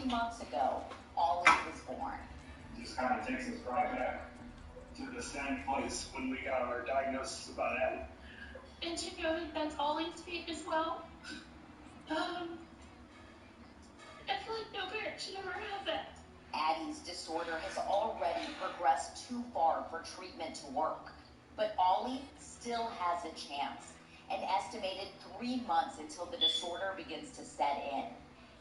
3 months ago, Ollie was born. It just kind of takes us right back to the same place when we got our diagnosis about Addie. And you know that's Ollie's fate as well? I feel like no parent should ever have that. Addie's disorder has already progressed too far for treatment to work, but Ollie still has a chance. An estimated 3 months until the disorder begins to set in.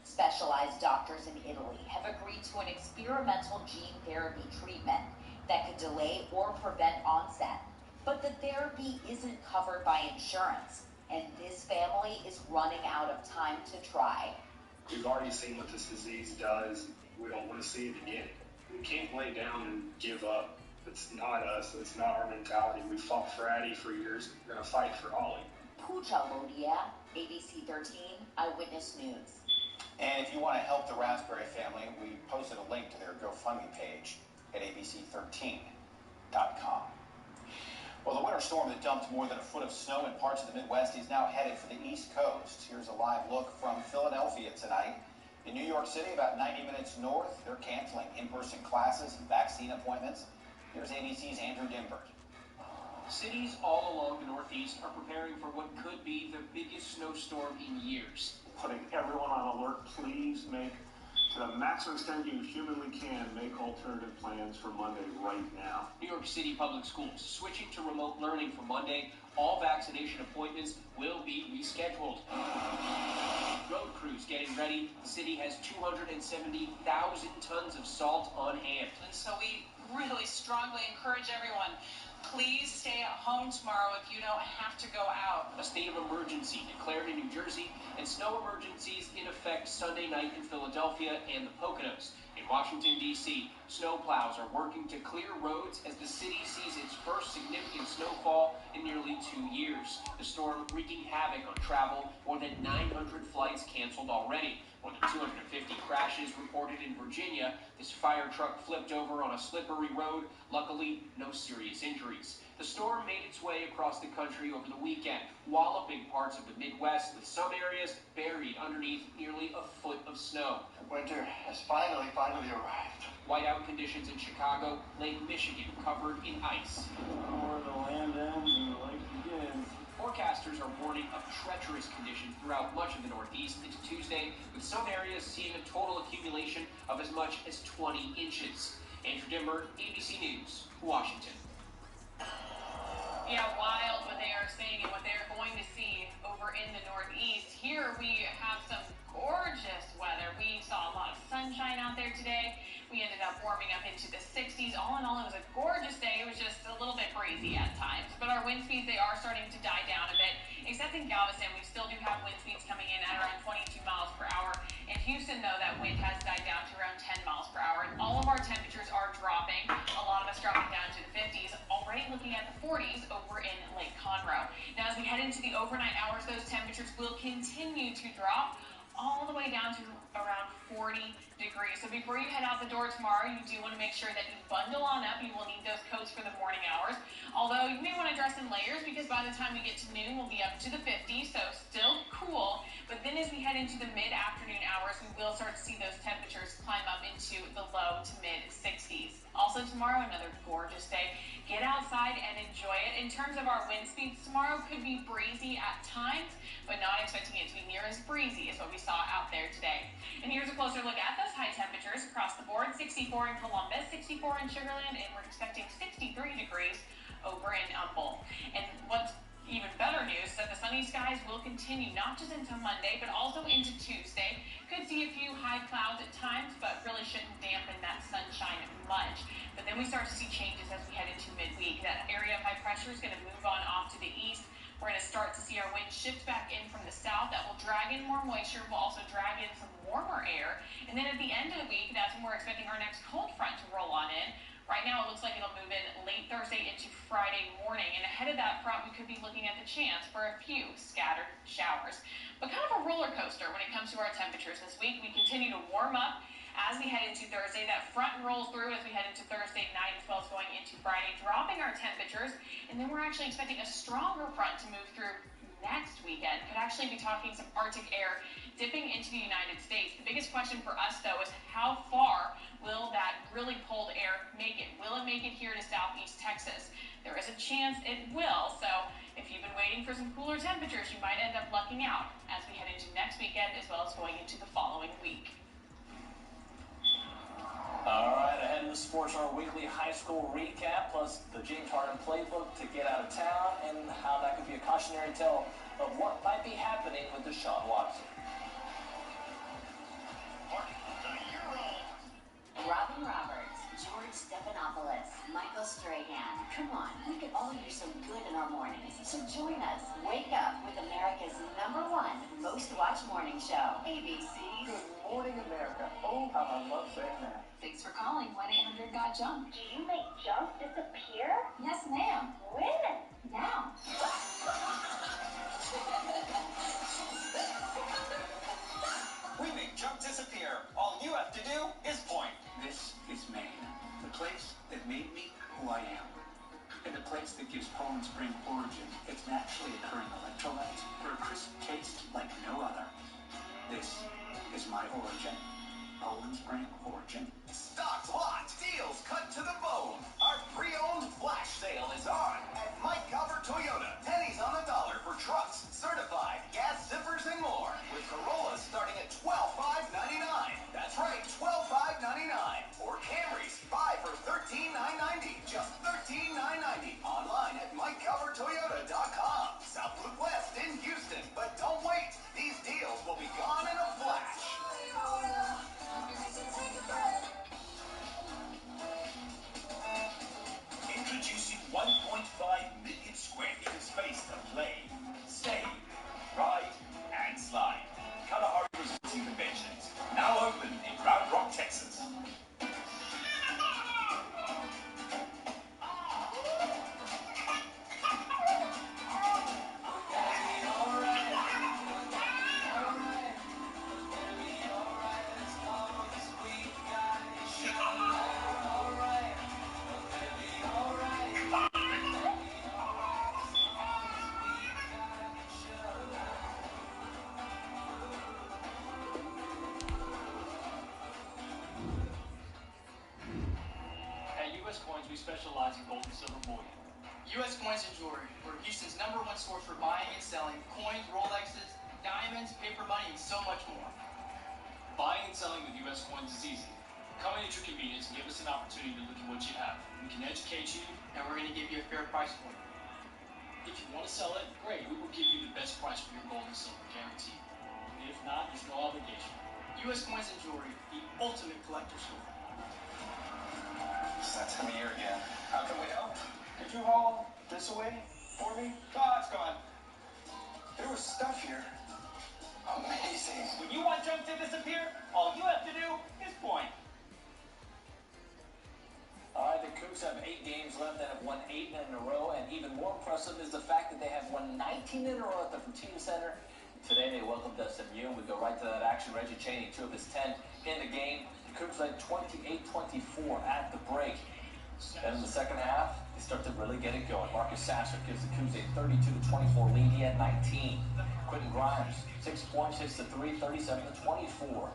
Specialized doctors in Italy have agreed to an experimental gene therapy treatment that could delay or prevent onset. But the therapy isn't covered by insurance, and this family is running out of time to try. We've already seen what this disease does. We don't want to see it again. We can't lay down and give up. It's not us. It's not our mentality. We fought for Addie for years. We're going to fight for Ollie. Pooja Lodia, ABC 13, Eyewitness News. And if you want to help the Raspberry family, we posted a link to their GoFundMe page at abc13.com. Well, the winter storm that dumped more than a foot of snow in parts of the Midwest is now headed for the East Coast. Here's a live look from Philadelphia tonight. In New York City, about 90 minutes north, they're canceling in-person classes and vaccine appointments. Here's ABC's Andrew Dimbert. Cities all along the Northeast are preparing for what could be the biggest snowstorm in years. Putting everyone on alert, please make, to the maximum extent you humanly can, make alternative plans for Monday right now. New York City Public Schools switching to remote learning for Monday. All vaccination appointments will be rescheduled. Road crews getting ready. The city has 270,000 tons of salt on hand. And so we really strongly encourage everyone, please stay at home tomorrow if you don't have to go out. A state of emergency declared in New Jersey, and snow emergencies in effect Sunday night in Philadelphia and the Poconos. In Washington, D.C., snowplows are working to clear roads as the city sees its first significant snowfall in nearly 2 years. The storm wreaking havoc on travel, more than 900 flights canceled already. More than 250 crashes reported in Virginia. This fire truck flipped over on a slippery road. Luckily, no serious injuries. The storm made its way across the country over the weekend, walloping parts of the Midwest, with some areas buried underneath nearly a foot of snow. Winter has finally arrived. Whiteout conditions in Chicago, Lake Michigan covered in ice. Where the land ends and the lake begins. Forecasters are warning of treacherous conditions throughout much of the Northeast into Tuesday, with some areas seeing a total accumulation of as much as 20 inches. Andrew Dimmer, ABC News, Washington. Yeah, wild what they are seeing and what they're going to see over in the Northeast. Here we have some gorgeous weather. We saw a lot of sunshine out there today. We ended up warming up into the 60s. All in all, it was a gorgeous day. It was just a little bit breezy at times. But our wind speeds, they are starting to die down a bit. Except in Galveston, we still do have wind speeds coming in at around 22 miles per hour. In Houston, though, that wind has died down to around 10 miles per hour. And all of our temperatures are dropping. A lot of us dropping down to the 50s. Already looking at the 40s over in Lake Conroe. Now, as we head into the overnight hours, those temperatures will continue to drop all the way down to around 40 degrees. So before you head out the door tomorrow, you do want to make sure that you bundle on up. You will need those coats for the morning hours. Although you may want to dress in layers because by the time we get to noon, we'll be up to the 50s, so still cool. But then as we head into the mid-afternoon hours, we will start to see those temperatures climb up into the low to mid-60s. Also tomorrow, another gorgeous day. Get outside and enjoy it. In terms of our wind speeds, tomorrow could be breezy at times, but not expecting it to be near as breezy as what we saw out there today. And here's a closer look at those high temperatures across the board. 64 in Columbus, 64 in Sugar Land, and we're expecting 63 degrees over in Humboldt. And what's even better news is that the sunny skies will continue not just into Monday, but also into Tuesday. Could see a few high clouds at times, but really shouldn't dampen that sunshine much. But then we start to see changes as we head into midweek. That area of high pressure is going to move on off to the east. We're going to start to see our wind shift back in from the south. That will drag in more moisture. We'll also drag in some warmer air. And then at the end of the week, that's when we're expecting our next cold front to roll on in. Right now, it looks like it'll move in late Thursday into Friday morning. And ahead of that front, we could be looking at the chance for a few scattered showers. But kind of a roller coaster when it comes to our temperatures this week. We continue to warm up as we head into Thursday. That front rolls through as we head into Thursday night as well as going into Friday, dropping our temperatures. And then we're actually expecting a stronger front to move through next weekend. Could actually be talking some Arctic air dipping into the United States. The biggest question for us, though, is how far will that really cold air make it? Will it make it here to southeast Texas? There is a chance it will, so if you've been waiting for some cooler temperatures, you might end up lucking out as we head into next weekend as well as going into the following week. All right, ahead of the Sports Our Weekly High School recap, plus the James Harden playbook to get out of town, and how that could be a cautionary tale of what might be happening with Deshaun Watson. Robin Roberts, George Stephanopoulos, Michael Strahan. Come on, we could all use some good in our mornings. So join us. Wake up with America's #1 most watched morning show, ABC. Good morning, America. Oh, how I love saying that. Thanks for calling 1-800-GOT-JUNK. Do you make junk disappear? Yes, ma'am. When? Now. We make junk disappear. All you have to do is point. This is Maine, the place that made me who I am. And the place that gives Poland Spring origin its naturally occurring electrolytes for a crisp taste like no other. This is my origin. Poland Spring origin. Stocked locked, deals cut to the bone. Our pre-owned flash sale is on at Mike Calvert Toyota. Pennies on the dollar for trucks, certified, gas zippers, and more. With Corollas starting at $12,599. That's right, $12,599. Or Camrys, 5 for $13,990. Just $13,990. Online at MikeCalvertToyota.com. South Loop West in Houston. But don't wait. These deals will be gone in a flash. Introducing 1.5 million square meter space to play, stay, ride, and slide. Kalahari Resort Conventions, now open in Round Rock, Texas. We specialize in gold and silver bullion. U.S. Coins and Jewelry. We're Houston's #1 source for buying and selling coins, Rolexes, diamonds, paper money, and so much more. Buying and selling with U.S. Coins is easy. Come in at your convenience and give us an opportunity to look at what you have. We can educate you, and we're going to give you a fair price for it. If you want to sell it, great. We will give you the best price for your gold and silver, guaranteed. If not, there's no obligation. U.S. Coins and Jewelry, the ultimate collector store. It's that time of year again. How can we help? Could you haul this away for me? Oh, it's gone. There was stuff here. Amazing. When you want junk to disappear, all you have to do is point. All right, the Cougs have 8 games left and have won 8 in a row, and even more impressive is the fact that they have won 19 in a row at the Fertitta Center. Today they welcomed SMU, and we go right to that action. Reggie Chaney, 2 of his 10 in the game. The Cougs led 28-24 at the break. Then in the second half, they start to really get it going. Marcus Sasser gives the Cougs a 32-24 lead. He had 19. Quentin Grimes, 6 points, hits the 3, 37-24.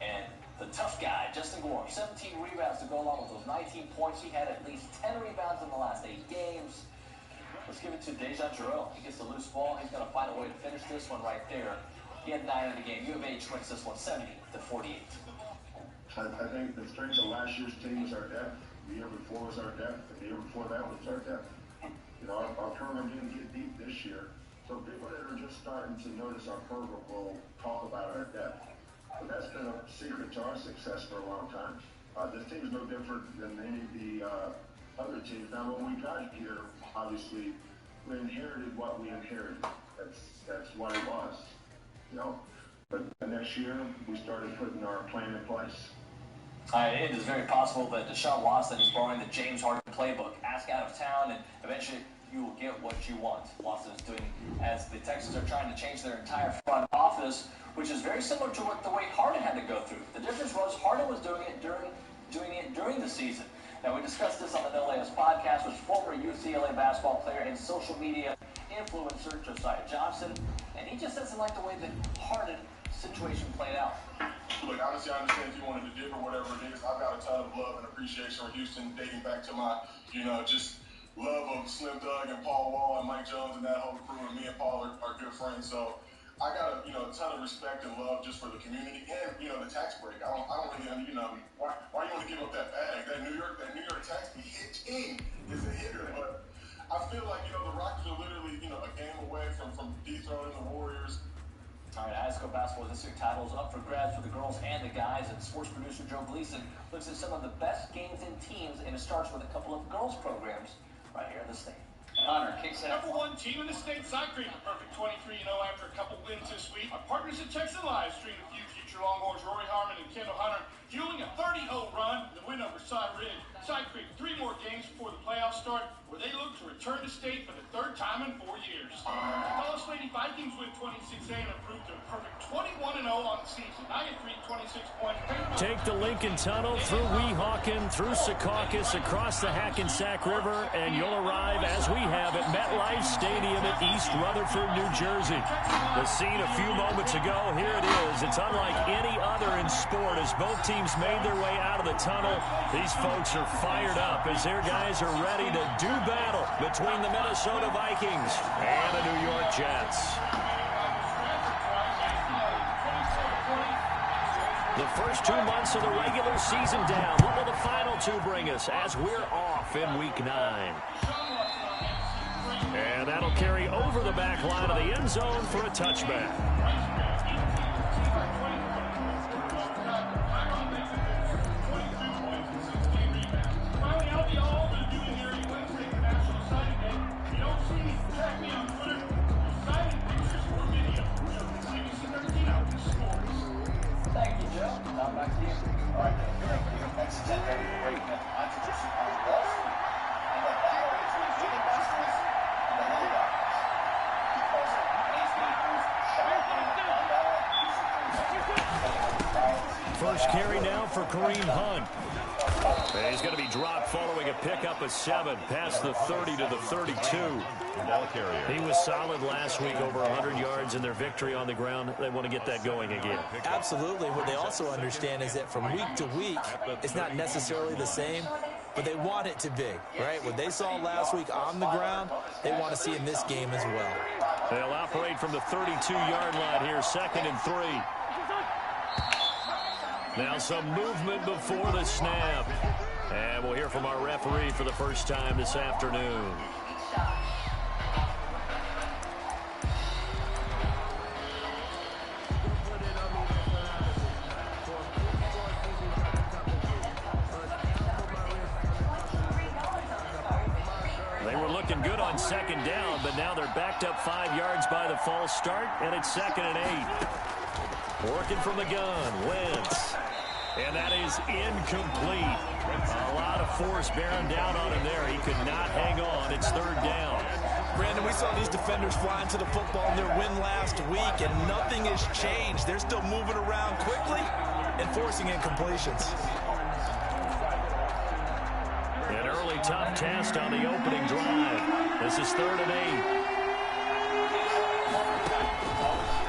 And the tough guy, Justin Gorham, 17 rebounds to go along with those 19 points. He had at least 10 rebounds in the last 8 games. Let's give it to Dejan Jarrell. He gets the loose ball. He's going to find a way to finish this one right there. He had 9 in the game. U of H wins this one 70-48. I think the strength of last year's team was our depth. The year before was our depth. And the year before that was our depth. You know, our program didn't get deep this year. So people that are just starting to notice our program will talk about our depth. But that's been a secret to our success for a long time. This team's no different than any of the other teams. Now, when we got here, obviously, we inherited what we inherited. That's what it was, you know. But the next year, we started putting our plan in place. It is very possible that Deshaun Watson is borrowing the James Harden playbook. Ask out of town, and eventually you will get what you want. Watson is doing as the Texans are trying to change their entire front office, which is very similar to what the way Harden had to go through. The difference was Harden was doing it during the season. Now, we discussed this on the No Layups podcast with former UCLA basketball player and social media influencer Josiah Johnson, and he just doesn't like the way that Harden situation played out? Look, honestly, I understand if you wanted to dip or whatever it is. I've got a ton of love and appreciation for Houston, dating back to my, just love of Slim Doug and Paul Wall and Mike Jones and that whole crew. And me and Paul are good friends. So I got a ton of respect and love just for the community and, the tax break. I don't really, why you want to give up that bag? That New York tax be hitting is a hitter. But I feel like, the Rockets are literally, a game away from dethroning the Warriors. All right, high school basketball district titles up for grabs for the girls and the guys. And sports producer Joe Gleason looks at some of the best games and teams, and it starts with a couple of girls programs right here in the state. Hunter kicks it. Number 1 team in the state, Cycling, a perfect 23-0 after a couple wins this week. Our partners at Texas Live streamed a few future Longhorns, Rory Harmon and Kendall Hunter, fueling a 30-0 run, the win over Cy Ridge. Cycling 3 more games before the playoffs start, where they look to return to state for the 3rd time in 4 years. The Dallas Lady Vikings win 26-8 and improved to a perfect 21-0 on the season. 93-26 points. Take the Lincoln Tunnel through Weehawken, through Secaucus, across the Hackensack River, and you'll arrive, as we have, at MetLife Stadium at East Rutherford, New Jersey. The scene a few moments ago, here it is. It's unlike any other in sport as both teams made their way out of the tunnel. These folks are fired up as their guys are ready to do battle between the Minnesota Vikings and the New York Jets. The first 2 months of the regular season down. What will the final 2 bring us as we're off in Week 9? And that'll carry over the back line of the end zone for a touchback. Thank you, Joe. Now back to you. All right, next 10 great contribution on Wall Street. And the battle between winning Masters and the Lily Rockets. Because these vehicles sharply First carry now for Kareem Hunt. He's going to be dropped following a pickup of 7 past the 30 to the 32. He was solid last week, over 100 yards in their victory on the ground. They want to get that going again. Absolutely. What they also understand is that from week to week, it's not necessarily the same, but they want it to be, right? What they saw last week on the ground, they want to see in this game as well. They'll operate from the 32-yard line here, 2nd and 3. Now some movement before the snap. And we'll hear from our referee for the first time this afternoon. They were looking good on 2nd down, but now they're backed up 5 yards by the false start, and it's 2nd and 8. Working from the gun, Wentz. And that is incomplete. A lot of force bearing down on him there. He could not hang on. It's 3rd down. Brandon, we saw these defenders flying to the football in their win last week, and nothing has changed. They're still moving around quickly and forcing incompletions. An early tough test on the opening drive. This is 3rd and 8.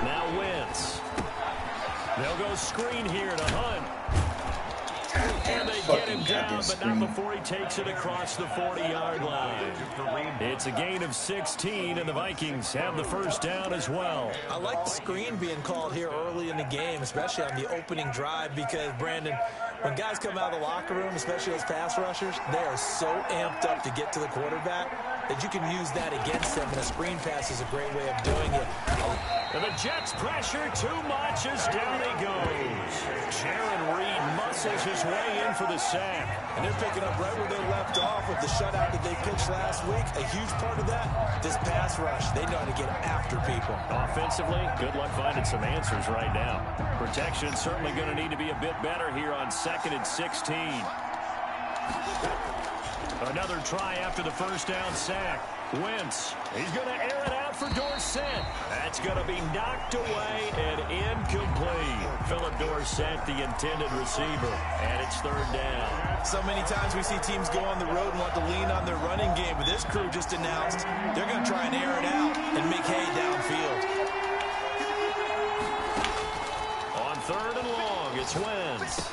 Now Wentz. They'll go screen here to Hunt. And they get him down, but not before he takes it across the 40-yard line. It's a gain of 16, and the Vikings have the first down as well. I like the screen being called here early in the game, especially on the opening drive, because, Brandon, when guys come out of the locker room, especially those pass rushers, they are so amped up to get to the quarterback that you can use that against them, and a screen pass is a great way of doing it. And the Jets pressure too much as down he goes. Jaron Reed muscles his way in for the sack. And they're picking up right where they left off with the shutout that they pitched last week. A huge part of that, this pass rush. They know how to get after people. Offensively, good luck finding some answers right now. Protection certainly going to need to be a bit better here on 2nd and 16. Another try after the first down sack. Wentz, he's going to air it out for Dorsett. That's going to be knocked away and incomplete. Philip Dorsett, the intended receiver, and it's 3rd down. So many times we see teams go on the road and want to lean on their running game, but this crew just announced they're going to try and air it out and make hay downfield. It's Wentz.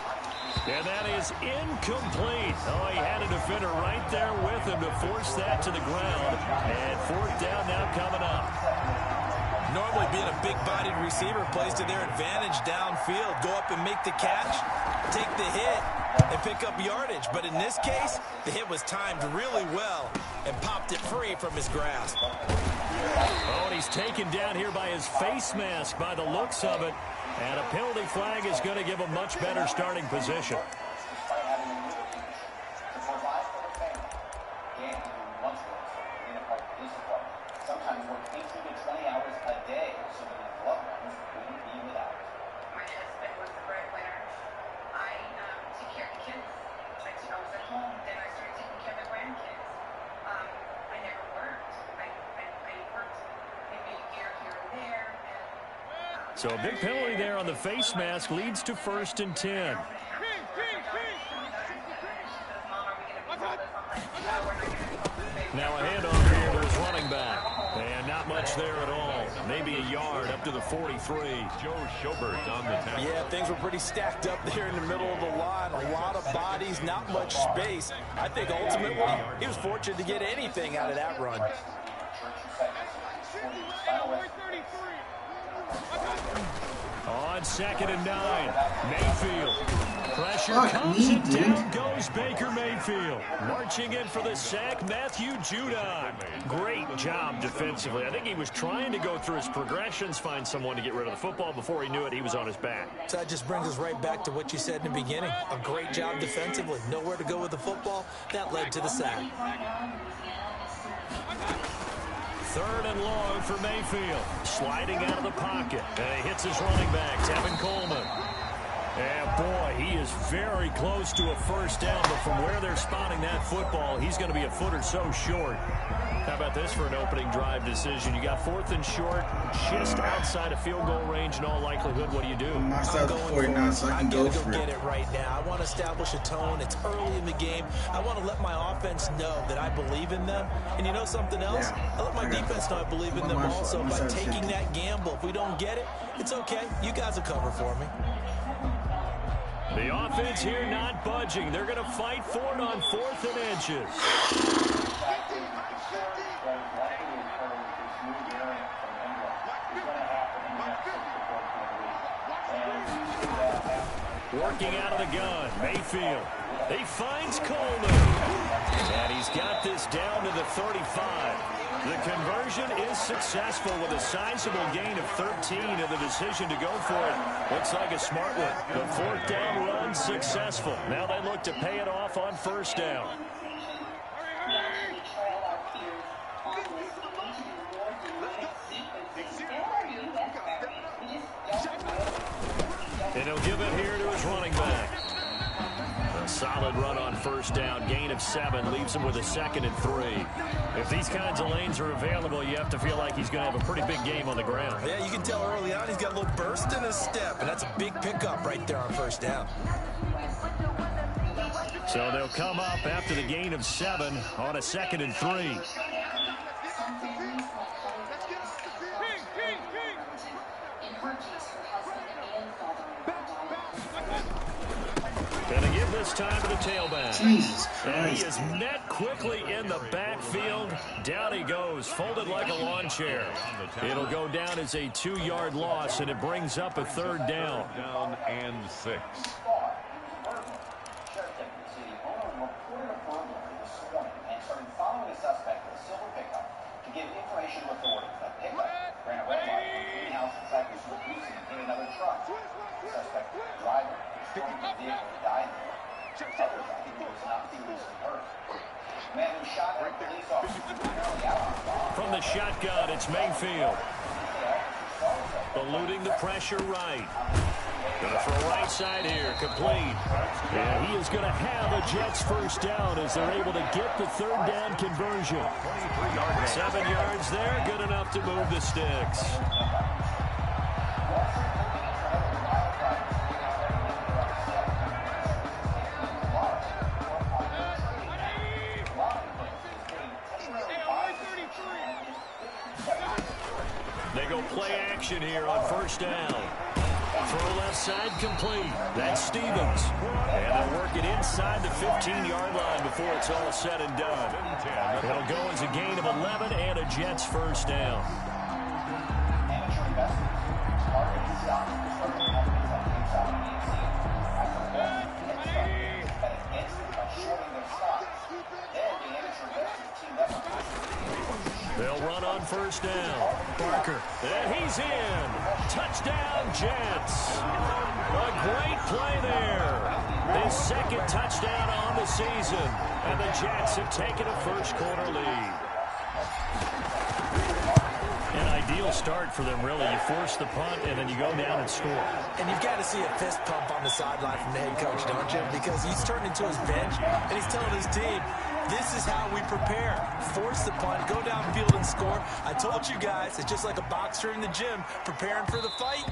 And that is incomplete. Oh, he had a defender right there with him to force that to the ground. And fourth down now coming up. Normally being a big-bodied receiver plays to their advantage downfield. Go up and make the catch, take the hit, and pick up yardage. But in this case, the hit was timed really well and popped it free from his grasp. Oh, and he's taken down here by his face mask by the looks of it. And a penalty flag is going to give a much better starting position. Sometimes work 18 to 20 hours a day, so many loved ones wouldn't be without. My husband was the breadwinner. I took care of the kids. I was at home. Then I started taking care of the grandkids. I never worked. I worked maybe a year here and there. So a big penalty there on the face mask leads to 1st and 10. Now a handoff here to his running back. And not much there at all. Maybe a yard up to the 43. Joe Schobert on the tackle. Yeah, things were pretty stacked up there in the middle of the line. A lot of bodies, not much space. I think ultimately he was fortunate to get anything out of that run. On 2nd and 9, Mayfield. Pressure comes and down goes Baker Mayfield. Marching in for the sack, Matthew Judon. Great job defensively. I think he was trying to go through his progressions, find someone to get rid of the football. Before he knew it, he was on his back. So that just brings us right back to what you said in the beginning. A great job defensively. Nowhere to go with the football. That led to the sack. 3rd and long for Mayfield. Sliding out of the pocket. And he hits his running back, Tevin Coleman. And boy, he is very close to a first down, but from where they're spotting that football, he's going to be a foot or so short. How about this for an opening drive decision? You got 4th and short, just outside of field goal range in all likelihood. What do you do? I'm going for it now, so I can go for it. Get it right now. I want to establish a tone. It's early in the game. I want to let my offense know that I believe in them. And you know something else? I let my defense know I believe in them also by taking that gamble. If we don't get it, it's okay. You guys will cover for me. The offense here not budging. They're going to fight for it on 4th and inches. Working out of the gun, Mayfield. He finds Coleman. And he's got this down to the 35. The conversion is successful with a sizable gain of 13, and the decision to go for it looks like a smart one. The 4th down run successful. Now they look to pay it off on 1st down. And he'll give it here to his running back. A solid run on 1st down. Gain of 7 leaves him with a 2nd and 3. If these kinds of lanes are available, you have to feel like he's going to have a pretty big game on the ground. Yeah, you can tell early on he's got a little burst in his step, and that's a big pickup right there on 1st down. So they'll come up after the gain of 7 on a 2nd and 3. Gonna give this time to the tailback. Jesus Christ. And he is met quickly in the backfield. Down he goes, folded like a lawn chair. It'll go down as a 2-yard loss, and it brings up a 3rd down. Down and 6. From the shotgun, it's Mayfield. Eluding the pressure right. Gonna throw right side here, complete. And he is gonna have a Jets 1st down as they're able to get the 3rd down conversion. 7 yards there, good enough to move the sticks. They go play action here on 1st down. Throw left side complete. That's Stevens. And they'll work it inside the 15-yard line before it's all said and done. It'll go as a gain of 11 and a Jets first down. They'll run on first down. Parker. And he's in. Touchdown, Jets. A great play there. His second touchdown on the season. And the Jets have taken a first-quarter lead. An ideal start for them, really. You force the punt, and then you go down and score. And you've got to see a fist pump on the sideline from the head coach, don't you? Because he's turned into his bench, and he's telling his team, this is how we prepare. Force the punt, go downfield and score. I told you guys, it's just like a boxer in the gym preparing for the fight.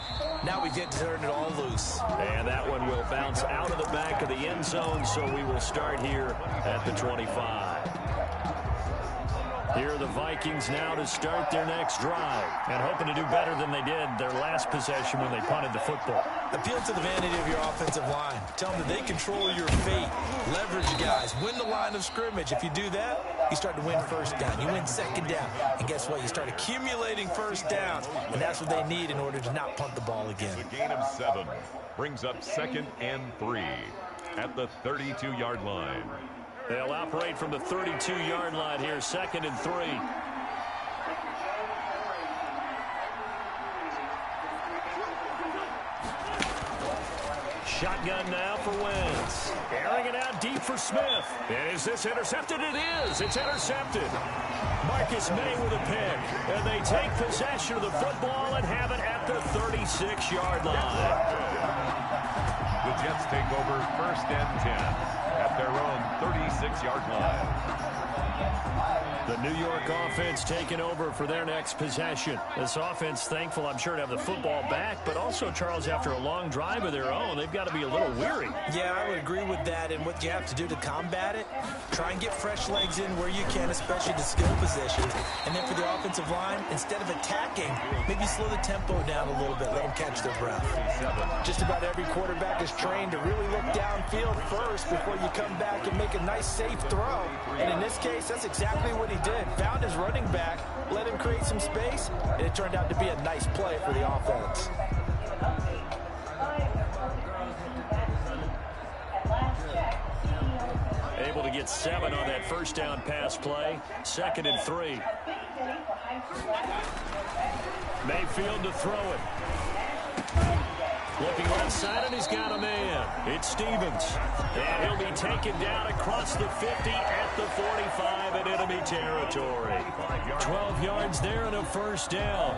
Now we get to turn it all loose. And that one will bounce out of the back of the end zone, so we will start here at the 25. Here are the Vikings now to start their next drive, and hoping to do better than they did their last possession when they punted the football. Appeal to the vanity of your offensive line. Tell them that they control your fate. Leverage guys. Win the line of scrimmage. If you do that, you start to win first down. You win second down. And guess what? You start accumulating first downs, and that's what they need in order to not punt the ball again. The gain of 7 brings up 2nd and 3 at the 32-yard line. They'll operate from the 32-yard line here, 2nd and 3. Shotgun now for Wentz. Airing it out deep for Smith. And is this intercepted? It is. It's intercepted. Marcus May with a pick. And they take possession of the football and have it at the 36-yard line. The Jets take over 1st and 10 at their own 36-yard line. The New York offense taking over for their next possession. This offense thankful, I'm sure, to have the football back, but also, Charles, after a long drive of their own, they've got to be a little weary. Yeah, I would agree with that, and what you have to do to combat it, try and get fresh legs in where you can, especially the skill positions. And then for the offensive line, instead of attacking, maybe slow the tempo down a little bit, let them catch their breath. Just about every quarterback is trained to really look downfield first before you come back and make a nice, safe throw. And in this case, that's exactly what he did. Found his running back, let him create some space, and it turned out to be a nice play for the offense. Able to get 7 on that first down pass play. 2nd and 3. Mayfield to throw it. Looking left side, and he's got a man. It's Stevens. And he'll be taken down across the 50 at the 45 in enemy territory. 12 yards there and a first down.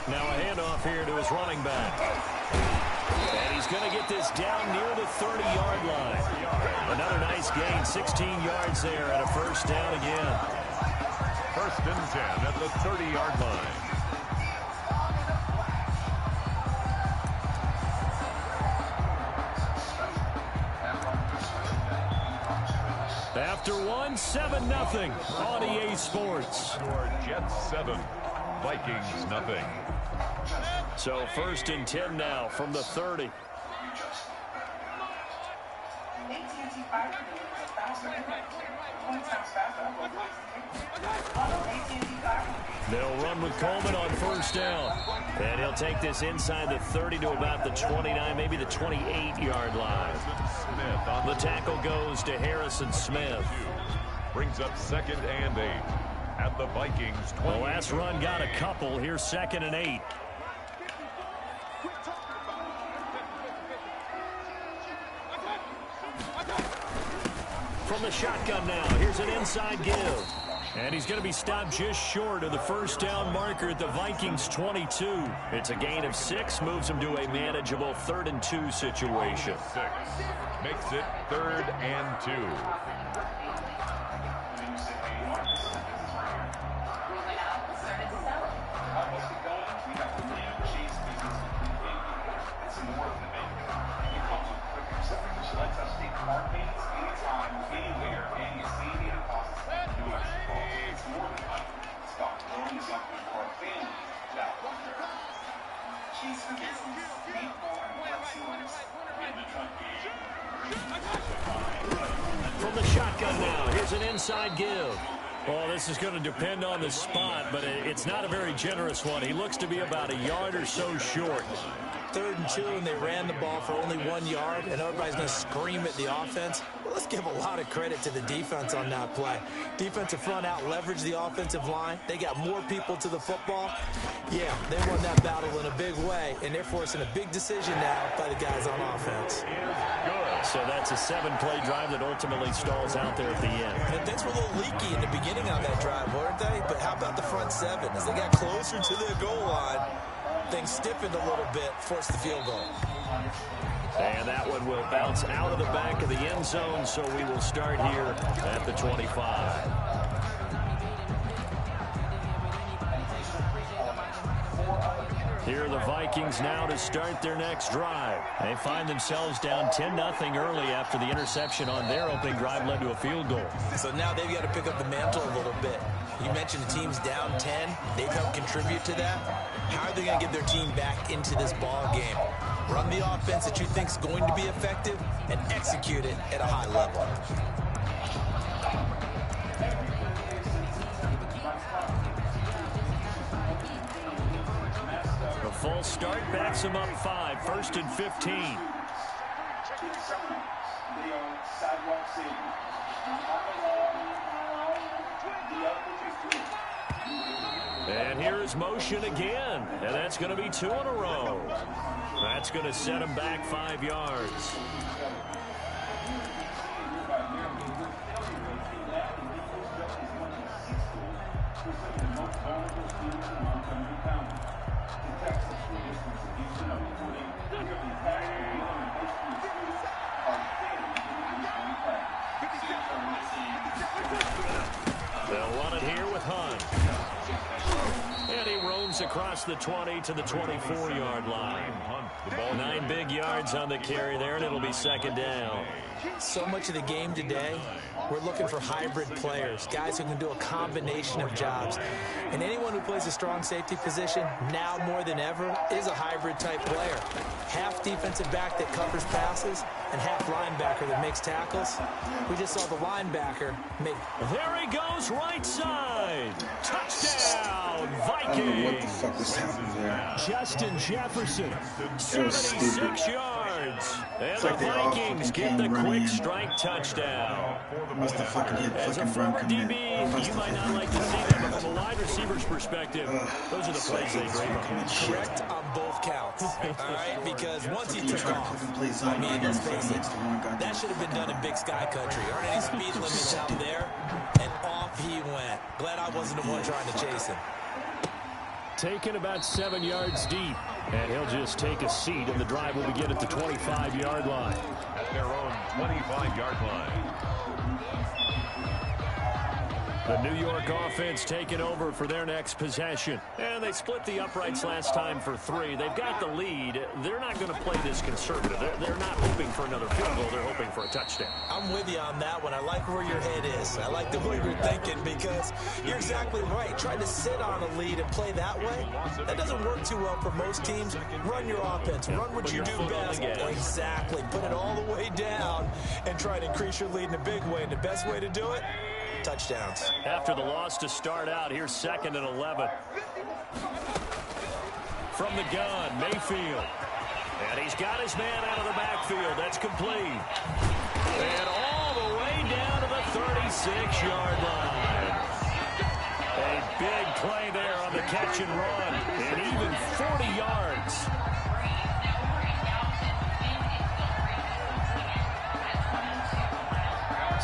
Now a handoff here to his running back. And he's going to get this down near the 30-yard line. Another nice gain, 16 yards there, and a first down again. 1st and 10 at the 30-yard line. After one, 7-0 on EA Sports. Score Jets 7, Vikings nothing. So 1st and 10 now from the 30. They'll run with Coleman on first down. And he'll take this inside the 30 to about the 29, maybe the 28-yard line. The tackle goes to Harrison Smith. Brings up 2nd and 8 at the Vikings 20. The last run got a couple. Here's 2nd and 8. From the shotgun now, here's an inside give. And he's going to be stopped just short of the first down marker at the Vikings 22. It's a gain of 6, moves him to a manageable 3rd and 2 situation. 6 makes it 3rd and 2. From the shotgun now, here's an inside give. Well, this is going to depend on the spot, but it's not a very generous one. He looks to be about a yard or so short. 3rd and 2, and they ran the ball for only 1 yard, and everybody's going to scream at the offense. Well, let's give a lot of credit to the defense on that play. Defensive front out leveraged the offensive line. They got more people to the football. Yeah, they won that battle in a big way, and they're forcing a big decision now by the guys on offense. So that's a 7-play drive that ultimately stalls out there at the end. And things were a little leaky in the beginning on that drive, weren't they? But how about the front 7? As they got closer to their goal line, things stiffened a little bit, forced the field goal. And that one will bounce out of the back of the end zone, so we will start here at the 25. Here are the Vikings now to start their next drive. They find themselves down 10-0 early after the interception on their opening drive led to a field goal. So now they've got to pick up the mantle a little bit. You mentioned the team's down 10. They've helped contribute to that. How are they going to get their team back into this ball game? Run the offense that you think is going to be effective and execute it at a high level. The full start backs him up 5, 1st and 15. And here is motion again, and that's going to be 2 in a row. That's going to set him back 5 yards. They'll run it here with Hunt. And he roams across the 20 to the 24-yard line. 9 big yards on the carry there, and it'll be 2nd down. So much of the game today, we're looking for hybrid players, guys who can do a combination of jobs. And anyone who plays a strong safety position, now more than ever, is a hybrid type player. Half defensive back that covers passes and half linebacker that makes tackles. We just saw the linebacker make... There he goes, right side. Touchdown, Vikings. What the fuck was happening there? Justin Jefferson, 76 yards. And the Vikings get the quick strike touchdown. Must have fucking hit As a former DB, you might not like to see that, but from a wide receiver's perspective, those are the plays they dream of. Correct on both counts. All right, because once he took off, I mean, let's face it, that should have been done in Big Sky Country. Aren't any speed limits out there? And off he went. Glad I wasn't the one trying to chase him. Taken about 7 yards deep, and he'll just take a seat, and the drive will begin at the 25-yard line. At their own 25-yard line. The New York offense taking over for their next possession. And they split the uprights last time for 3. They've got the lead. They're not going to play this conservative. They're not hoping for another field goal. They're hoping for a touchdown. I'm with you on that one. I like where your head is. I like the way you're thinking because you're exactly right. Trying to sit on a lead and play that way, that doesn't work too well for most teams. Run your offense. Run what you do best. Exactly. Put it all the way down and try to increase your lead in a big way. And the best way to do it, touchdowns. After the loss to start out, here's 2nd and 11. From the gun, Mayfield. And he's got his man out of the backfield. That's complete. And all the way down to the 36-yard line. A big play there on the catch and run. And even 40 yards.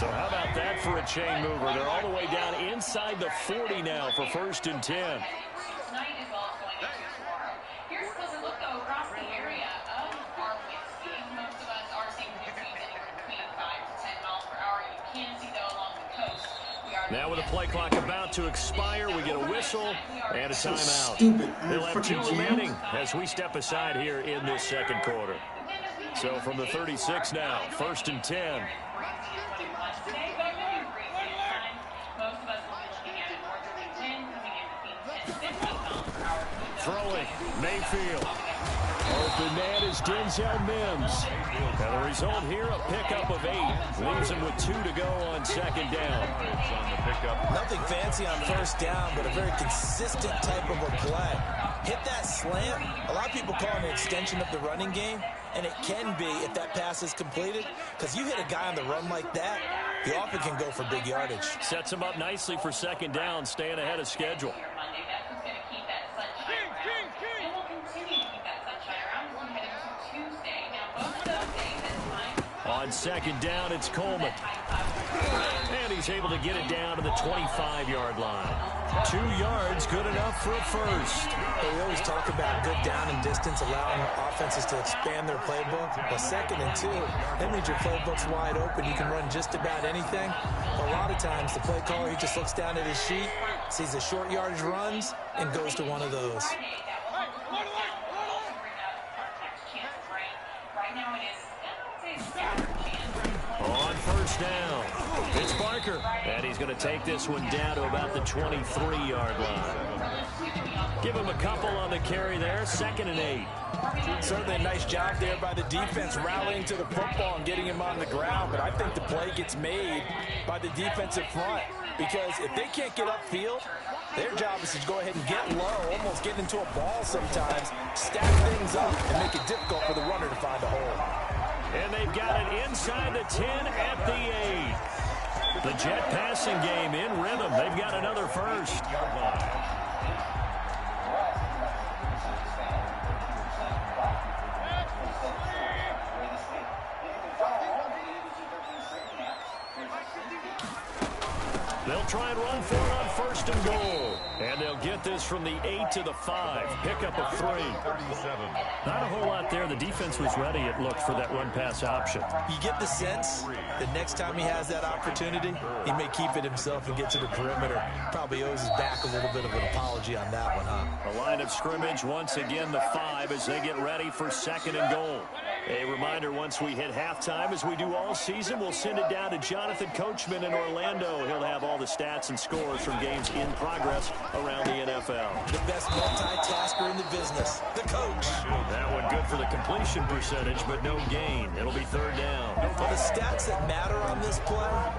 So how about that for a chain mover? They're all the way down inside the 40 now for 1st and 10. Tonight as well as going into tomorrow. Here's a closer look, though, across the area of our wind speed. Most of us are seeing wind speeds anywhere between 5 to 10 miles per hour. You can see, though, along the coast. Now with the play clock about to expire, we get a whistle and a timeout. They'll have 2 remaining as we step aside here in this second quarter. So from the 36 now, 1st and 10. Throwing, Mayfield. Open man is Denzel Mims. And the result here, a pickup of 8. Leaves him with 2 to go on 2nd down. Nothing fancy on 1st down, but a very consistent type of a play. Hit that slant. A lot of people call it an extension of the running game, and it can be if that pass is completed, because you hit a guy on the run like that, he often can go for big yardage. Sets him up nicely for 2nd down, staying ahead of schedule. On 2nd down, it's Coleman. And he's able to get it down to the 25-yard line. 2 yards, good enough for a first. We always talk about good down and distance, allowing offenses to expand their playbook. Well, 2nd and 2, that means your playbook's wide open. You can run just about anything. But a lot of times, the play caller, he just looks down at his sheet, sees the short yardage runs, and goes to one of those. On 1st down, it's Barker. And he's going to take this one down to about the 23-yard line. Give him a couple on the carry there, 2nd and 8. Certainly a nice job there by the defense rallying to the football and getting him on the ground. But I think the play gets made by the defensive front, because if they can't get upfield, their job is to go ahead and get low, almost get into a ball sometimes, stack things up, and make it difficult for the runner to find a hole. And they've got it inside the 10 at the 8. The jet passing game in rhythm. They've got another first. They'll try and run for it on 1st and goal. And they'll get this from the 8 to the 5. Pickup of 3. Not a whole lot there. The defense was ready, it looked, for that run-pass option. You get the sense that next time he has that opportunity, he may keep it himself and get to the perimeter. Probably owes his back a little bit of an apology on that one, huh? The line of scrimmage, once again, the 5 as they get ready for 2nd and goal. A reminder, once we hit halftime, as we do all season, we'll send it down to Jonathan Coachman in Orlando. He'll have all the stats and scores from games in progress around the NFL. The best multitasker in the business, the coach. That one good for the completion percentage, but no gain. It'll be 3rd down. Well, the stats that matter on this play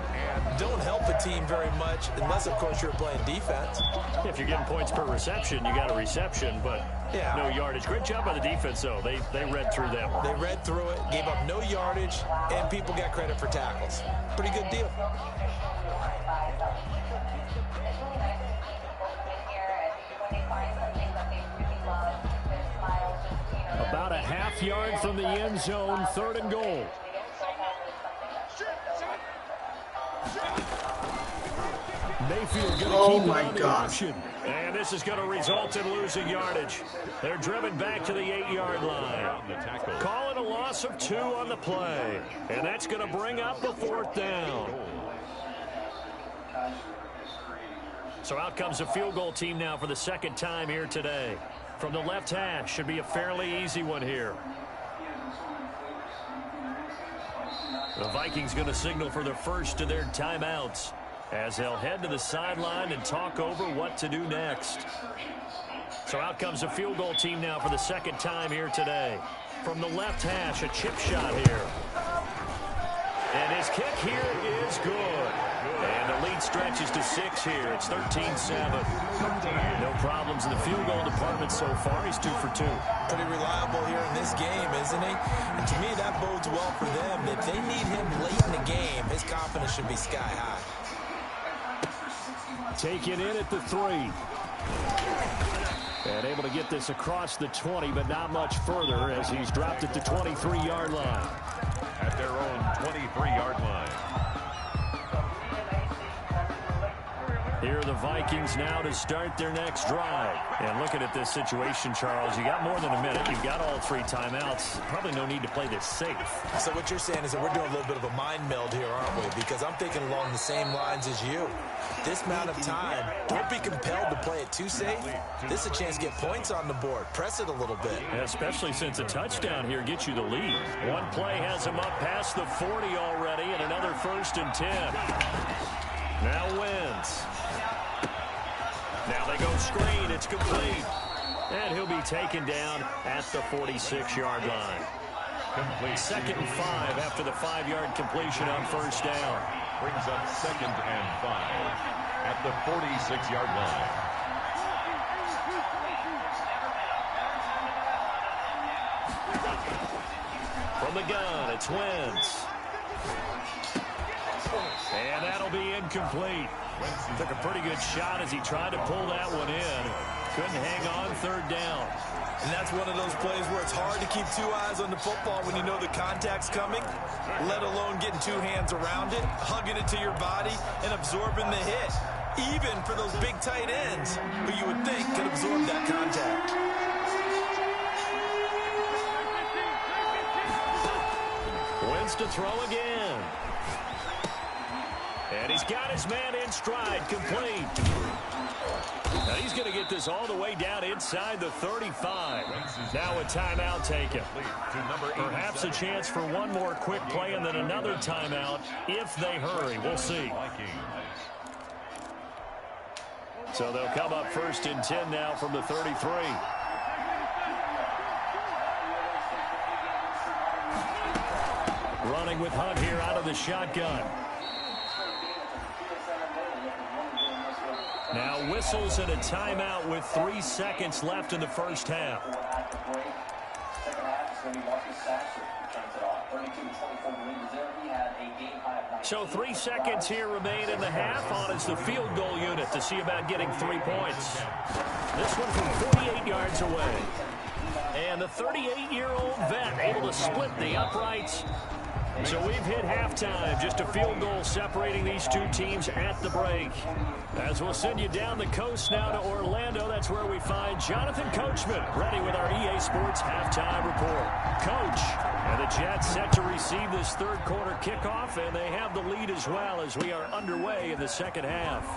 don't help a team very much, unless, of course, you're playing defense. If you're getting points per reception, you got a reception, but no yardage. Great job by the defense, though. They read through that one. They read through it, gave up no yardage, and people got credit for tackles. Pretty good deal. About a half yard from the end zone, 3rd and goal. Mayfield going to keep it on the option. And this is going to result in losing yardage. They're driven back to the 8-yard line. Calling a loss of 2 on the play. And that's going to bring up the 4th down. So out comes the field goal team now for the 2nd time here today. From the left hash, should be a fairly easy one here. The Vikings going to signal for the first of their timeouts, as they'll head to the sideline and talk over what to do next. So out comes the field goal team now for the 2nd time here today. From the left hash, a chip shot here. And his kick here is good. And the lead stretches to 6 here. It's 13-7. No problems in the field goal department so far. He's 2 for 2. Pretty reliable here in this game, isn't he? And to me, that bodes well for them. If they need him late in the game, his confidence should be sky high. Taken in at the 3. And able to get this across the 20, but not much further as he's dropped at the 23-yard line. At their own 23-yard line. Here are the Vikings now to start their next drive. And looking at this situation, Charles, you got more than a minute. You've got all 3 timeouts. Probably no need to play this safe. So what you're saying is that we're doing a little bit of a mind meld here, aren't we? Because I'm thinking along the same lines as you. This amount of time, don't be compelled to play it too safe. This is a chance to get points on the board. Press it a little bit. Yeah, especially since a touchdown here gets you the lead. One play has him up past the 40 already, and another 1st and 10. Now wins. Now they go screen. It's complete. And he'll be taken down at the 46-yard line. Complete. 2nd and 5 after the 5-yard completion on 1st down. Brings up 2nd and 5 at the 46-yard line. From the gun, it's Wentz. And that'll be incomplete. Took a pretty good shot as he tried to pull that one in. Couldn't hang on 3rd down. And that's one of those plays where it's hard to keep 2 eyes on the football when you know the contact's coming, let alone getting 2 hands around it, hugging it to your body, and absorbing the hit. Even for those big tight ends who you would think could absorb that contact. Wins to throw again. And he's got his man in stride, complete. Now he's going to get this all the way down inside the 35. Now a timeout taken. Perhaps a chance for one more quick play and then another timeout if they hurry. We'll see. So they'll come up 1st and 10 now from the 33. Running with Hunt here out of the shotgun. Now whistles and a timeout with 3 seconds left in the 1st half. So 3 seconds here remain in the half on as the field goal unit to see about getting 3 points. This one from 48 yards away. And the 38-year-old vet able to split the uprights. So we've hit halftime. Just a field goal separating these 2 teams at the break. As we'll send you down the coast now to Orlando, that's where we find Jonathan Coachman ready with our EA Sports halftime report. Coach, and the Jets set to receive this 3rd quarter kickoff, and they have the lead as well as we are underway in the 2nd half.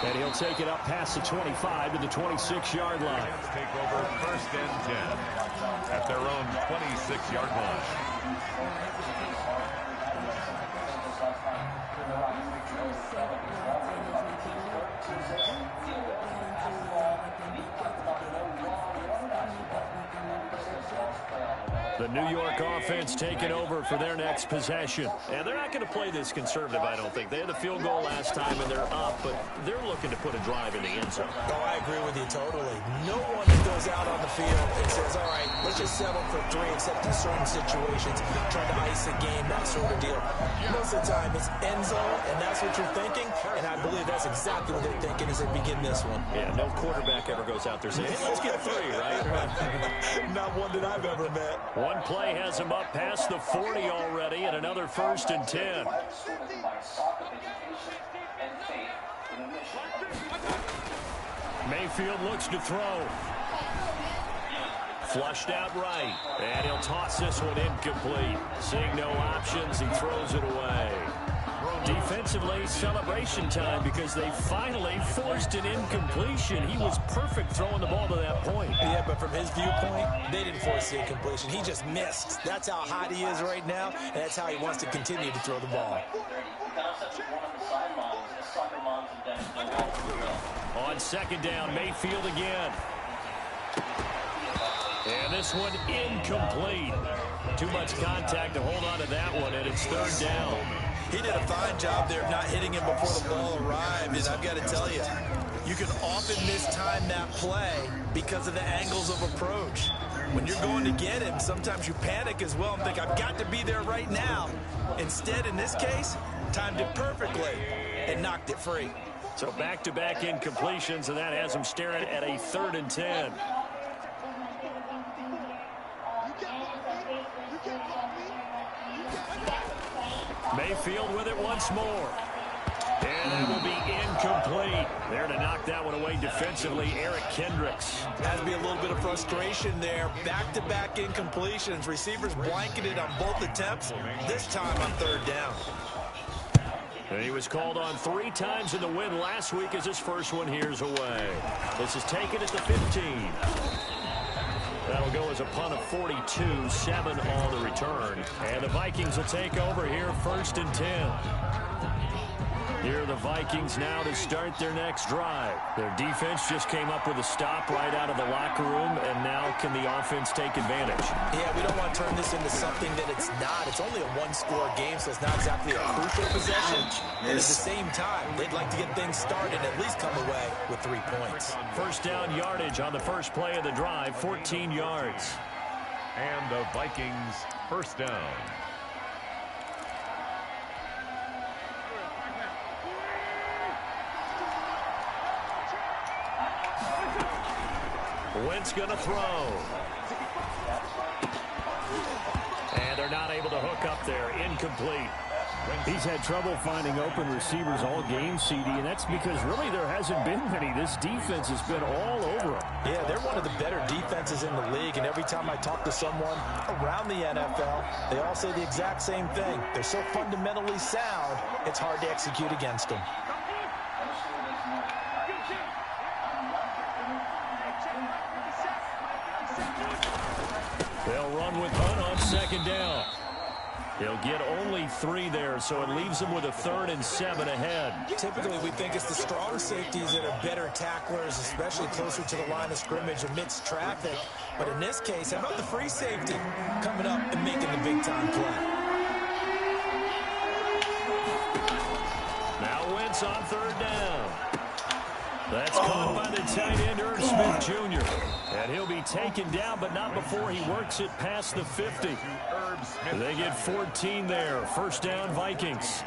And he'll take it up past the 25 to the 26-yard line. Take over 1st and 10 at their own 26-yard line. The New York offense taking over for their next possession. And they're not going to play this conservative, I don't think. They had a field goal last time, and they're up, but they're looking to put a drive in the end zone. Oh, I agree with you totally. No one goes out on the field and says, all right, let's just settle for 3, except in certain situations, trying to ice a game, that sort of deal. Most of the time, it's end zone, and that's what you're thinking, and I believe that's exactly what they're thinking as they begin this one. Yeah, no quarterback ever goes out there saying, hey, let's get 3, right? Not one that I've ever met. One play has him up past the 40 already, and another 1st and 10. Mayfield looks to throw. Flushed out right, and he'll toss this one incomplete. Seeing no options, he throws it away. Defensively, celebration time because they finally forced an incompletion. He was perfect throwing the ball to that point. Yeah, but from his viewpoint, they didn't force the incompletion. He just missed. That's how hot he is right now, and that's how he wants to continue to throw the ball. On 2nd down, Mayfield again. And this one incomplete. Too much contact to hold on to that one, and it's 3rd down. He did a fine job there of not hitting him before the ball arrived, and I've got to tell you, you can often mistime that play because of the angles of approach. When you're going to get him, sometimes you panic as well and think, I've got to be there right now. Instead, in this case, timed it perfectly and knocked it free. So back-to-back incompletions, and that has him staring at a 3rd and 10. Mayfield with it once more. And that will be incomplete. There to knock that one away defensively, Eric Kendricks. Has to be a little bit of frustration there. Back-to-back incompletions. Receivers blanketed on both attempts, this time on third down. And he was called on 3 times in the win last week as his first one here's away. This is taken at the 15. That'll go as a punt of 42, 7 on the return. And the Vikings will take over here, 1st and 10. Here are the Vikings now to start their next drive. Their defense just came up with a stop right out of the locker room, and now can the offense take advantage? Yeah, we don't want to turn this into something that it's not. It's only a 1-score game, so it's not exactly a crucial possession. But at the same time, they'd like to get things started and at least come away with 3 points. First down yardage on the first play of the drive, 14 yards. And the Vikings first down. Wentz going to throw. And they're not able to hook up there. Incomplete. He's had trouble finding open receivers all game, CD, and that's because really there hasn't been many. This defense has been all over him. Yeah, they're one of the better defenses in the league, and every time I talk to someone around the NFL, they all say the exact same thing. They're so fundamentally sound, it's hard to execute against them. They'll run with Hunt on 2nd down. He'll get only 3 there, so it leaves them with a 3rd and 7 ahead. Typically, we think it's the strong safeties that are better tacklers, especially closer to the line of scrimmage amidst traffic. But in this case, how about the free safety coming up and making the big-time play? Now Wentz on 3rd down. That's caught by the tight end, Irv Smith Jr. And he'll be taken down, but not before he works it past the 50. They get 14 there. First down, Vikings.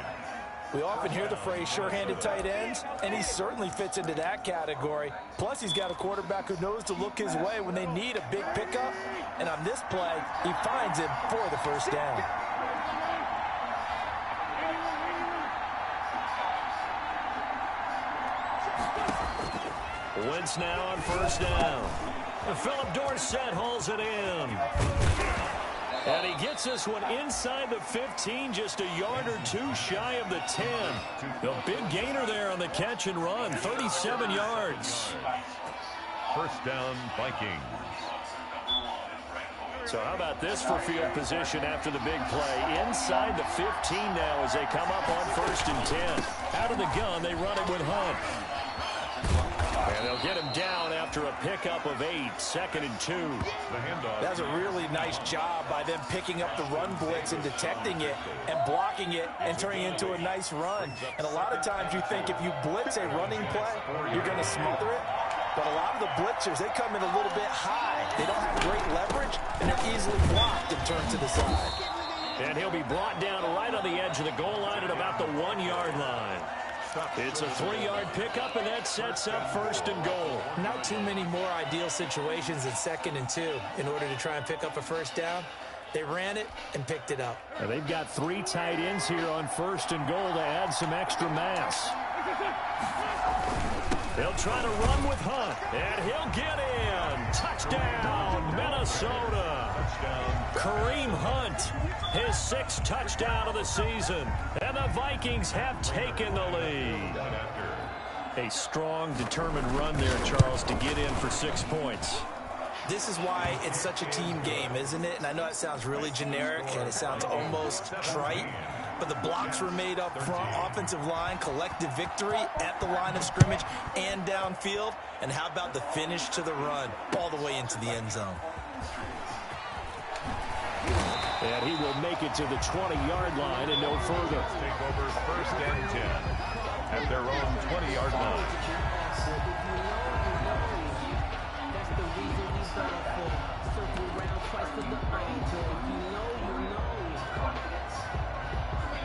We often hear the phrase sure-handed tight ends, and he certainly fits into that category. Plus, he's got a quarterback who knows to look his way when they need a big pickup. And on this play, he finds it for the first down. Wentz now on 1st down. Philip Dorsett hauls it in. And he gets this one inside the 15, just a yard or 2 shy of the 10. A big gainer there on the catch and run, 37 yards. First down, Vikings. So how about this for field position after the big play? Inside the 15 now as they come up on 1st and 10. Out of the gun, they run it with Hunt. And they'll get him down after a pickup of 8, 2nd and 2. That's a really nice job by them picking up the run blitz and detecting it and blocking it and turning it into a nice run. And a lot of times you think if you blitz a running play, you're going to smother it. But a lot of the blitzers, they come in a little bit high. They don't have great leverage, and they're easily blocked and turned to the side. And he'll be brought down right on the edge of the goal line at about the 1-yard line. It's a 3-yard pickup, and that sets up 1st and goal. Not too many more ideal situations than 2nd and 2 in order to try and pick up a first down. They ran it and picked it up. And they've got 3 tight ends here on 1st and goal to add some extra mass. They'll try to run with Hunt, and he'll get in. Touchdown, Minnesota. Kareem Hunt, his 6th touchdown of the season. And the Vikings have taken the lead. A strong, determined run there, Charles, to get in for 6 points. This is why it's such a team game, isn't it? And I know it sounds really generic, and it sounds almost trite. But the blocks were made up front, offensive line, collective victory at the line of scrimmage and downfield. And how about the finish to the run all the way into the end zone? And he will make it to the 20-yard line and no further. Take over 1st and 10 at their own 20-yard line.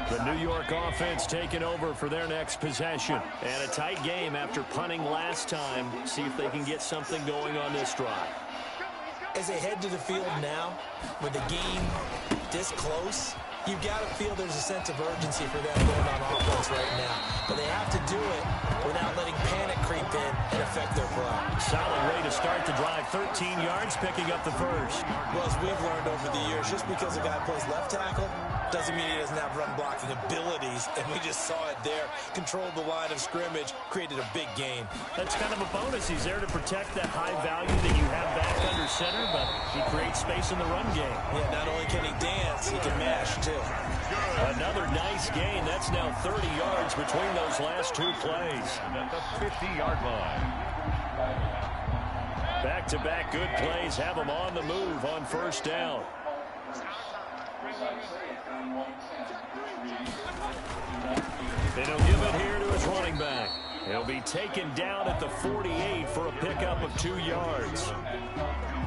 The New York offense taking over for their next possession. And a tight game after punting last time. See if they can get something going on this drive. As they head to the field now, with the game this close, you've got to feel there's a sense of urgency for them going on offense right now. But they have to it without letting panic creep in and affect their play. Solid way to start the drive. 13 yards, picking up the first. Well, as we've learned over the years, just because a guy plays left tackle doesn't mean he doesn't have run blocking abilities, and we just saw it there. Controlled the line of scrimmage, created a big gain. That's kind of a bonus. He's there to protect that high value that you have back under center, but he creates space in the run game. Yeah, not only can he dance, he can mash, too. Another nice gain. That's now 30 yards between those last two plays. At the 50-yard line. Back-to-back good plays have him on the move on first down. And he'll give it here to his running back. He'll be taken down at the 48 for a pickup of 2 yards.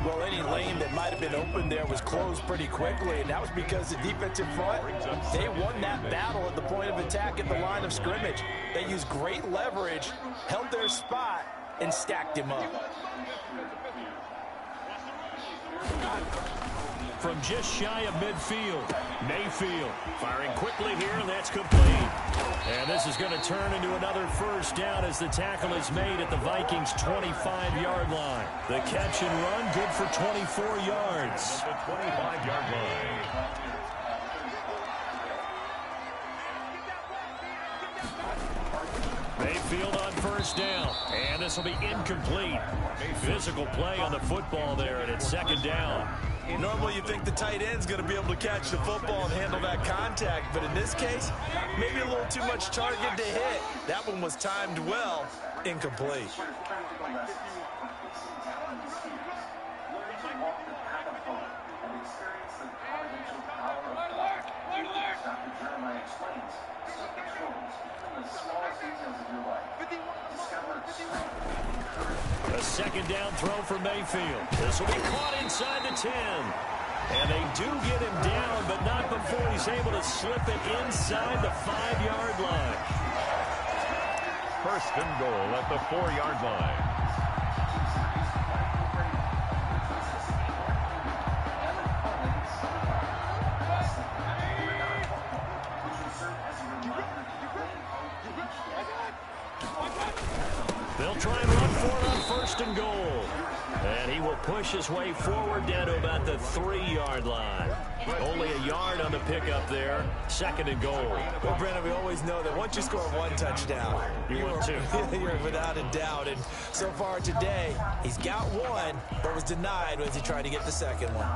Well, any lane that might have been open there was closed pretty quickly, and that was because the defensive front, they won that battle at the point of attack at the line of scrimmage. They used great leverage, held their spot, and stacked him up. From just shy of midfield, Mayfield firing quickly here, and that's complete. And this is going to turn into another first down as the tackle is made at the Vikings' 25-yard line. The catch and run good for 24 yards. The 25-yard line. Mayfield on first down, and this will be incomplete. Physical play on the football there, and it's second down. Normally you think the tight end's going to be able to catch the football and handle that contact, but in this case, maybe a little too much target to hit. That one was timed well, incomplete. A second down throw for Mayfield. This will be caught inside the 10. And they do get him down, but not before he's able to slip it inside the 5-yard line. First and goal at the 4-yard line. They'll try and run for it on first and goal. And he will push his way forward down to about the 3-yard line. Only a yard on the pickup there. Second and goal. Well, Brandon, we always know that once you score one touchdown, you win two. You're without a doubt. And so far today, he's got one, but was denied as he tried to get the second one.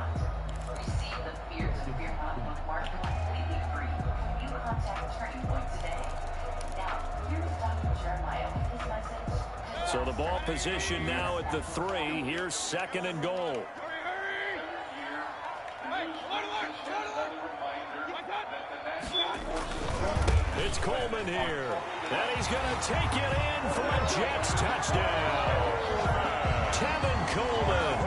Receive the fears of your home with Marshall completely free. You contact Turning Point today. Now, here's Dr. Jeremiah with his message. So the ball position now at the 3. Here's second and goal. It's Coleman here. And he's going to take it in for a Jets touchdown. Tevin Coleman,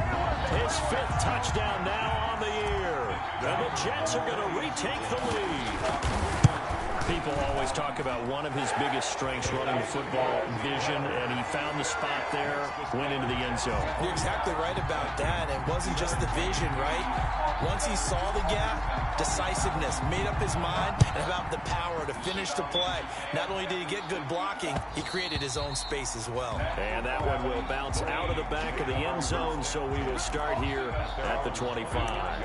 his 5th touchdown now on the year. And the Jets are going to retake the lead. People always talk about one of his biggest strengths running the football, vision, and he found the spot there, went into the end zone. You're exactly right about that. It wasn't just the vision, right? Once he saw the gap, decisiveness, made up his mind, and about the power to finish the play. Not only did he get good blocking, he created his own space as well. And that one will bounce out of the back of the end zone, so we will start here at the 25.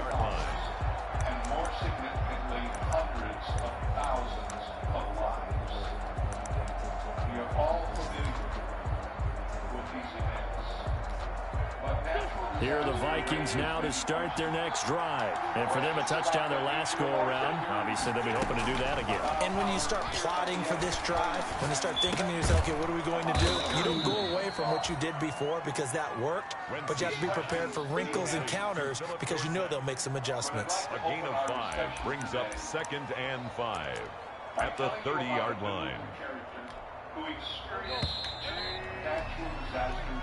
And more significantly, hundreds of thousands of lives. We are all familiar with these events. But here are the Vikings now to start their next drive. And for them, a touchdown their last go-around. Obviously, they'll be hoping to do that again. And when you start plotting for this drive, when you start thinking to yourself, okay, what are we going to do? You don't go away from what you did before because that worked, but you have to be prepared for wrinkles and counters because you know they'll make some adjustments. A gain of 5 brings up 2nd and 5 at the 30-yard line.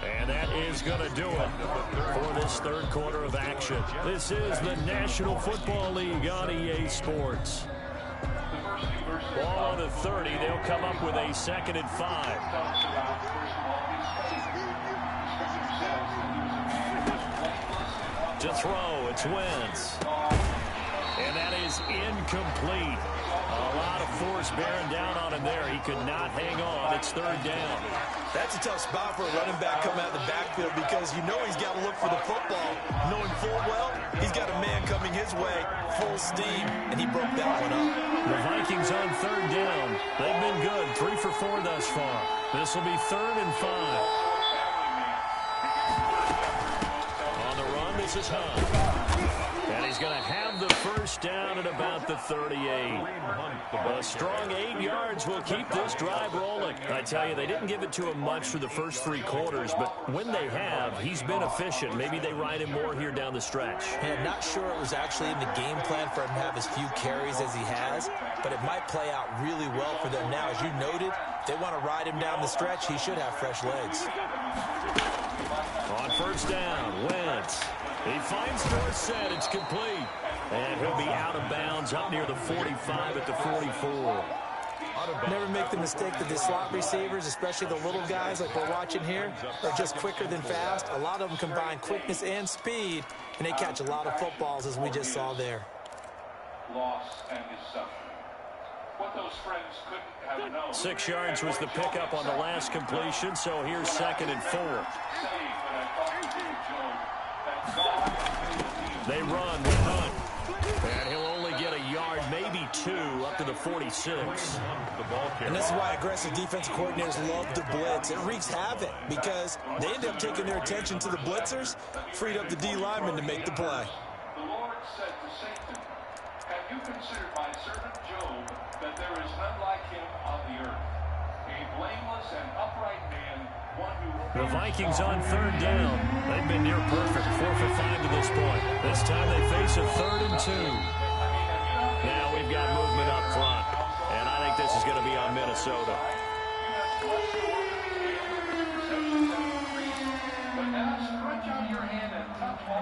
And that is going to do it for this third quarter of action. This is the National Football League on EA Sports. Ball on the 30. They'll come up with a 2nd and 5. To throw, it's Wentz. And that is incomplete. A lot of force bearing down on him there. He could not hang on. It's third down. That's a tough spot for a running back coming out of the backfield because you know he's got to look for the football. Knowing full well, he's got a man coming his way, full steam, and he broke that one up. The Vikings on third down. They've been good, 3 for 4 thus far. This will be 3rd and 5. On the run, this is Hunt. And he's going to have the first down at about the 38. A strong 8 yards will keep this drive rolling. I tell you, they didn't give it to him much for the first 3 quarters, but when they have, he's been efficient. Maybe they ride him more here down the stretch. And not sure it was actually in the game plan for him to have as few carries as he has, but it might play out really well for them now. As you noted, if they want to ride him down the stretch, he should have fresh legs. On first down, Wentz. He finds Dorsett. It's complete. And he'll be out of bounds up near the 45 at the 44. Never make the mistake that the slot receivers, especially the little guys like we're watching here, are just quicker than fast. A lot of them combine quickness and speed, and they catch a lot of footballs, as we just saw there. Loss and deception. What those friends couldn't have known. 6 yards was the pickup on the last completion, so here's 2nd and 4. They run with Hunt. And he'll only get a yard, maybe 2, up to the 46. And this is why aggressive defensive coordinators love to blitz. It wreaks havoc because they end up taking their attention to the blitzers, freed up the D lineman to make the play. The Lord said to Satan, have you considered my servant Job, that there is none like him on the earth, a blameless and upright man, one who... The Vikings on third down. They've been near perfect, 4 for 5 to this point. This time they face a 3rd and 2. Now we've got movement up front, and I think this is going to be on Minnesota.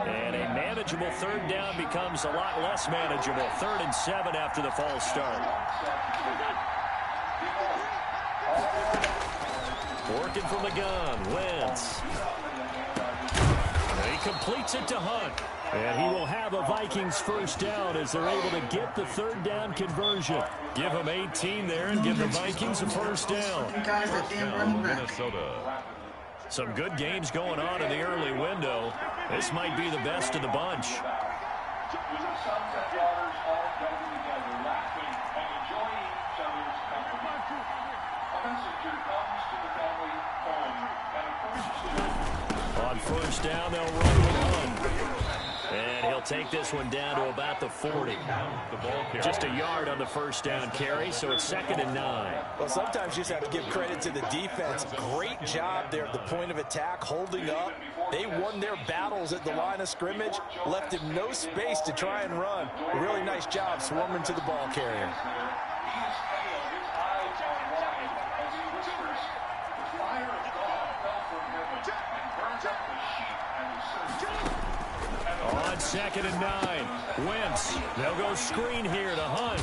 And a manageable third down becomes a lot less manageable. 3rd and 7 after the false start. Working from the gun, Wentz. He completes it to Hunt. And he will have a Vikings first down as they're able to get the 3rd down conversion. Give him 18 there and give the Vikings a first down. Minnesota. Some good games going on in the early window. This might be the best of the bunch. On first down, they'll run with Hunt. And he'll take this one down to about the 40. Just a yard on the first down carry, so it's 2nd and 9. Well, sometimes you just have to give credit to the defense. Great job there at the point of attack, holding up. They won their battles at the line of scrimmage, left him no space to try and run. A really nice job swarming to the ball carrier. On 2nd and 9, Wentz. They'll go screen here to Hunt.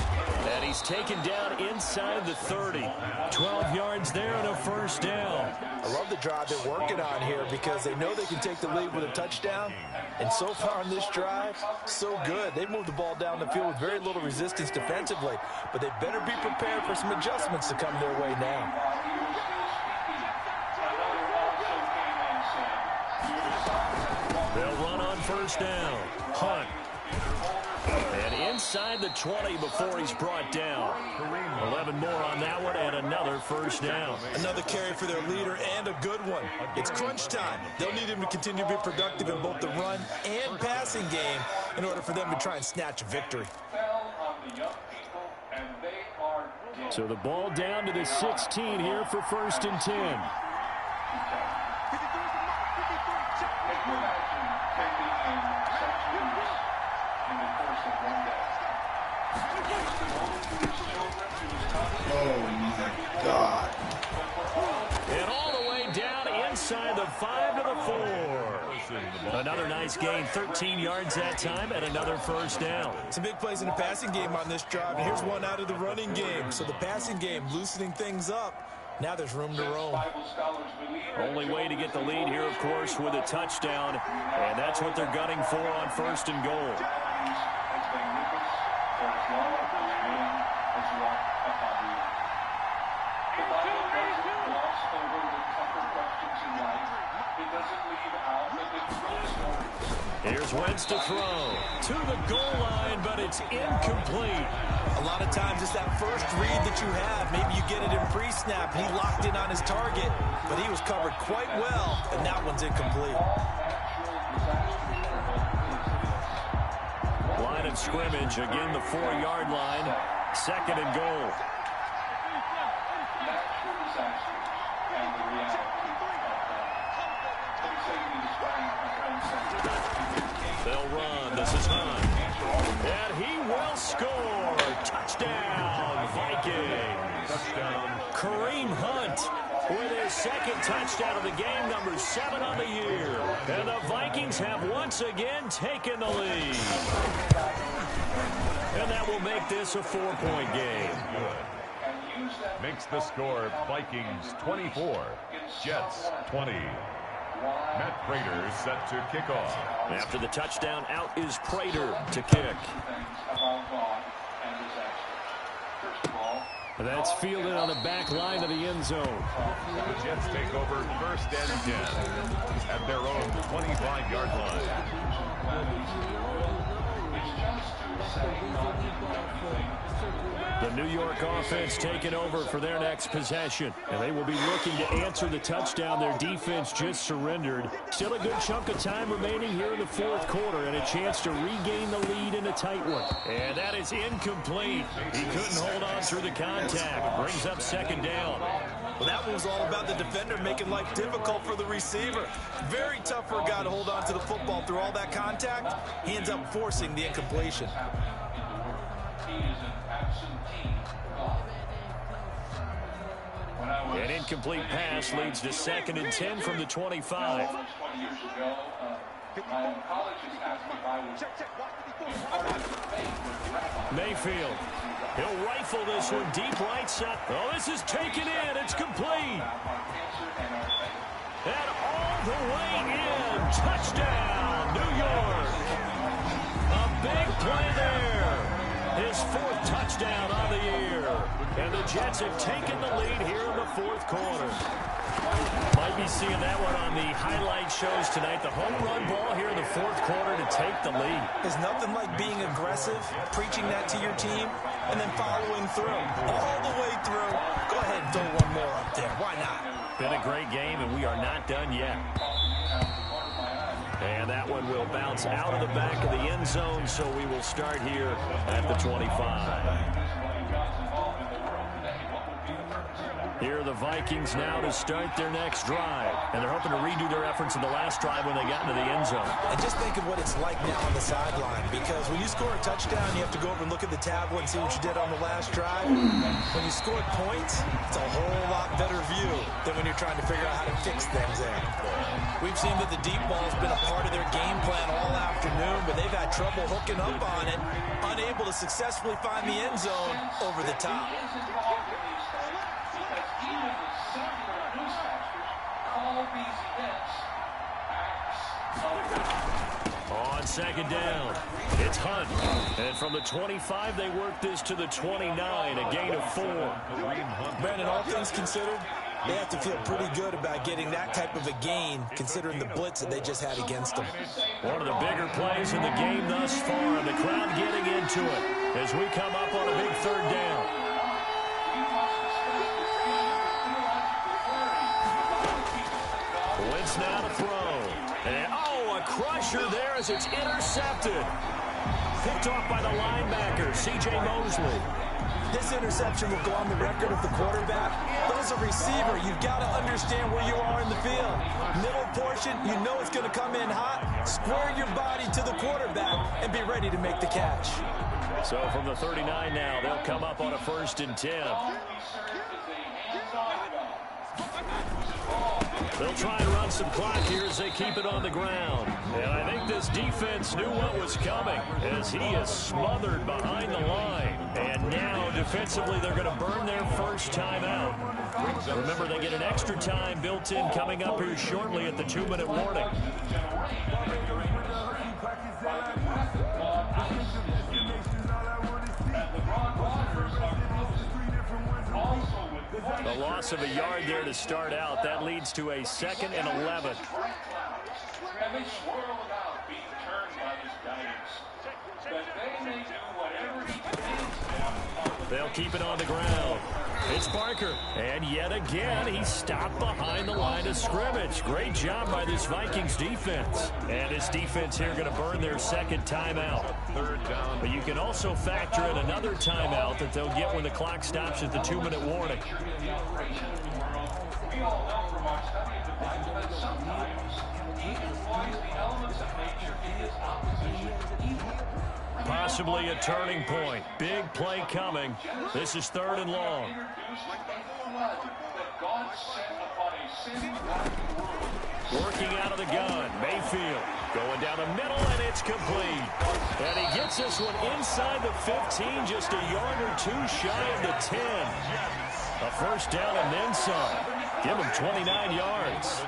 And he's taken down inside the 30. 12 yards there and a first down. I love the drive they're working on here because they know they can take the lead with a touchdown. And so far on this drive, so good. They moved the ball down the field with very little resistance defensively. But they better be prepared for some adjustments to come their way now. They'll run on first down. Hunt. And inside the 20 before he's brought down. 11 more on that one and another first down. Another carry for their leader and a good one. It's crunch time. They'll need him to continue to be productive in both the run and passing game in order for them to try and snatch a victory. So the ball down to the 16 here for 1st and 10. Oh, my God. And all the way down inside the 5 to the 4. Another nice gain, 13 yards that time, and another first down. Some big plays in the passing game on this drive, and here's one out of the running game. So the passing game loosening things up. Now there's room to roam. Only way to get the lead here, of course, with a touchdown, and that's what they're gunning for on 1st and goal. Here's Wentz to throw. To the goal line, but it's incomplete. A lot of times it's that first read that you have. Maybe you get it in pre-snap. He locked in on his target, but he was covered quite well, and that one's incomplete. Line of scrimmage, again the 4-yard line. 2nd and goal. They'll run. This is Hunt. And he will score. Touchdown, Vikings. Touchdown. Kareem Hunt with his 2nd touchdown of the game, number 7 on the year. And the Vikings have once again taken the lead. And that will make this a 4-point game. Makes the score Vikings 24, Jets 20. Matt Prater set to kick off. After the touchdown, out is Prater to kick. That's fielded on the back line of the end zone. The Jets take over 1st and 10 at their own 25-yard line. The New York offense taking over for their next possession. And they will be looking to answer the touchdown their defense just surrendered. Still a good chunk of time remaining here in the 4th quarter and a chance to regain the lead in a tight one. And that is incomplete. He couldn't hold on through the contact. Brings up 2nd down. Well, that one was all about the defender making life difficult for the receiver. Very tough for a guy to hold on to the football through all that contact. He ends up forcing the incompletion. An incomplete pass leads to 2nd and 10 from the 25. Mayfield. He'll rifle this one deep right side. Oh, this is taken in. It's complete. And all the way in. Touchdown, New York. A big play there. His 4th touchdown on the year. And the Jets have taken the lead here in the 4th quarter. Might be seeing that one on the highlight shows tonight. The home run ball here in the 4th quarter to take the lead. There's nothing like being aggressive, preaching that to your team, and then following through. All the way through. Go ahead and throw one more up there. Why not? Been a great game, and we are not done yet. And that one will bounce out of the back of the end zone, so we will start here at the 25. Here are the Vikings now to start their next drive. And they're hoping to redo their efforts in the last drive when they got into the end zone. And just think of what it's like now on the sideline, because when you score a touchdown, you have to go over and look at the tablet and see what you did on the last drive. When you scored points, it's a whole lot better view than when you're trying to figure out how to fix things there. We've seen that the deep ball has been a part of their game plan all afternoon, but they've had trouble hooking up on it, unable to successfully find the end zone over the top. On 2nd down, it's Hunt. And from the 25, they work this to the 29, a gain of 4. Brandon, all things considered, they have to feel pretty good about getting that type of a gain, considering the blitz that they just had against them. One of the bigger plays in the game thus far, and the crowd getting into it as we come up on a big 3rd down. Wentz now to throw. And, oh, a crusher there as it's intercepted. Picked off by the linebacker, C.J. Mosley. This interception will go on the record of the quarterback, but as a receiver, you've got to understand where you are in the field. Middle portion, you know it's going to come in hot. Square your body to the quarterback and be ready to make the catch. So from the 39 now, they'll come up on a 1st and 10. They'll try and run some clock here as they keep it on the ground. And I think this defense knew what was coming as he is smothered behind the line. And now, defensively, they're going to burn their first time out. Remember, they get an extra time built in coming up here shortly at the 2-minute warning. The loss of a yard there to start out. That leads to a 2nd and 11. And they swirl it out, being turned They'll keep it on the ground. It's Barker. And yet again, he's stopped behind the line of scrimmage. Great job by this Vikings defense. And this defense here going to burn their second timeout. Third down. But you can also factor in another timeout that they'll get when the clock stops at the 2-minute warning. We all know from our study of the Bible that sometimes he employs the elements of nature in his opposition. Possibly a turning point. Big play coming. This is 3rd and long. Working out of the gun. Mayfield going down the middle, and it's complete. And he gets this one inside the 15, just a yard or two shy of the 10. A first down and then some. Give him 29 yards.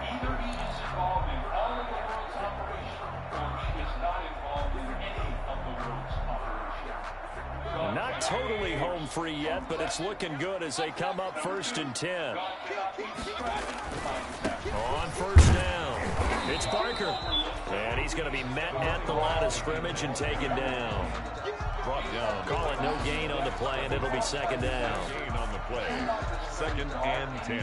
Either he is involved in all of the world's operation, or he is not involved in any of the world's operation. Not totally home free yet, but it's looking good as they come up 1st and 10. On 1st down, it's Barker. And he's going to be met at the line of scrimmage and taken down. Brought down. Call it no gain on the play, and it'll be 2nd down. Gain on the play. 2nd and 10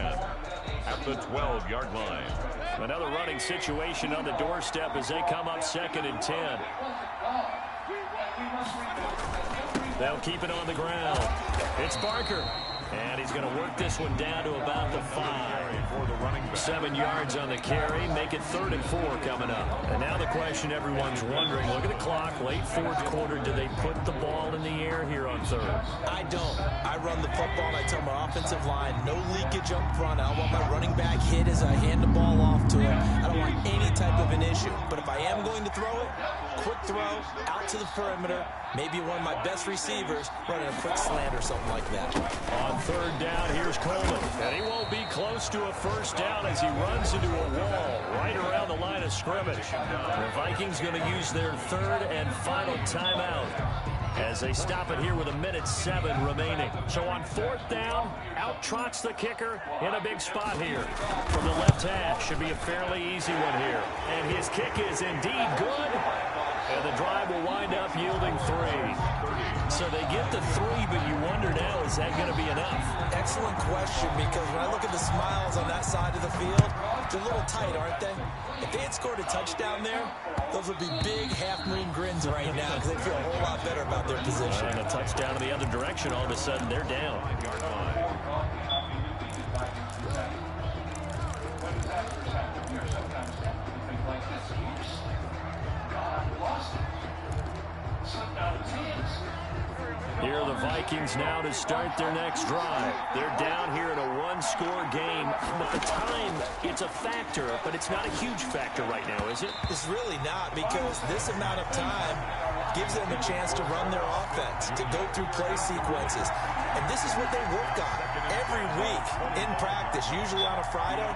at the 12-yard line. Another running situation on the doorstep as they come up 2nd and 10. They'll keep it on the ground. It's Barker. And he's going to work this one down to about the 5. 7 yards on the carry. Make it 3rd and 4 coming up. And now the question everyone's wondering, look at the clock, late 4th quarter. Do they put the ball in the air here on 3rd? I don't. I run the football, and I tell my offensive line, no leakage up front. I don't want my running back hit as I hand the ball off to him. I don't want any type of an issue. But if I am going to throw it, quick throw, out to the perimeter, maybe one of my best receivers running a quick slant or something like that. On 3rd down, here's Coleman. And he won't be close to a first down as he runs into a wall right around the line of scrimmage. The Vikings going to use their 3rd and final timeout as they stop it here with 1:07 remaining. So on 4th down, out trots the kicker in a big spot here. From the left hash, should be a fairly easy one here. And his kick is indeed good. And the drive will wind up yielding 3. So they get the 3, but you wonder now, is that going to be enough? Excellent question, because when I look at the smiles on that side of the field, they're a little tight, aren't they? If they had scored a touchdown there, those would be big half-moon grins right now because they feel a whole lot better about their position. And a touchdown in the other direction, all of a sudden they're down. Here are the Vikings now to start their next drive. They're down here in a 1-score game, but the time, it's a factor, but it's not a huge factor right now, is it? It's really not, because this amount of time gives them a chance to run their offense, to go through play sequences. And this is what they work on every week in practice, usually on a Friday.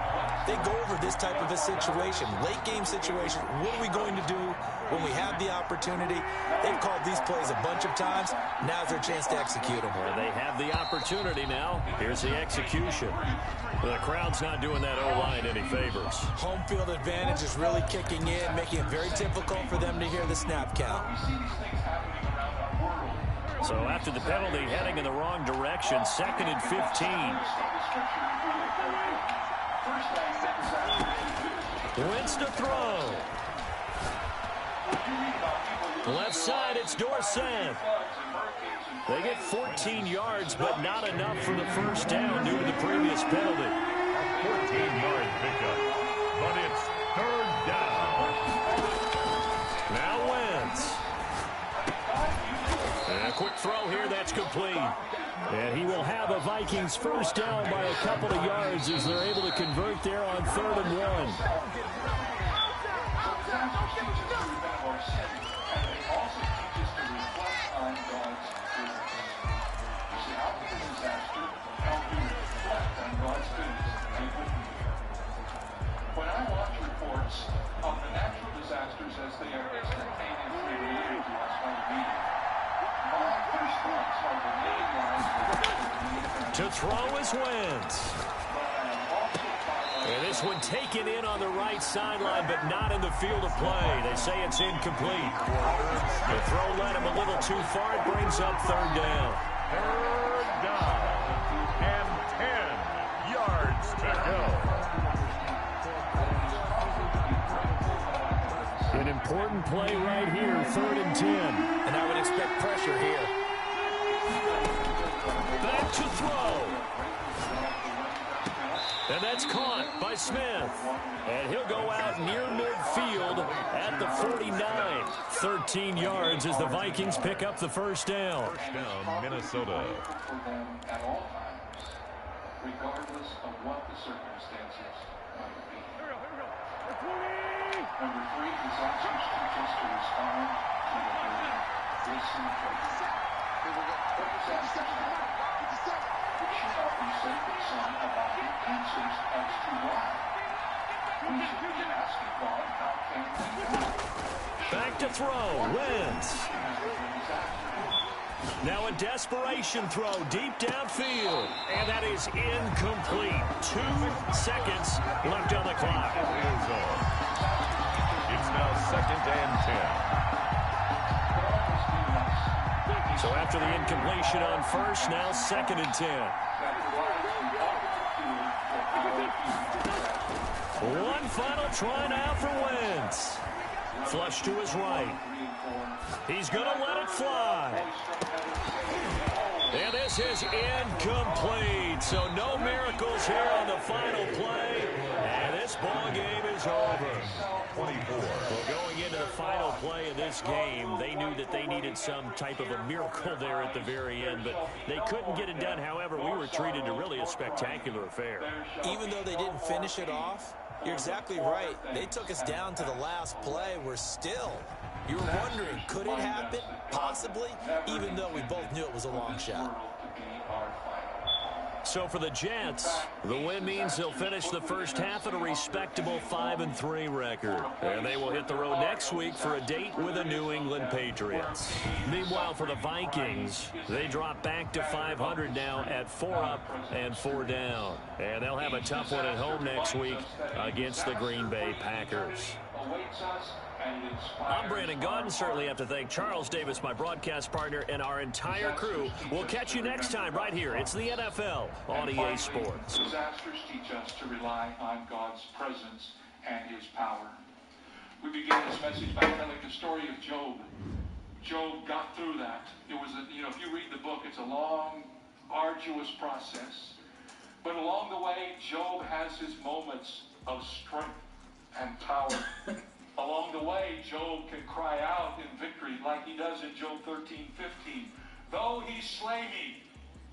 They go over this type of a situation, late game situation. What are we going to do when we have the opportunity? They've called these plays a bunch of times. Now's their chance to execute them. Well, they have the opportunity now. Here's the execution. The crowd's not doing that O-line any favors. Home field advantage is really kicking in, making it very difficult for them to hear the snap count. So after the penalty, heading in the wrong direction, 2nd and 15. Wentz to throw. Left side, it's Dorsett. They get 14 yards, but not enough for the first down due to the previous penalty. 14-yard pickup, but it's 3rd down. Now Wentz. And a quick throw here, that's complete. And he will have a Vikings first down by a couple of yards as they're able to convert there on 3rd and 1. When I watch reports of the natural disasters as they are instantaneously related to us by the media, my first thoughts are the main lines of To throw is Wentz. And this one taken in on the right sideline, but not in the field of play. They say it's incomplete. The throw led him a little too far. It brings up third down. Third down and 10 yards to go. An important play right here, 3rd and 10. And I would expect pressure here. Back to throw. And that's caught by Smith. And he'll go out near midfield at the 49. 13 yards as the Vikings pick up the first down. First down, Minnesota. At all times, regardless of what the circumstances might be. Number 3, disasters teach us to respond to the burden. Listen carefully. What disasters happen? We should not be so concerned about the answers as to why. We should be asking God, how can we help? Back to throw, Wentz. Now a desperation throw deep downfield. And that is incomplete. 2 seconds left on the clock. It's now 2nd and 10. So after the incompletion on first, now 2nd and 10. One final try now for Wentz. Flush to his right. He's going to let it fly. And this is incomplete. So no miracles here on the final play. And this ball game is over. 24. Well, going into the final play of this game, they knew that they needed some type of a miracle there at the very end, but they couldn't get it done. However, we were treated to really a spectacular affair. Even though they didn't finish it off, you're exactly right. They took us down to the last play. You were wondering, could it happen? Possibly, even though we both knew it was a long shot. So for the Jets, the win means they'll finish the first half at a respectable 5-3 record. And they will hit the road next week for a date with the New England Patriots. Meanwhile, for the Vikings, they drop back to 500 now at 4 up and 4 down. And they'll have a tough one at home next week against the Green Bay Packers. I'm Brandon Gaudin. Certainly have to thank Charles Davis, my broadcast partner, and our entire crew. We'll catch you next time right here. It's the NFL on EA Sports. Disasters teach us to rely on God's presence and his power. We begin this message by telling the story of Job. Job got through that. It was, if you read the book, it's a long, arduous process. But along the way, Job has his moments of strength and power. Along the way, Job can cry out in victory like he does in Job 13:15. Though he slay me,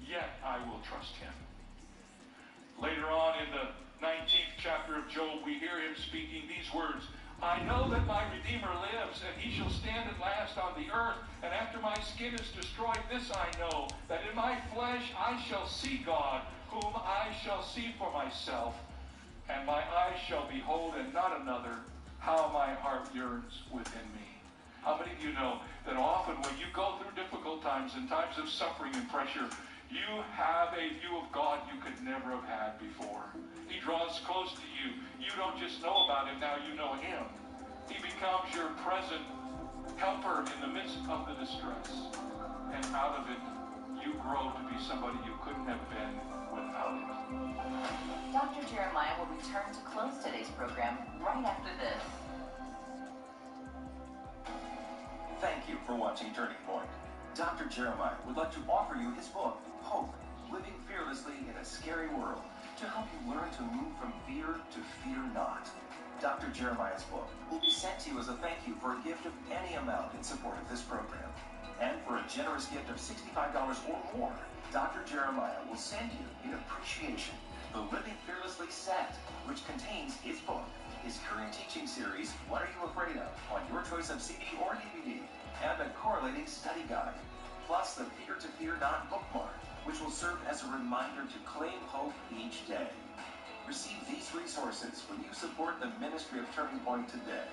yet I will trust him. Later on in the 19th chapter of Job, we hear him speaking these words. I know that my Redeemer lives, and he shall stand at last on the earth. And after my skin is destroyed, this I know, that in my flesh I shall see God, whom I shall see for myself. And my eyes shall behold, and not another, how my heart yearns within me. How many of you know that often when you go through difficult times and times of suffering and pressure, you have a view of God you could never have had before. He draws close to you. You don't just know about him, now you know him. He becomes your present helper in the midst of the distress. And out of it, you grow to be somebody you couldn't have been without him. Dr. Jeremiah will return to close today's program right after this. Thank you for watching Turning Point. Dr. Jeremiah would like to offer you his book, Hope, Living Fearlessly in a Scary World, to help you learn to move from fear to fear not. Dr. Jeremiah's book will be sent to you as a thank you for a gift of any amount in support of this program. And for a generous gift of $65 or more, Dr. Jeremiah will send you, in appreciation, the Living Fearlessly set, which contains his book, his current teaching series, What Are You Afraid Of?, on your choice of CD or DVD, and a correlating study guide, plus the Fear to Fear Not bookmark, which will serve as a reminder to claim hope each day. Receive these resources when you support the ministry of Turning Point today.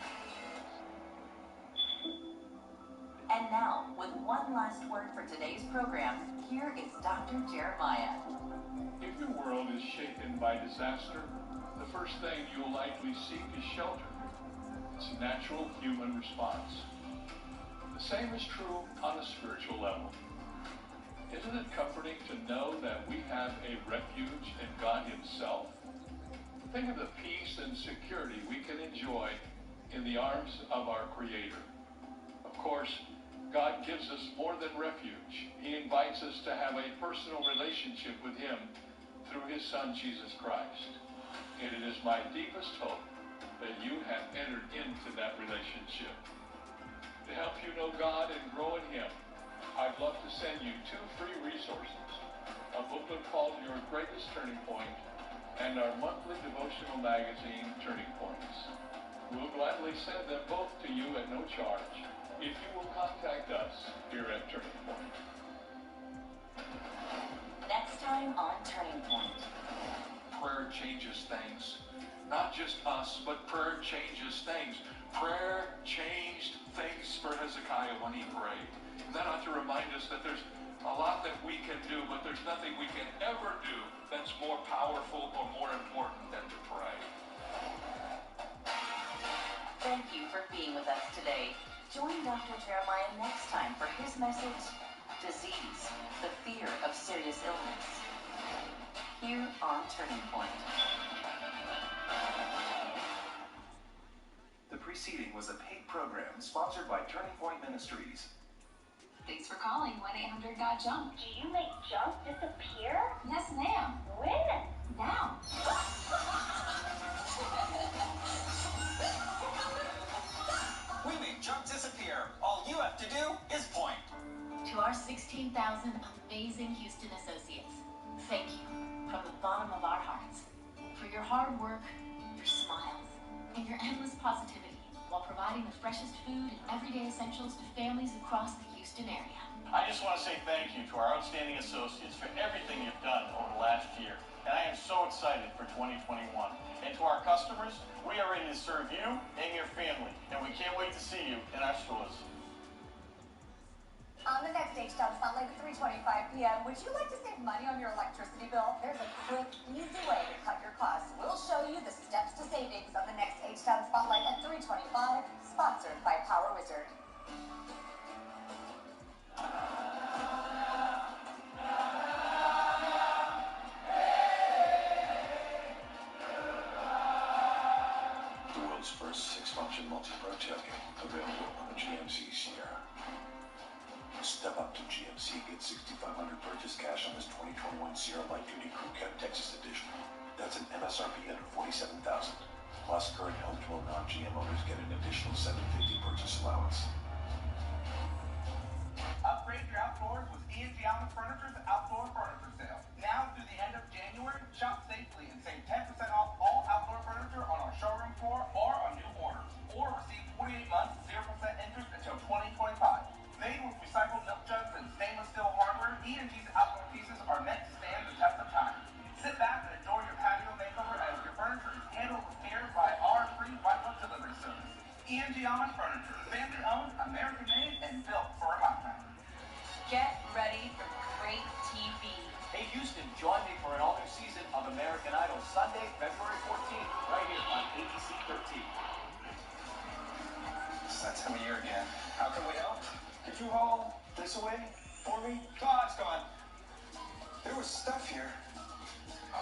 And And now, with one last word for today's program, here is Dr. Jeremiah. If your world is shaken by disaster, the first thing you'll likely seek is shelter. It's a natural human response. The same is true on a spiritual level. Isn't it comforting to know that we have a refuge in God Himself? Think of the peace and security we can enjoy in the arms of our Creator. Of course, God gives us more than refuge. He invites us to have a personal relationship with Him through His Son, Jesus Christ. And it is my deepest hope that you have entered into that relationship. To help you know God and grow in Him, I'd love to send you 2 free resources, a booklet called Your Greatest Turning Point and our monthly devotional magazine, Turning Points. We'll gladly send them both to you at no charge if you will contact us here at Turning Point. Next time on Turning Point. Prayer changes things. Not just us, but prayer changes things. Prayer changed things for Hezekiah when he prayed. And that ought to remind us that there's a lot that we can do, but there's nothing we can ever do that's more powerful or more important than to pray. Thank you for being with us today. Join Dr. Jeremiah next time for his message, Disease, the Fear of Serious Illness, here on Turning Point. The preceding was a paid program sponsored by Turning Point Ministries. Thanks for calling 1-800-GOT-JUMP. Do you make junk disappear? Yes, ma'am. When? Now. We make junk disappear. All you have to do is point. To our 16,000 amazing Houston associates, thank you from the bottom of our hearts for your hard work, your smiles, and your endless positivity while providing the freshest food and everyday essentials to families across the Houston area. I just want to say thank you to our outstanding associates for everything you've done over the last year. And I am so excited for 2021. And to our customers, we are ready to serve you and your family. And we can't wait to see you in our stores. On the next H-Town Spotlight at 3:25 p.m., would you like to save money on your electricity bill? There's a quick, easy way to cut your costs. We'll show you the steps to savings on the next H-Town Spotlight at 3:25, sponsored by Power Wizard. The world's first 6-function multi-pro tailgate, available on the GMC Sierra. Step up to GMC, get $6,500 purchase cash on this 2021 Sierra Light Duty Crew Cab Texas Edition. That's an MSRP under $47,000. Plus, current eligible non-GM owners get an additional $750 purchase allowance. Upgrade your outdoors with E&G Furniture's Outdoor Furniture Sale. Now through the end of January, shop safely and save 10% off all outdoor furniture on our showroom floor or on new orders. Or receive 48 months, 0% interest until 2025. Made with recycled milk jugs and stainless steel hardware, E&G's outdoor pieces are meant to stand the test of time. Sit back and enjoy your patio makeover as your furniture is handled with care by our free white glove delivery service. E&G Amish Furniture, family owned, American made, and built for a lifetime. Get ready for great TV. Hey Houston, join me for an all-new season of American Idol Sunday, February 14th, right here on ABC 13. It's that time of year again. How can we help? Could you haul this away for me? Oh, it's gone. There was stuff here.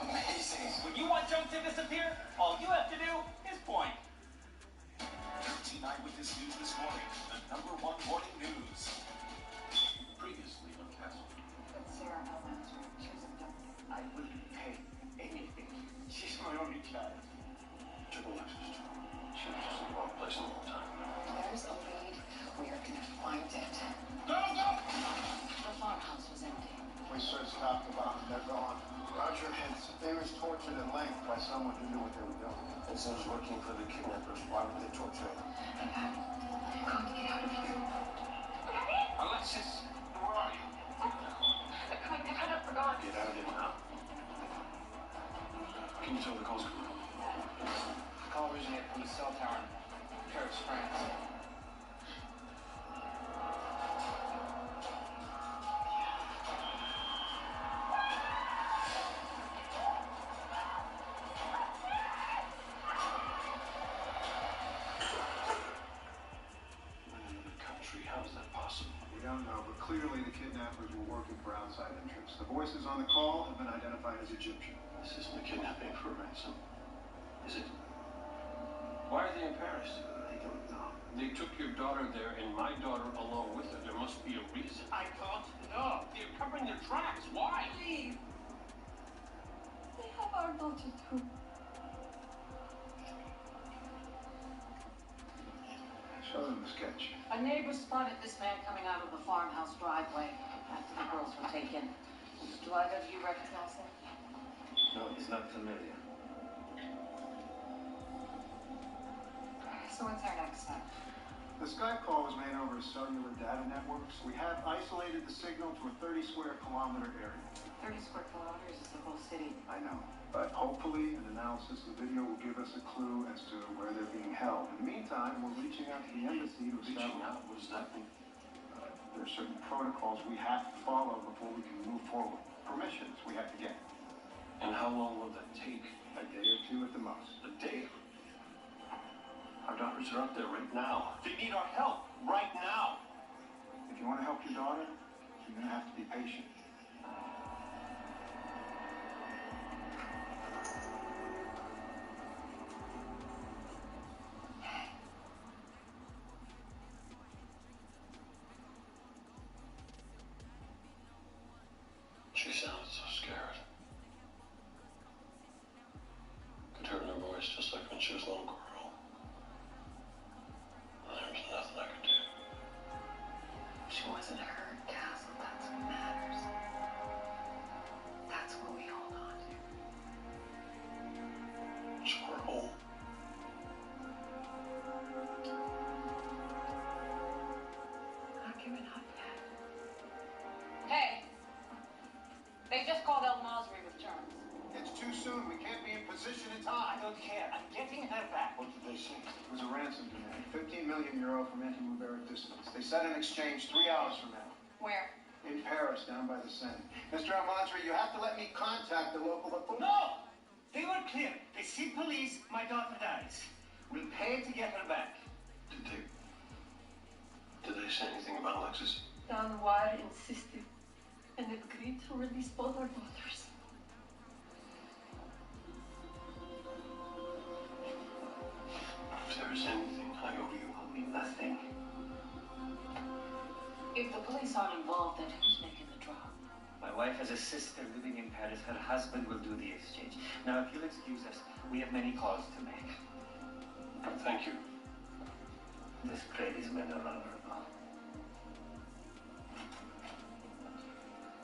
Amazing. When you want junk to disappear, all you have to do is point. 13 Eyewitness News this morning, the #1 morning news. Previously on Castle. Sarah Owens, she was abducted. I wouldn't pay anything. She's my only child. Took Alexis to. She was just in the wrong place at the wrong time. There's a lead. We are going to find it. Go, go! The farmhouse was empty. We searched top to bottom. They're gone. Roger. They was tortured at length by someone who knew what they were doing. And so was working for the kidnappers. Why would they torture him? I'm got to get out of here. Alexis, where are you? I kind of forgot. Get out of here now. Can you tell the call crew? The call originated from the cell tower. don't know, but clearly the kidnappers were working for outside interests. The voices on the call have been identified as Egyptian. This isn't a kidnapping for ransom, is it? Why are they in Paris? I don't know. They took your daughter there and my daughter along with her. There must be a reason. I can't. No, they're covering their tracks. Why? Please. They have our daughter too. Show them the sketch. A neighbor spotted this man coming out of the farmhouse driveway after the girls were taken. Do either of you recognize him? No, he's not familiar. So what's our next step? The Skype call was made over a cellular data network, so we have isolated the signal to a 30 square kilometer area. 30 square kilometers is the whole city. I know, but hopefully an analysis of the video will give us a clue as to where they're being held. In the meantime, we're reaching out to the embassy to establish... Reaching out? What does that mean? There are certain protocols we have to follow before we can move forward. Permissions we have to get. And how long will that take? A day or two at the most. A day? Our daughters are up there right now. They need our help right now. If you want to help your daughter, you're going to have to be patient. She sounded so scared. Could hear her voice just like when she was a little girl. There was nothing I could do. She wasn't hurt, Castle. That's what matters. That's what we hold on to. So we're home. Not giving up yet. Hey! They just called El Masri with terms. It's too soon. We can't be in position in time. I don't care. I'm getting her back. What did they say? It was a ransom demand. 15 million euro from anti-Mubarak dissidents. They set an exchange 3 hours from now. Where? In Paris, down by the Seine. Mr. Al-Masri, you have to let me contact the local authorities. No! They were clear. They see police, my daughter dies. We'll pay to get her back. Did they say anything about Alexis? Anwar insisted and agreed to release both our daughters. If there's anything I owe you, Owe me nothing. If the police aren't involved, then who's making the drop? My wife has a sister living in Paris. Her husband will do the exchange. Now, if you'll excuse us, we have many calls to make. Thank you. This trade is men are vulnerable.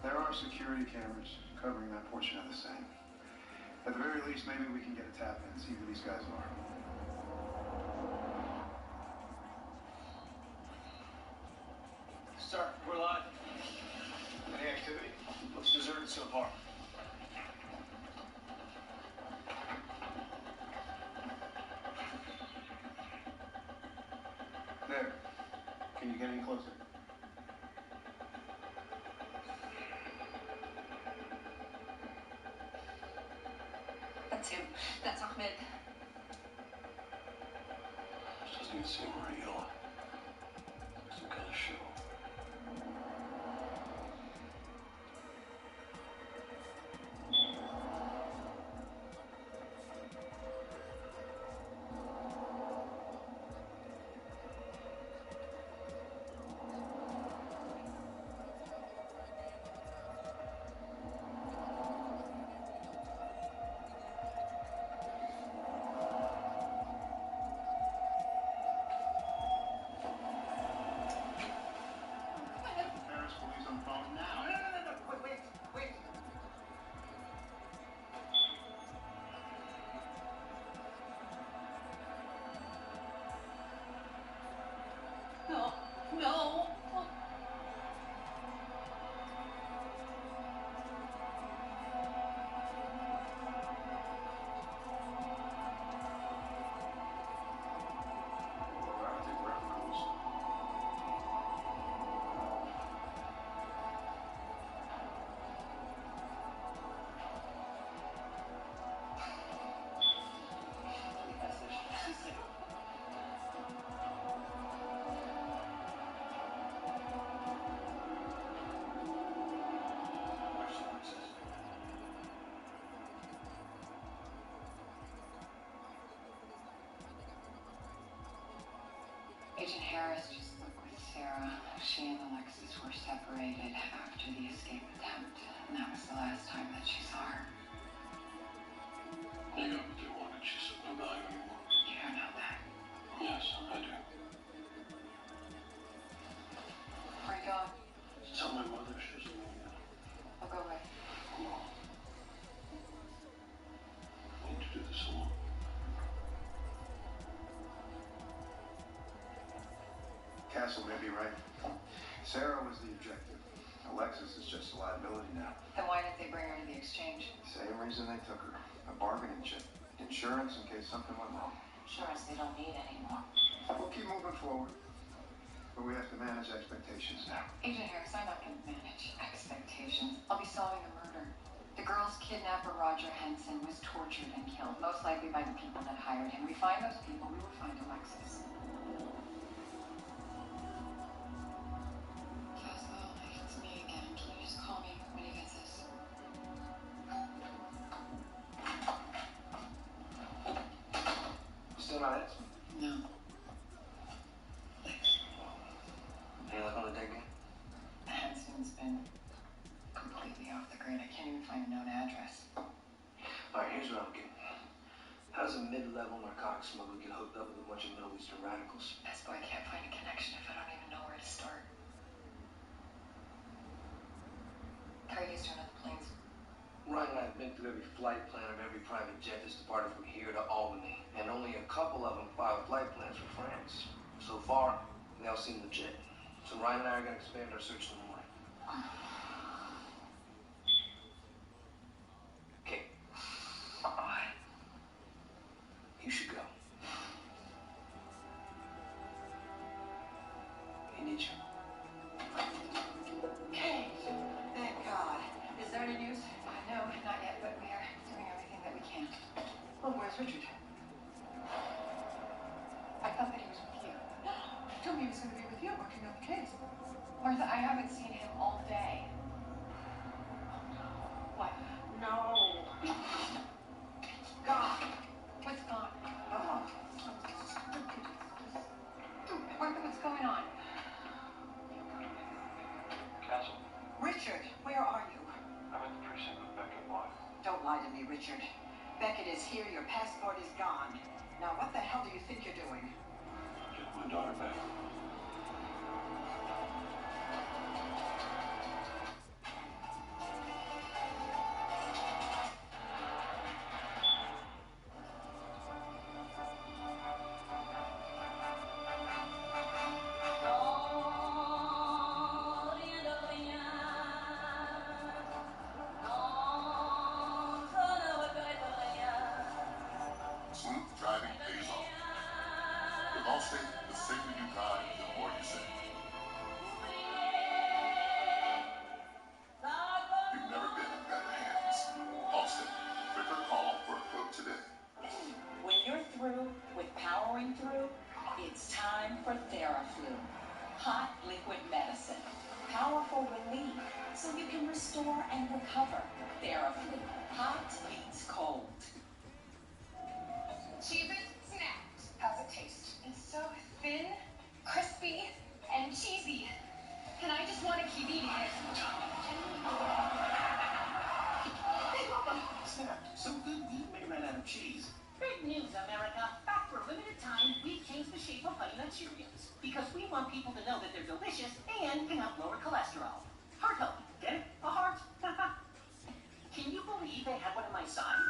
There are security cameras covering that portion of the Seine. At the very least, maybe we can get a tap in and see who these guys are. Sir, we're live. Any activity? Looks deserted so far. There. Can you get any closer? That's him. That's Ahmed. This doesn't even seem real. Some kind of show. Agent Harris just spoke with Sarah. She and Alexis were separated after the escape attempt, and that was the last time that she saw her. You got what you wanted. She's not alive anymore. You don't know that. Yes, I do. Where are you going? Tell my mother she doesn't know yet. I'll go away. No. I need to do this alone. Castle may be right. Sarah was the objective. Alexis is just a liability now. Then why didn't they bring her to the exchange? Same reason they took her. A bargaining chip. Insurance in case something went wrong. Insurance they don't need anymore. We'll keep moving forward. But we have to manage expectations now. Agent Harris, I'm not going to manage expectations. I'll be solving a murder. The girl's kidnapper, Roger Henson, was tortured and killed, most likely by the people that hired him. We find those people, we will find Alexis. Castle, it's me again. Can you just call me when he gets this? Still not it? No. Any luck on the dead guy? Henson's been completely off the grid. I can't even find a known address. Alright, here's what I'm getting. How does a mid-level narcotics smuggler get hooked up with a bunch of Middle Eastern radicals? Best boy can't find a connection if I don't even know where to start. How are you used to another planes? Ryan and I have been through every flight plan of every private jet that's departed from here to Albany, and only a couple of them filed flight plans for France. So far, they all seem legit. So Ryan and I are going to expand our search in the morning. Okay. You should go. He needs you. Hey, thank God. Is there any news? No, not yet, but we are doing everything that we can. Well, where's Richard? I thought that he was with you. You told me he was going to be with you working on the case. Martha, I haven't seen him all day. What? No. God. What's gone? Oh. Martha, what's going on? Castle, Richard, where are you? I'm at the precinct with Beckett. Why? Don't lie to me, Richard. Beckett is here. Your passport is gone. Now, what the hell do you think you're doing? Get my daughter back. Smooth driving pays off. With Allstate, the safer you drive, the more you save. You've never been in better hands. Allstate. Quicker call for a quote today. When you're through with powering through, it's time for TheraFlu. Hot liquid medicine. Powerful relief so you can restore and recover. TheraFlu. Hot beats cold. Cheez It snapped. How's it taste? It's so thin, crispy, and cheesy. And I just want to keep eating it. Snap. So good we may run out of cheese. Big news, America. Back for a limited time, we've changed the shape of Honey Nut Cheerios. Because we want people to know that they're delicious and can help lower cholesterol. Heart healthy. Get it? A heart? Can you believe they had one of my size?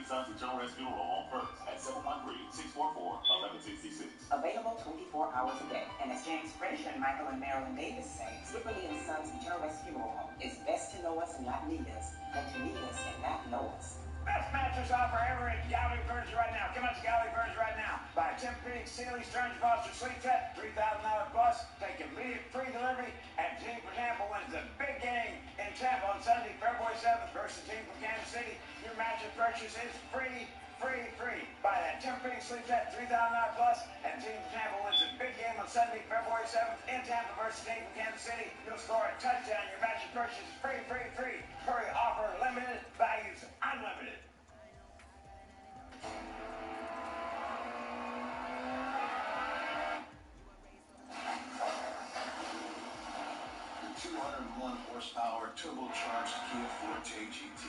Sons Internal Rescue Roll on first at 713-644-1166. Available 24 hours a day. And as James Frazier and Michael and Marilyn Davis say, Skipperly and Sons Eternal Rescue Roll Home. It's best to know us and not need us, than to need us and not know us. Best mattress offer ever at Gallery Furniture right now. Come out to Gallery Furniture right now. Buy a Tempur-Pedic Sealy Stearns Foster Sleep Set, $3,000 plus. Take immediate free delivery. And team for Tampa wins the big game in Tampa on Sunday, February 7th versus the team from Kansas City. Your mattress purchase is free. free. Buy that Tempur sleep set $3,000 plus, and Team Tampa wins a big game on Sunday, February 7th in Tampa versus Dayton, Kansas City. You'll score a touchdown. Your matching purchase is free. Hurry, offer limited, values unlimited. The 201 horsepower turbocharged Kia Forte GT.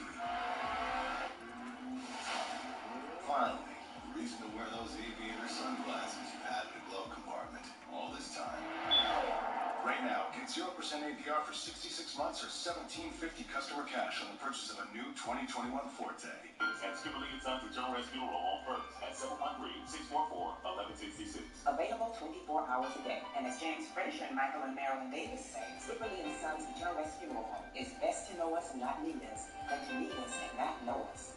Finally, the reason to wear those aviator sunglasses you've had in the glove compartment all this time. Right now, get 0% APR for 66 months or $1,750 customer cash on the purchase of a new 2021 Forte. At Skipperly & Sons Internal Rescue Roll first at 713-644-1166. Available 24 hours a day. And as James Frazier and Michael and Marilyn Davis say, Skipperly & Sons Internal Rescue Roll is best to know us and not need us, than to need us and not know us.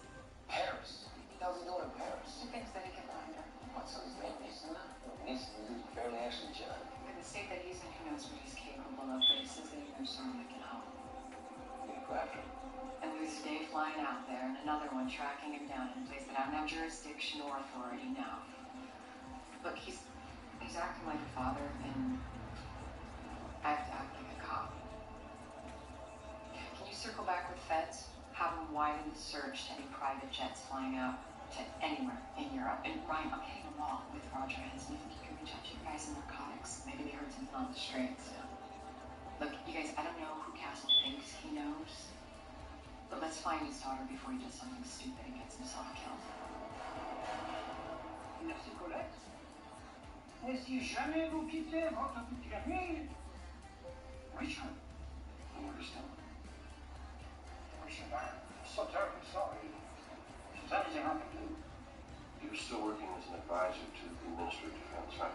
Paris? What was he doing in Paris? He thinks that he can find her. What's his name? Mason? Mason is fairly actually John. In the state that he's in, who knows what he's capable of, but he says that he knows someone that can help. Yeah, go after him. And there's a day flying out there, and another one tracking him down in a place that I don't have jurisdiction or authority now. Look, he's acting like a father, and I have to act like a cop. Can you circle back with feds? Have them widen the search to any private jets flying out to anywhere in Europe. And Ryan, I'm hitting a wall with Roger Henson. You think you can reach out to your guys in narcotics? Maybe they heard something on the streets. Look, you guys, I don't know who Castle thinks he knows, but let's find his daughter before he does something stupid and gets himself killed. Merci, Colette. Et si jamais vous quittez votre petite amie, Richard, I understand. Richard, I'm so terribly sorry. Is there anything I can do? You're still working as an advisor to the Ministry of Defense, right?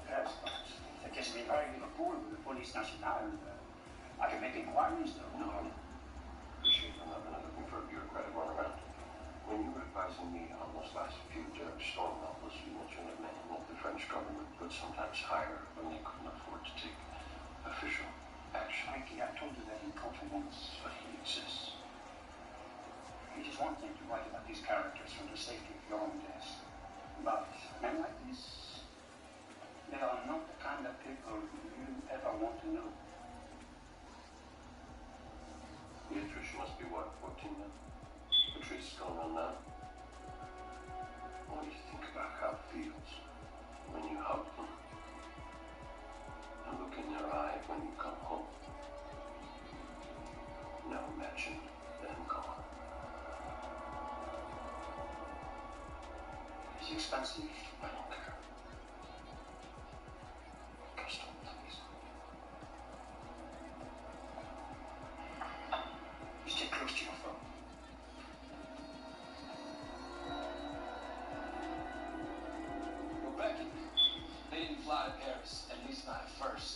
Yes, but I guess we're very Liverpool with the Police Nationale. I can make inquiries, though. No, appreciate I'm not looking for a bureaucratic runaround. When you were advising me on those last few storm novels, you mentioned a man that the French government would sometimes hire when they couldn't afford to take official action. Mikey, I told you that in confidence. But he exists. It is one thing to write about these characters from the safety of your own desk. But men like this, they are not the kind of people you ever want to know. Beatrice must be what, 14 now? Patrice is going on now. What do you think about how it feels when you hug them and look in their eye when you come home? Now imagine them gone. It's expensive. I don't care. Just don't, please. Stay close to your phone. Rebecca, they didn't fly to Paris, at least not at first.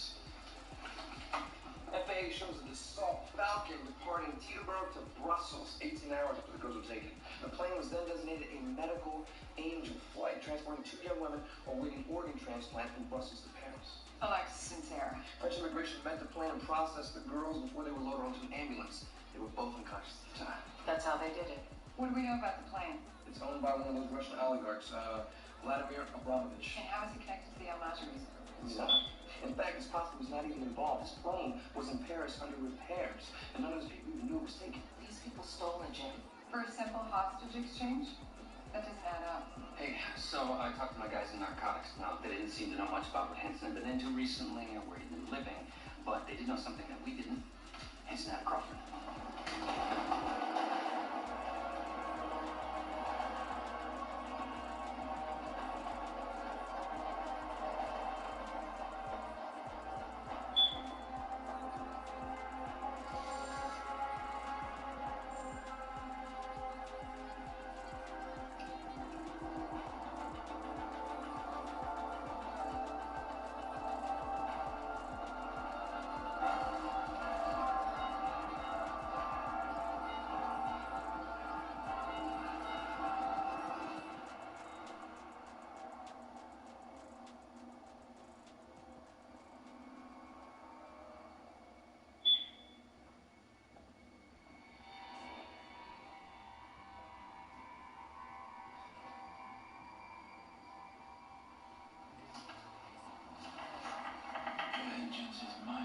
FAA shows a Dassault Falcon departing Teterboro to Brussels 18 hours after the girls were taken. The plane was then designated a medical angel flight, transporting 2 young women awaiting organ transplant from Brussels to Paris. Alexis and Sarah. French immigration met the plane and processed the girls before they were loaded onto an ambulance. They were both unconscious at the time. That's how they did it. What do we know about the plane? It's owned by one of those Russian oligarchs, Vladimir Abramovich. And how is it connected to the Almageries? It's not. In fact, it's possible he's not even involved. His plane was in Paris under repairs, and none of those people even knew it was taken. These people stole a jet for a simple hostage exchange? That doesn't add up. Hey, so I talked to my guys in narcotics. Now, they didn't seem to know much about what Henson had been into recently or where he'd been living, but they did know something that we didn't. Henson had a girlfriend.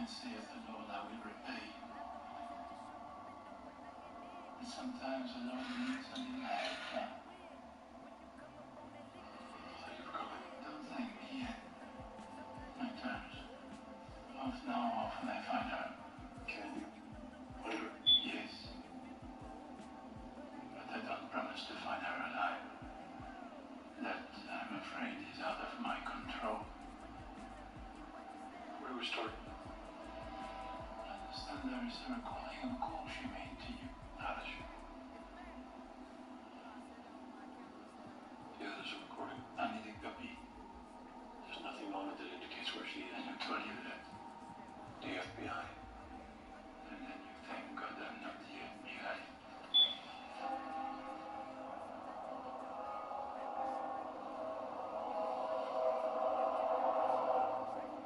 mine saith the Lord, I will repay. And sometimes the Lord needs a little help. Don't thank me yet. My turns. Often I find her. Can you? Later? Yes. But I don't promise to find her alive. That, I'm afraid, is out of my control. Where do we start? I understand there is a recording of a call she made to you. How does she? Yeah, there's a recording. I need a copy. There's nothing on it that indicates where she is. And who told you that? The FBI. And then you thank God I'm not the FBI.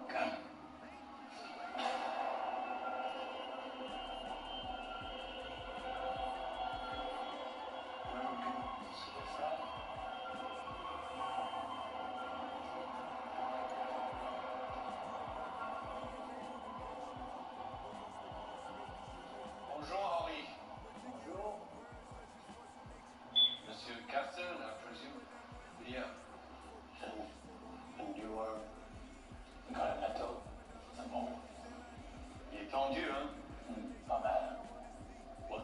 Come. Where are we going? See a friend. Bonjour, Henri. Bonjour. Monsieur Castle, I presume? Yeah. And you are? Got a letter. C'est bon. Il est tendu, hein? Pas mal. What?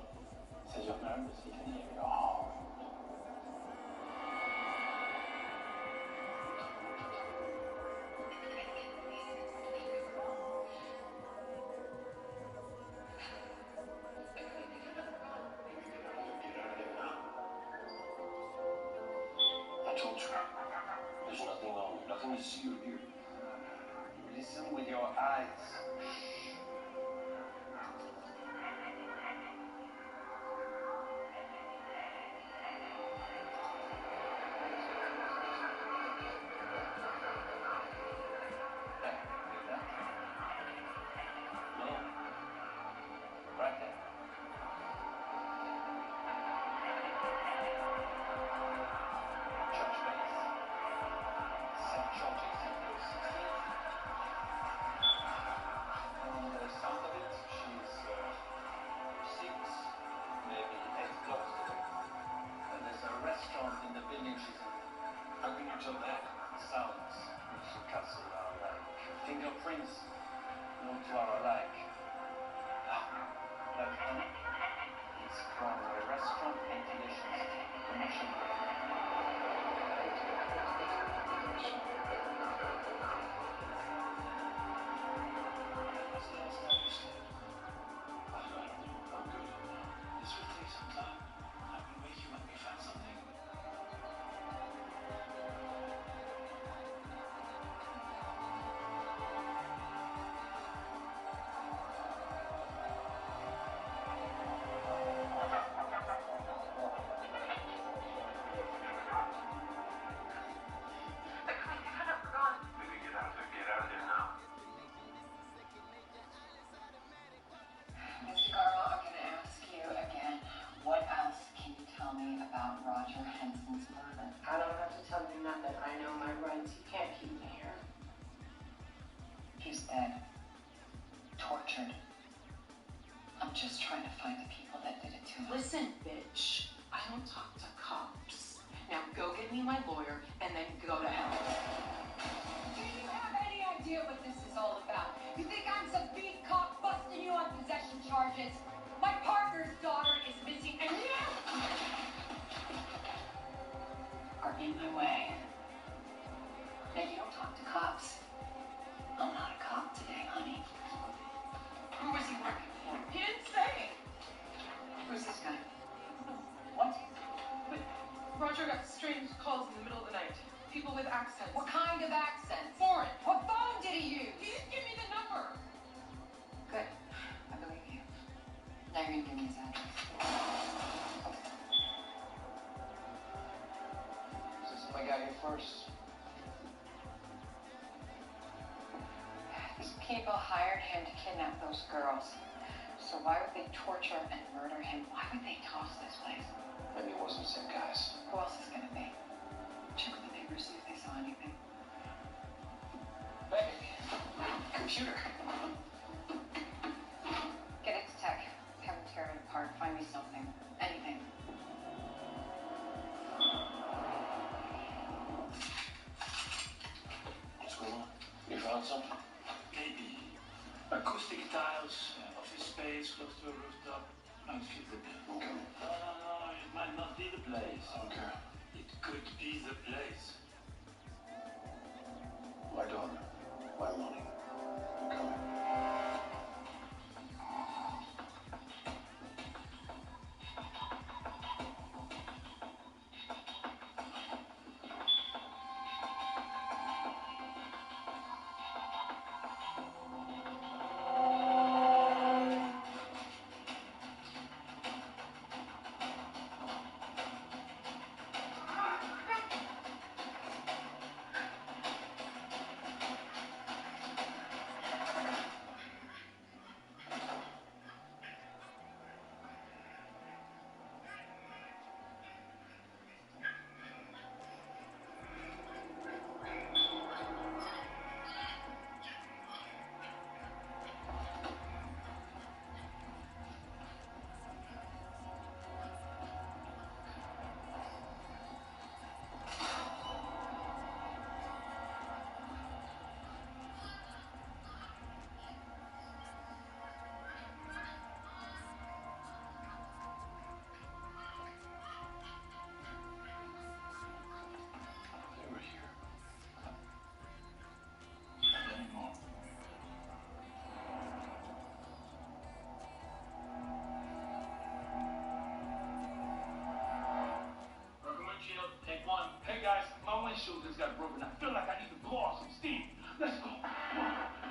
Says you're nervous, he can hear your heart. I told you. There's nothing on you. Nothing to see or hear. Listen with your eyes. No. Right there. Church base. St. George's in the 16th. From the sound of it, she's 6, maybe 8 blocks away. And there's a restaurant in the building she's in. How can you tell that? Sounds, Mr. Castle, are like fingerprints, not to are alike. That one is from a restaurant ventilation system, commercial building. What's the last time you said? I don't know. I'm good. This will take some time. I will wake you when we find something. Maybe get out of there. Get out of there now. Mr. Garrell, I'm going to ask you again. What else can you tell me about Roger Henson's murder? I don't have to tell you nothing. I know my rights. You can't keep me here. He's dead. Tortured. I'm just trying to find the people that did it to him. Listen, bitch. I don't talk to cops. Now go get me my lawyer and then go to hell. Do you have any idea what this is all about? You think I'm some beat cop busting you on possession charges? My partner's daughter is missing and you Are in my way. Now you don't talk to cops. I'm not a cop today, honey. Who was he working for? He didn't say. Who's this guy? What? But Roger got strange calls in the middle of the night. People with accents. What kind of accent? Foreign. What phone did he use? He didn't give me the number. Good. I believe you. Now you're gonna give me his address. I got here first. These people hired him to kidnap those girls. So why would they torture and murder him? Why would they toss this place? Maybe it wasn't the same guys. Who else is gonna be? Check with the papers, see if they saw anything. Hey, computer. want something? Maybe. Acoustic tiles, office space close to a rooftop. Might fit the bill. Okay. No, it might not be the place. Okay. It could be the place. My daughter. My money. I'm coming. They were here. Not anymore. Broken windshield, take one. Hey guys, my windshield just got broken. I feel like I need to blow off some steam. Let's go. 1,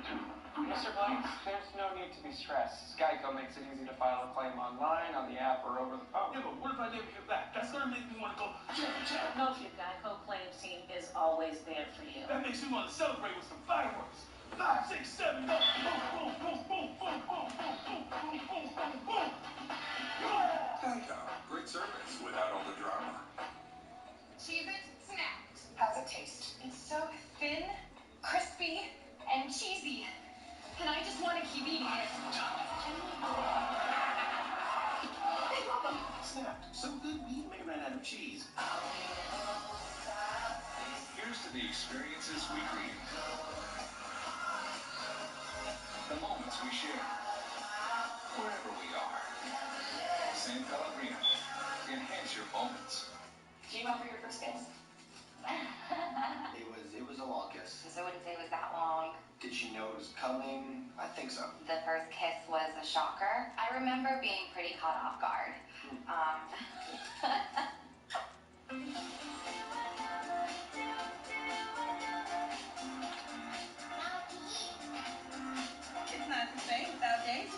2, 3. Mr. Blanks, there's no need to be stressed. Geico makes it easy to file a claim online, on the app, or over the phone. Yeah, but what if I never hear back? That's gonna make me want to go, check. No, your Geico claims team is always there for you. That makes me want to celebrate with some fireworks. 5, 6, 7, go. Boom, boom, boom, boom, boom, boom, boom, boom, boom, boom, boom, boom. Geico. Great service without all the drama. Cheese it, snapped. How's it taste? It's so thin, crispy, and cheesy. And I just want to keep eating it. Snapped. So good we may run out of cheese. Here's to the experiences we create. The moments we share. Wherever we are. San Pellegrino. Enhance your moments. Came out for your first kiss? It was a long kiss. I wouldn't say it was that long. Did she know it was coming? I think so. The first kiss was a shocker. I remember being pretty caught off guard. It's not the same without Daisy.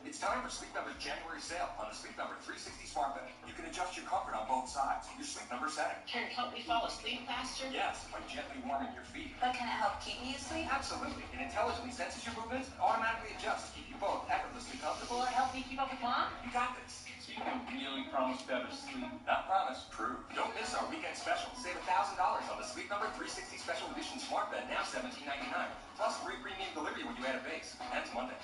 It's time for Sleep Number's January sale on the Sleep Number 360 Smart Bed. You can adjust your comfort on both sides. Your Sleep Number setting. Can it help me fall asleep faster? Yes, by gently warming your feet. But can it help keep me asleep? Absolutely. It intelligently senses your movements and automatically adjusts to keep you both effortlessly comfortable. Will it help me keep up with Mom? You got this. Speaking of nearly promised better sleep. Not promise, prove. Don't miss our weekend special. Save $1,000 on the Sleep Number 360 Special Edition Smart Bed, now $17.99. Plus free premium delivery when you add a base. Ends Monday.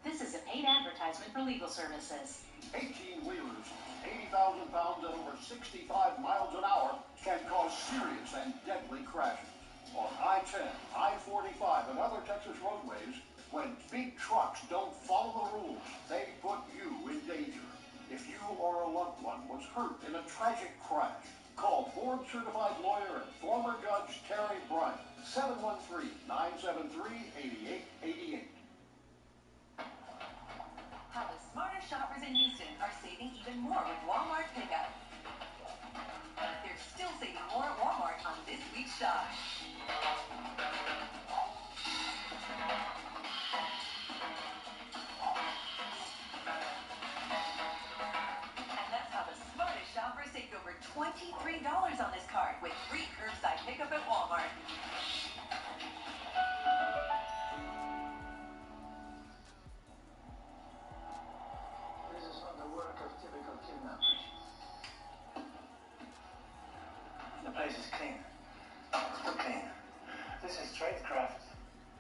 This is a paid advertisement for legal services. 18-wheelers, 80,000 pounds at over 65 miles an hour can cause serious and deadly crashes. On I-10, I-45, and other Texas roadways, when big trucks don't follow the rules, they put you in danger. If you or a loved one was hurt in a tragic crash, call board-certified lawyer and former Judge Terry Bryant, 713-973-8888. How the smartest shoppers in Houston are saving even more with Walmart Pickup. They're still saving more at Walmart on this week's shop. And that's how the smartest shoppers saved over $23 on this card with free curbside pickup at Walmart. The place is clean. Still clean. This is tradecraft.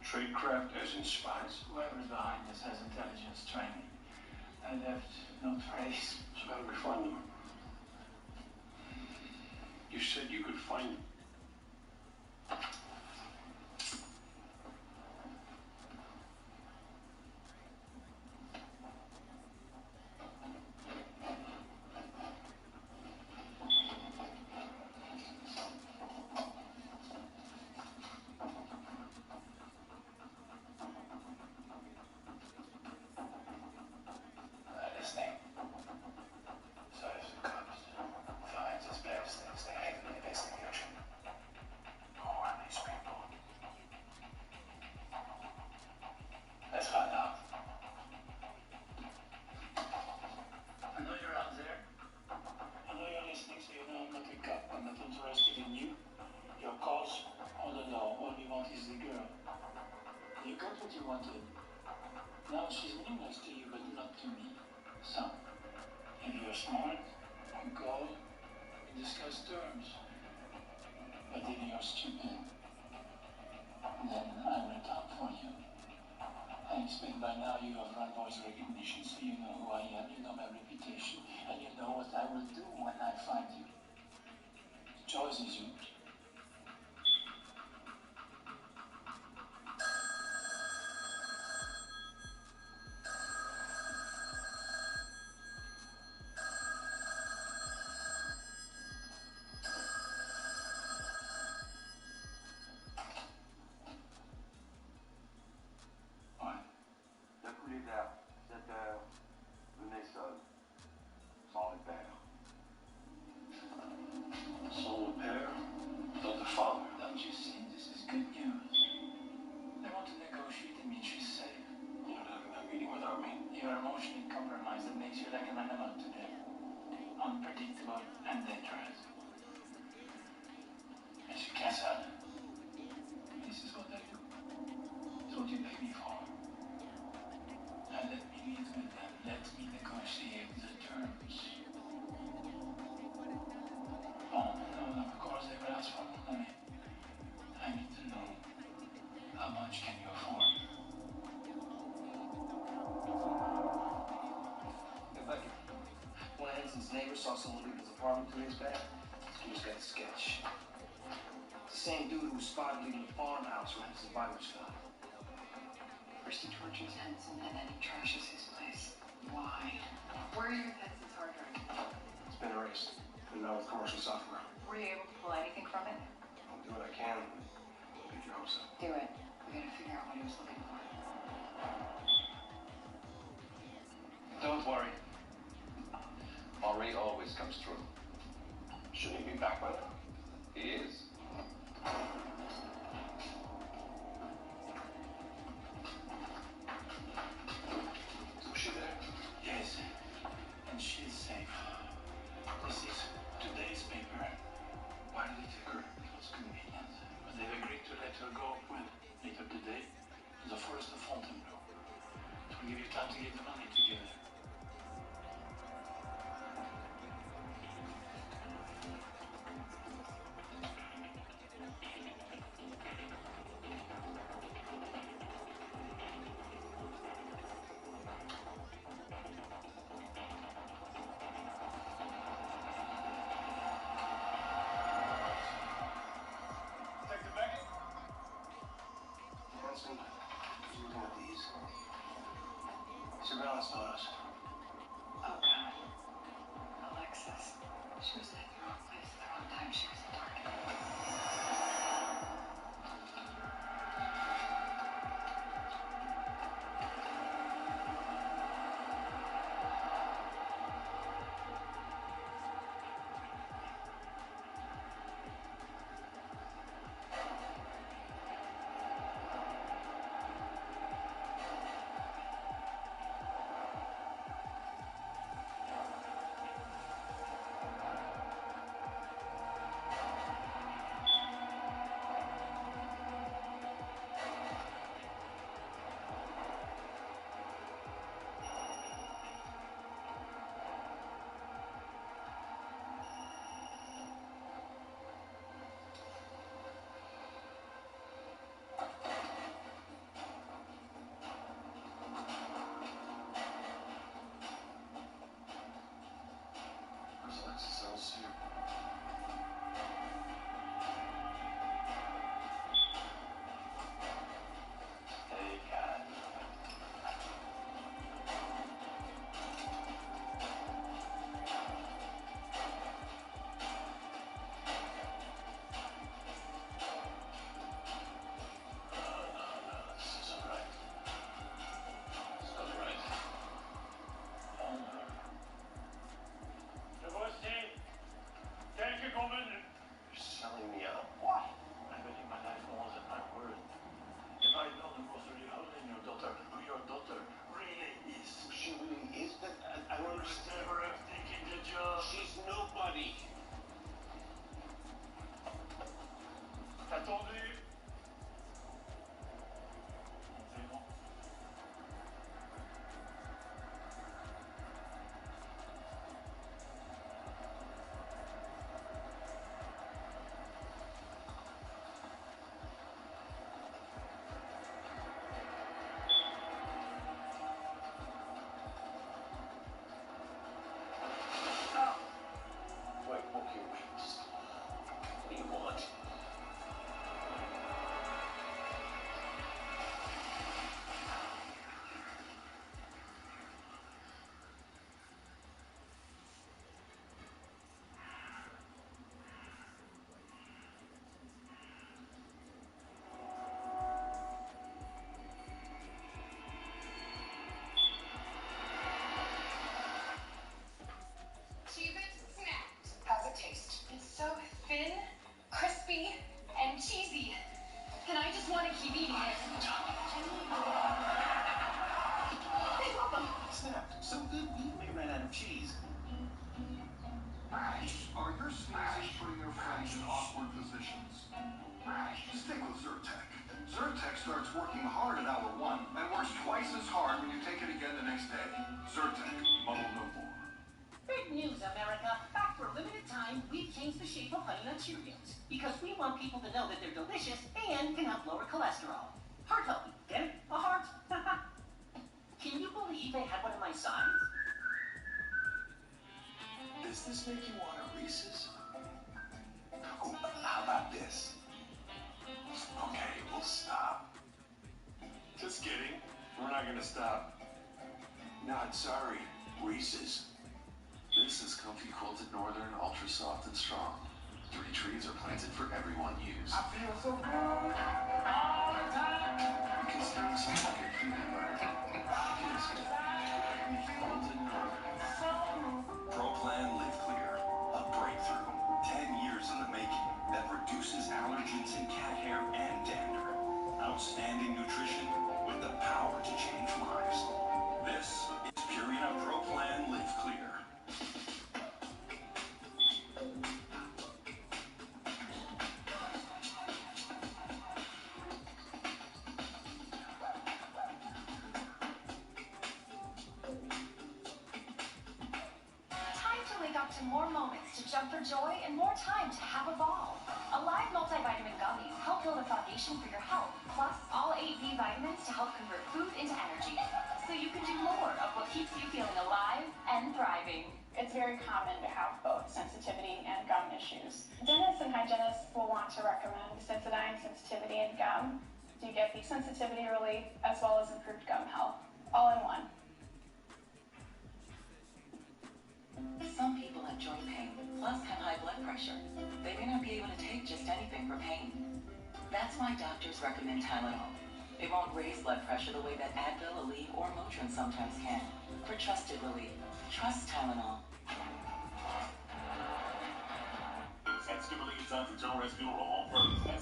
Tradecraft as in spies? Whoever's behind this has intelligence training. I left no trace. So how do we find them? behind you. Listening. So if the cops finds us best things, they have an investigation. Who are these people? Let's find out. I know you're out there. I know you're listening, so you know I'm not a cop. I'm not interested in you, your cause, or the law. All you want is the girl. You got what you wanted. Now she's meaningless to you, but not to me. So, if you're smart, go and discuss terms. But if you're stupid, then I will count for you. I expect by now you have run voice recognition, so you know who I am, you know my reputation, and you know what I will do when I find you. The choice is yours. Solid pair. Solid pair? Not the father. Don't you see? This is good news. They want to negotiate. It means she's safe. You're talking about meeting with Army. You're emotionally compromised. That makes you like an animal to them. Unpredictable and dangerous. And she can't help it. This is what I do. It's what you pay me for. Now let me meet with them. Let me negotiate the terms. Oh, no, of course they will ask for more money. I need to know, how much can you afford? Hey, Becky. One of Henson's neighbors saw someone leave his apartment 2 days back. He's got a sketch. It's the same dude who was spotted leaving the farmhouse when his body was found. First he tortures Henson and then he trashes his place. Why? Where are you with Henson's hard drive? It's been erased. Put it out with commercial software. Were you able to pull anything from it? I'll do what I can. Get your hopes up. Do it. We gotta figure out what he was looking for. Don't worry. Henri always comes through. Shouldn't he be back by now? He is. Was she there? Yes. And she's safe. This is today's paper. Why did they take her? It was convenient. But they've agreed to let her go when? Later today, to the forest of Fontainebleau. It will give you time to get the money together. Detective Beckett? Henson, who's looking at these? Surveillance photos. Oh, God. Alexis. She was at the wrong place at the wrong time. She was a target. Where's Alexis? I don't see her. Your sneeze is putting your friends in awkward positions. Stick with Zyrtec. Zyrtec starts working hard at hour 1 and works twice as hard when you take it again the next day. Zyrtec, muddle no more. Big news, America. Back for a limited time, we've changed the shape of Honey Nut Cheerios. Because we want people to know that they're delicious and can help lower cholesterol. Heart healthy. Get it? A heart? Can you believe they had one of my size? Does this make you want a Reese's? Oh, how about this? Okay, we'll stop. Just kidding. We're not gonna stop. Not sorry. Reese's. This is comfy quilted northern, ultra soft and strong. 3 trees are planted for everyone use. I feel so good all the time. Because things like a peanut butter. Feels good. Quilted northern. ProPlan Live Clear. A breakthrough. 10 years in the making that reduces allergens in cat hair and dander. Outstanding nutrition with the power to change lives. This is Purina ProPlan Live Clear. To more moments to jump for joy and more time to have a ball. Alive multivitamin gummies help build a foundation for your health, plus all 8 B vitamins to help convert food into energy, so you can do more of what keeps you feeling alive and thriving. It's very common to have both sensitivity and gum issues. Dentists and hygienists will want to recommend Sensodyne Sensitivity and Gum. You get the sensitivity relief as well as improved gum health, all in one. Some people have joint pain, plus have high blood pressure. They may not be able to take just anything for pain. That's why doctors recommend Tylenol. It won't raise blood pressure the way that Advil, Aleve, or Motrin sometimes can. For trusted relief, trust Tylenol. At Stimulating Sons of Joe Rescue Roll on first at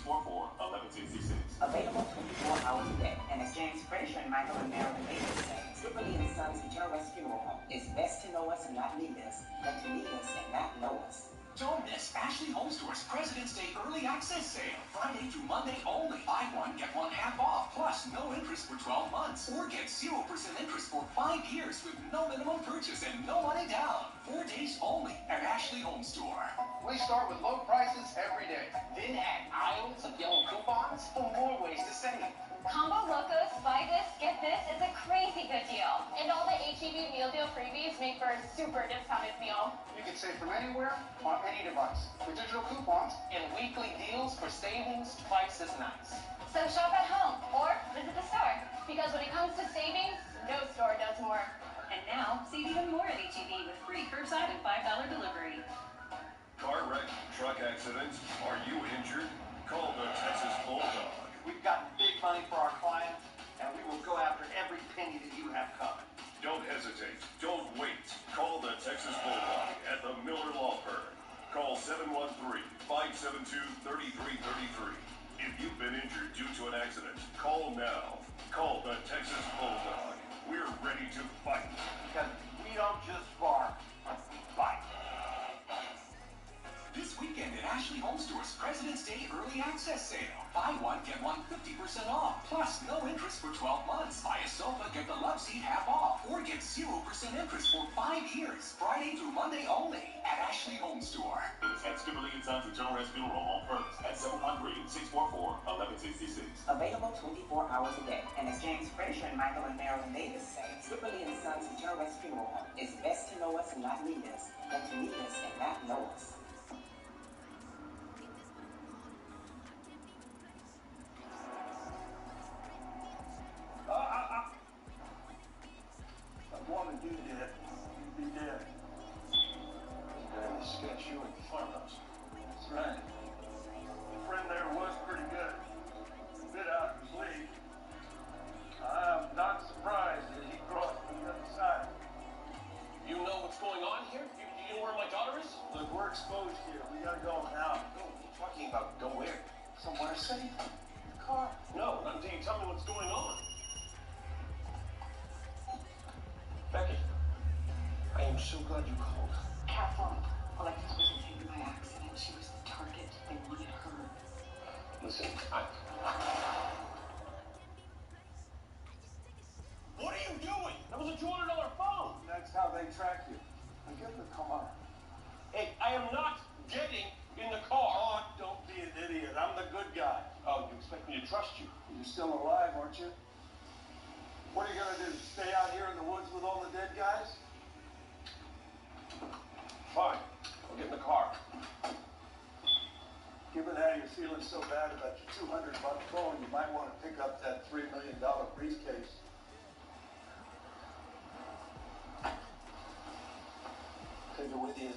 713-644-1166. Available 24 hours a day. And as James Frazier and Michael and Marilyn Davis say, Tripoli and Sons Eternal Funeral Home. It's best to know us and not need us, than to need us and not know us. Don't miss Ashley Home Store's President's Day Early Access Sale. Friday through Monday only. Buy one, get one half off. Plus, no interest for 12 months. Or get 0% interest for 5 years with no minimum purchase and no money down. 4 days only at Ashley Home Store. We start with low prices every day. Then add aisles of yellow coupons for more ways to save. Combo Locos, buy this, get this, is a crazy good deal. And all the HEB meal deal freebies make for a super discounted meal. You can save from anywhere on any device with digital coupons and weekly deals for savings twice as nice. So shop at home or visit the store. Because when it comes to savings, no store does more. And now, save even more at HEB with free curbside and $5 delivery. Car wreck, truck accidents. Are you injured? Call the Texas Bulldog. We've got big money for our clients, and we will go after every penny that you have coming. Don't hesitate. Don't wait. Call the Texas Bulldog at the Miller Law Firm. Call 713-572-3333. If you've been injured due to an accident, call now. Call the Texas Bulldog. We're ready to fight. Because we don't just bark, we fight. This weekend at Ashley Home Store's President's Day Early Access Sale. Buy one, get one 50% off. Plus, no interest for 12 months. Buy a sofa, get the love seat half off. Or get 0% interest for 5 years. Friday through Monday only at Ashley Home Store. At Stimulating Sons of Joe Rescue Roll on first at 713-644-1166. Available 24 hours a day. And as James Frazier and Michael and Marilyn Davis say, Tripoli and Sons Eternal Funeral Home. It's best to know us and not need us, than to need us and not know us. I want to do that. You'd be dead. The guy in the sketch you at the farmhouse. That's right. The friend there was pretty good. A bit out of his league. I'm not surprised that he crossed to the other side. You know what's going on here? You know where my daughter is? Look, we're exposed here. We gotta go now. No, you're talking about go where? Somewhere safe. The car. No, until you tell me what's going on. Becky, I am so glad you called. Careful. Electric Hey, I am not getting in the car. Oh, don't be an idiot. I'm the good guy. Oh, you expect me to trust you? You're still alive, aren't you? What are you gonna do? Stay out here in the woods with all the dead guys? Fine. I'll get in the car. Given how you're feeling so bad about your $200 phone, you might want to pick up that $3 million briefcase. Take it with you.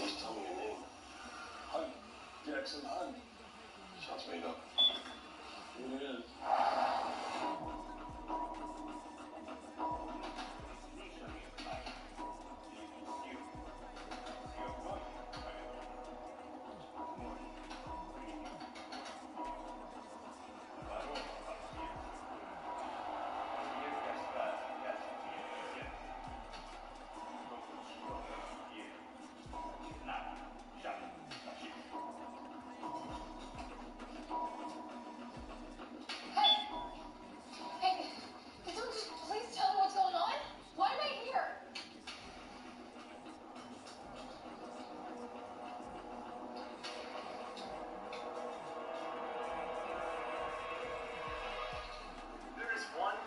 Just tell me your name. Hunt. Jackson Hunt. Sounds made up. It is. Hey, can someone just please tell me what's going on? Why am I here? There is one.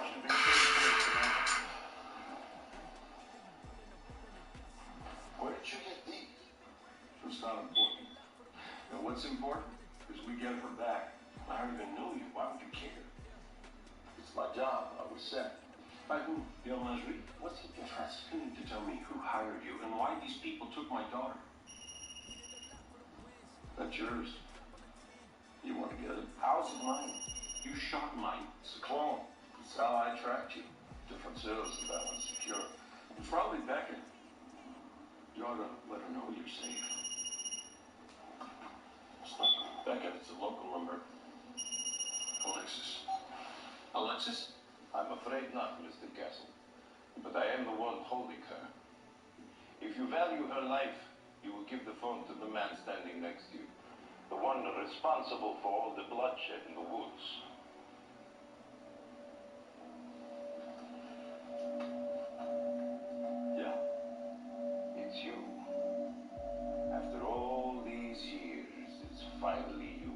Should be tonight. Where did you get these? It's not important. And what's important is we get her back. I don't even know you. Why would you care? It's my job. I was sent. By who? Bill Nasri? What's the difference? You need to tell me who hired you and why these people took my daughter. That's yours. You want to get it? How's it mine? You shot mine. It's a clone. It's how I tracked you. Differences if that one's secure. It's probably Beckett. You ought to let her know you're safe. It's not Beckett. It's a local number. Alexis. Alexis? I'm afraid not, Mr. Castle. But I am the one holding her. If you value her life, you will give the phone to the man standing next to you. The one responsible for all the bloodshed in the woods. Yeah. It's you. After all these years, it's finally you.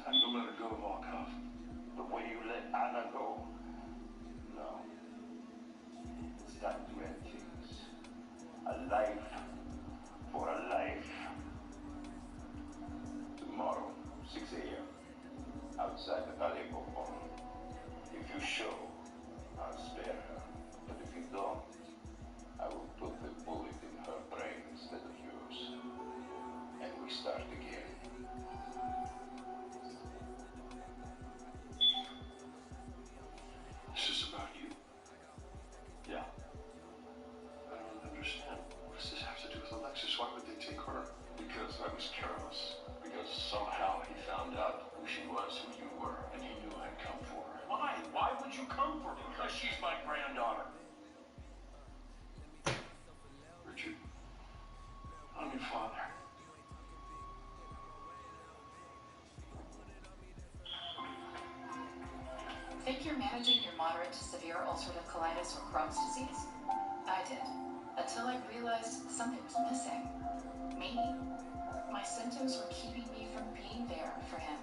Time to let her go, Volkov. The way you let Anna go. No. It's time to end things. A life for a life. Tomorrow, 6 a.m. outside the Valley Bourbon. If you show, I'll spare her. But if you don't, I will put the bullet in her brain instead of yours. And we start again. This is about you. Yeah. I don't understand. What does this have to do with Alexis? Why would they take her? Because I was careless. Because somehow he found out who she was, who you were, and he knew I'd come for her. Why? Why would you come for me? Because she's my granddaughter. Richard, I'm your father. Think you're managing your moderate to severe ulcerative colitis or Crohn's disease? I did. Until I realized something was missing. Me. My symptoms were keeping me from being there for him.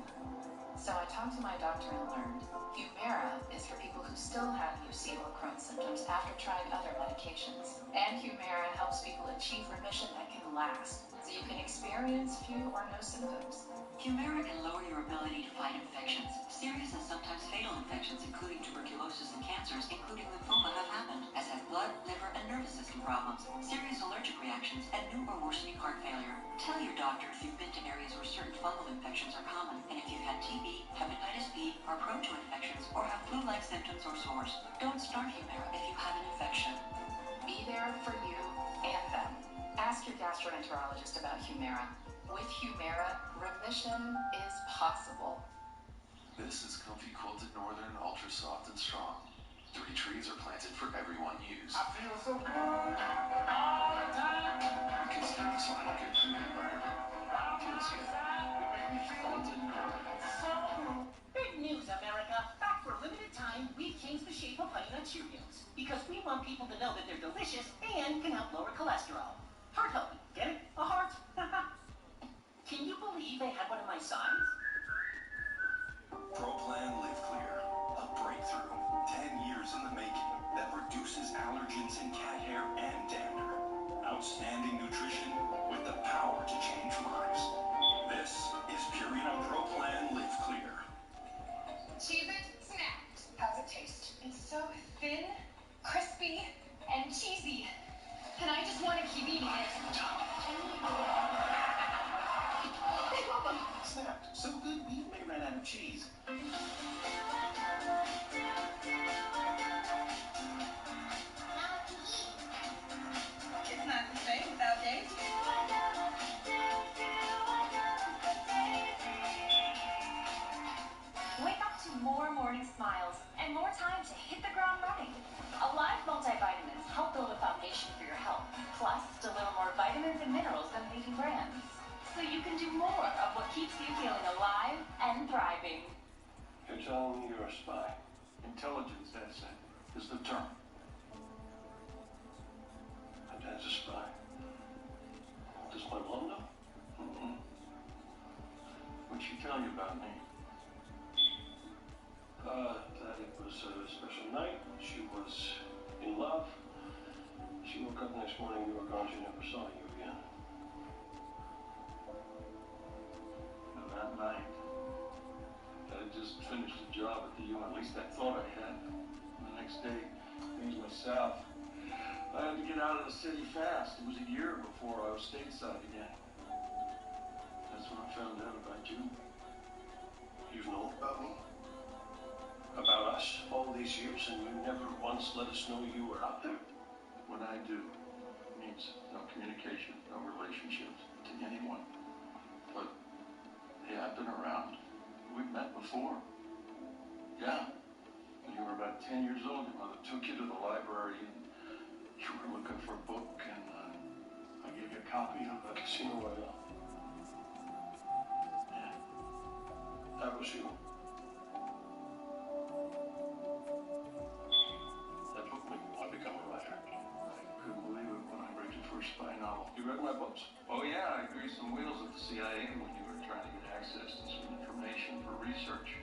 So I talked to my doctor and learned Humira is for people who still have UC or Crohn's symptoms after trying other medications. And Humira helps people achieve remission that can last, so you can experience few or no symptoms. Humira can lower your ability to fight infections. Serious and sometimes fatal infections, including tuberculosis and cancers, including lymphoma, have happened, as have blood, liver, and nervous system problems, serious allergic reactions, and new or worsening heart failure. Tell your doctor if you've been to areas where certain fungal infections are common, and if you've had TB, hepatitis B, are prone to infections, or have flu-like symptoms or sores. Don't start Humira if you have an infection. Be there for you and them. Ask your gastroenterologist about Humira. With Humira, remission is possible. This is Comfy Quilted Northern Ultra Soft and Strong. 3 trees are planted for every one used. I feel so good all the time. Because every smile good for the environment feels good. You make me feel so good. Big news, America. Back for a limited time, we've changed the shape of Honey Nut Cheerios. Because we want people to know that they're delicious and can help lower cholesterol. Heart healthy. Get it? A heart? Can you believe they had one of my sons? ProPlan Live Clear. A breakthrough. 10 years in the making that reduces allergens in cat hair and dander. Outstanding nutrition with the power to change lives. This is Purina ProPlan Live Clear. Cheese it, snapped. How's it taste? It's so thin, crispy, and cheesy. And I just want to keep eating it. They love them. Snapped. So good we may run out of cheese. It's not the same without Daisy. Wake up to more morning smiles and more time to hit the ground running. Alive multivitamins help build a foundation for your health, plus deliver more vitamins and minerals than leading brands. So you can do more of what keeps you feeling alive and thriving. You're telling me you're a spy? Intelligence, that's it, is the term. My dad's a spy. Does my mom know? Mm-hmm. What'd she tell you about me? That it was a special night. She was in love. She woke up the next morning, you were gone, she never saw you again. Now, that night, I had just finished a job at the UN. At least I thought I had. The next day, things went south. I had to get out of the city fast. It was a year before I was stateside again. That's when I found out about you. You've known about me? About us all these years, and you never once let us know you were out there? What I do means no communication, no relationships to anyone. But, hey, I've been around. We've met before. Yeah. When you were about 10 years old, your mother took you to the library and you were looking for a book, and I gave you a copy of Casino Royale. Yeah. That was you. That book made me want to become a writer. I couldn't believe it when I read your first spy novel. You read my books? Oh yeah, I greased some wheels at the CIA when you were trying to get access to some information for research.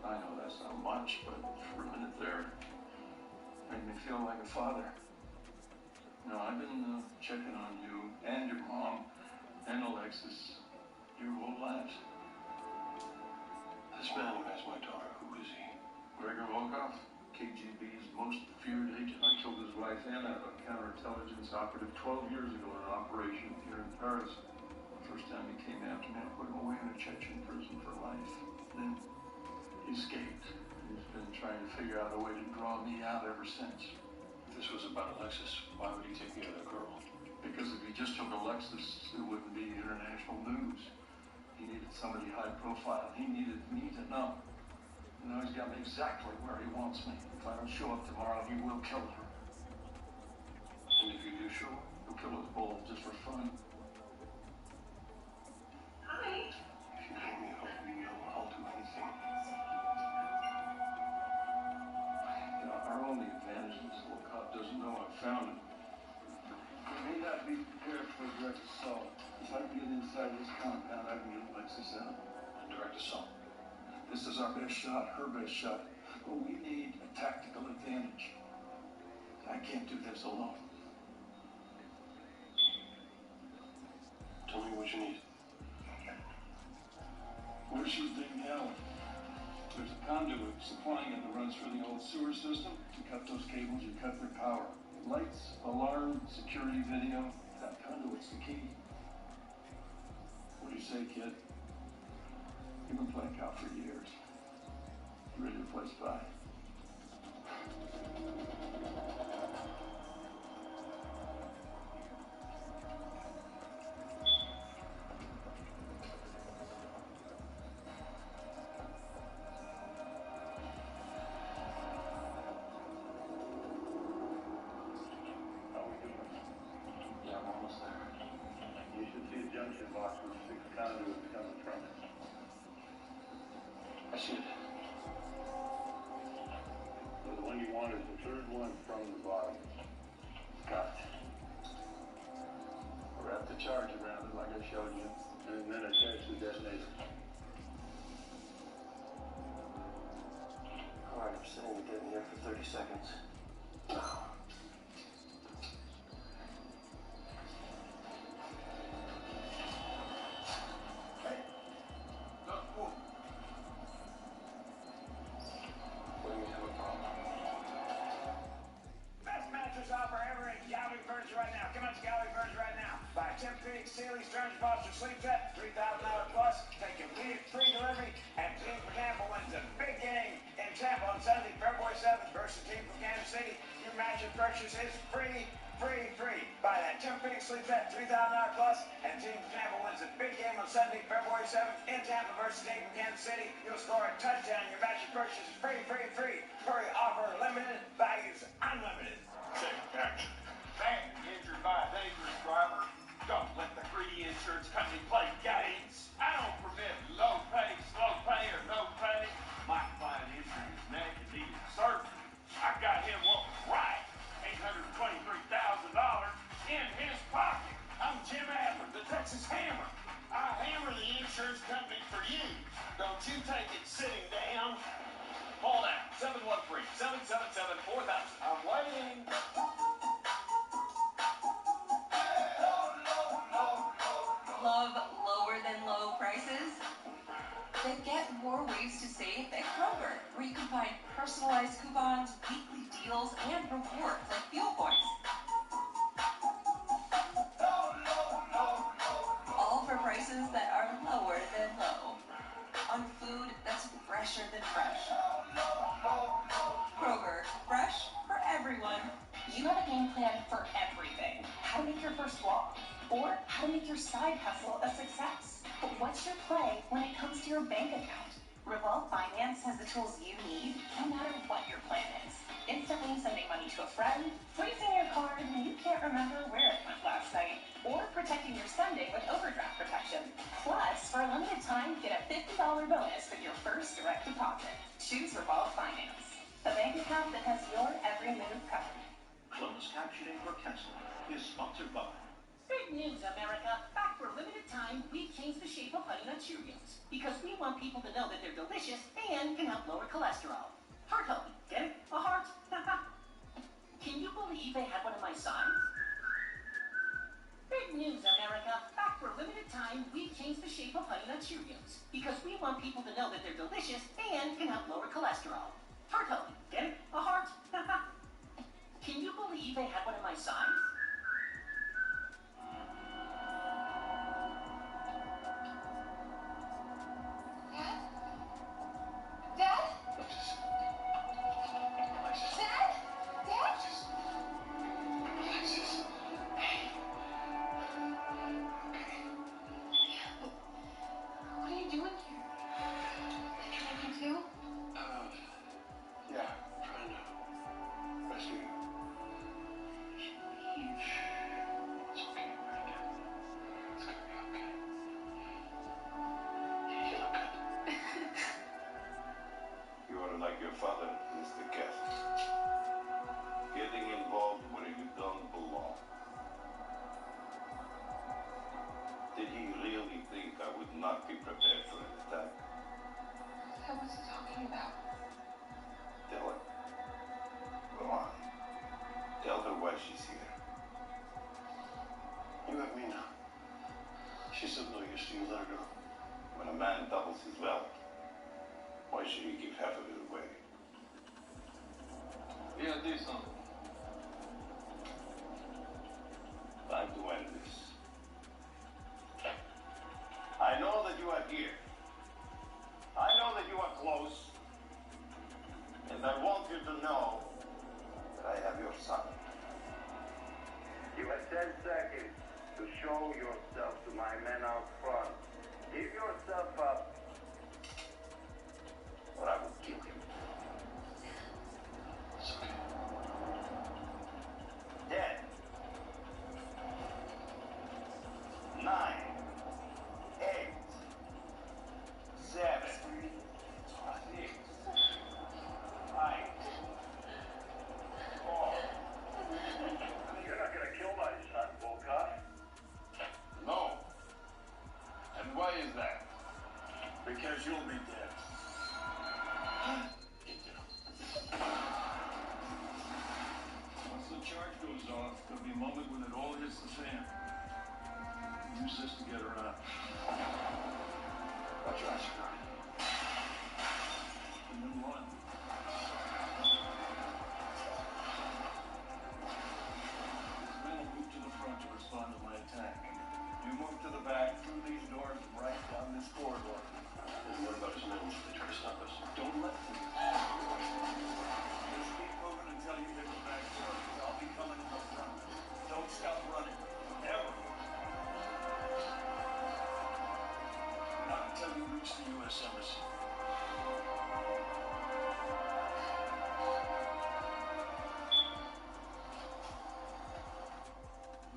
I know that's not much, but for a minute there, it made me feel like a father. You know, I've been checking on you and your mom and Alexis your whole lives. This man who has my daughter, who is he? Gregor Volkov, KGB's most feared agent. I killed his wife Anna, a counterintelligence operative 12 years ago in an operation here in Paris. The first time he came after me, I put him away in a Chechen prison for life. Then he escaped. He's been trying to figure out a way to draw me out ever since. If this was about Alexis, why would he take the other girl? Because if he just took Alexis, it wouldn't be international news. He needed somebody high profile. He needed me to know. You know, he's got me exactly where he wants me. If I don't show up tomorrow, he will kill her. And if you do show up, he'll kill us both just for fun. Hi. if you let me help you, I'll do anything. You know, our only advantage is this little cop doesn't know I found him. He may not be prepared for a direct assault. If I get inside this compound, I can get Alexis out. A direct assault. This is our best shot, her best shot. But we need a tactical advantage. I can't do this alone. Tell me what you need. Where she's being held, there's a conduit supplying it that runs through the old sewer system. You cut those cables, you cut their power. Lights, alarm, security video, that conduit's the key. What do you say, kid? You've been playing cop for years. You ready to play spy? third one from the bottom. Got it. Wrap the charge around it like I showed you, and then attach the detonator. Alright, I'm setting the detonator for 30 seconds. Now. Sleep set, $3,000 plus, take immediate free delivery, and Team from Tampa wins a big game in Tampa on Sunday, February 7th versus Team from Kansas City. Your match of purchase is free. Buy that Tempur sleep set, $3,000 plus, and Team from Tampa wins a big game on Sunday, February 7th in Tampa versus Team from Kansas City. You'll score a touchdown. Your match of purchase is free. Hurry, offer limited, values unlimited. Take action. Man injured by a dangerous driver. Don't let the greedy insurance company play games. I don't permit low pay, slow pay, or no pay. My client injured his neck and needed surgery. I got him what was right. $823,000 in his pocket. I'm Jim Adler, the Texas Hammer. I hammer the insurance company for you. Don't you take it sitting down. Call now, 713-777-4000. I'm waiting. Love lower than low prices? Then get more ways to save at Kroger, where you can find personalized coupons, weekly deals, and rewards like fuel points. All for prices that are lower than low. On food that's fresher than fresh. Kroger, fresh for everyone. You have a game plan for everything. How to make your first walk, or how to make your side hustle a success. But what's your play when it comes to your bank account? Revolve Finance has the tools you need, no matter what your plan is. Instantly sending money to a friend, freezing your card when you can't remember where it went last night, or protecting your spending with overdraft protection. Plus, for a limited time, get a $50 bonus with your first direct deposit. Choose Revolve Finance, a bank account that has your every move covered. Closed captioning for Tesla is sponsored by. Big news, America. Back for a limited time, we've changed the shape of Honey Nut Cheerios. Because we want people to know that they're delicious and can help lower cholesterol. Heart healthy. Get it? A heart? Can you believe they had one of my size? Big news, America. Back for a limited time, we've changed the shape of Honey Nut Cheerios. Because we want people to know that they're delicious and can help lower cholesterol. Heart healthy. Get it? A heart? Can you believe they had one of my size? moment when it all hits the fan. Use this to get around. Watch your eyes, Scotty. And then run. These men will move to the front to respond to my attack. You move to the back, through these doors, and right down this corridor. And what about his men? They try to stop us. Don't let them. Just keep moving until you hit the back door, because I'll be coming in the front. Don't stop running. Ever. Not until you reach the U.S. Embassy.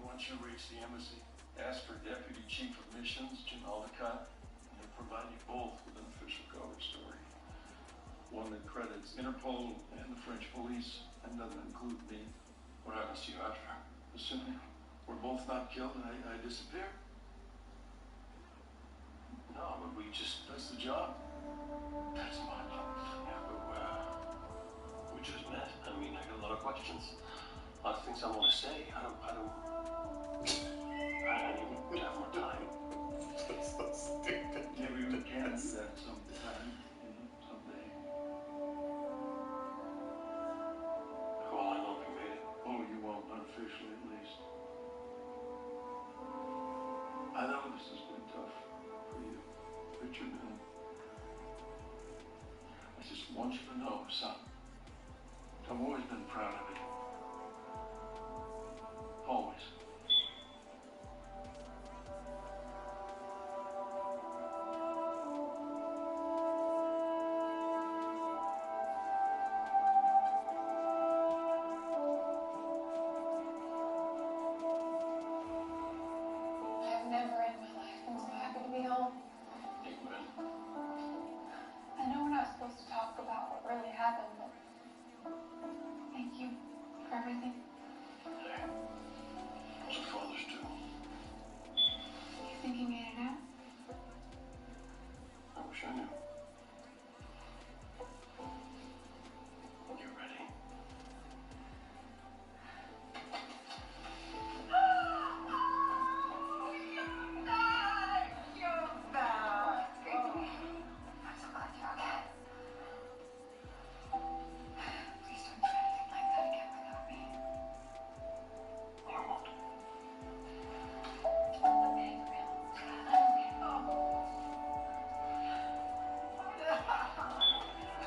Once you reach the embassy, ask for Deputy Chief of Missions, Jim Aldecott, and he'll provide you both with an official cover story. One that credits Interpol and the French police and doesn't include me. What happens to you after? Assuming we're both not killed and I disappear? No, but we just... That's the job. That's much. Yeah, but we just met. I mean, I got a lot of questions. A lot of things I want to say. I need to have more time. That's so stupid. Maybe we can do that sometime. Someday. How will I know if you made it? Oh, you won't, unofficially at least. I know this has been tough for you, Richard, and I just want you to know, son, I've always been proud of it. Always. I've never in my life been so happy to be home. Amen. I know we're not supposed to talk about what really happened, but thank you for everything. Hey, those are fathers too. You think you made it out? I wish I knew. You ready? You're back. Great to meet you. I'm so glad you're okay. Please don't try anything like that again without me. I won't. I'm being real.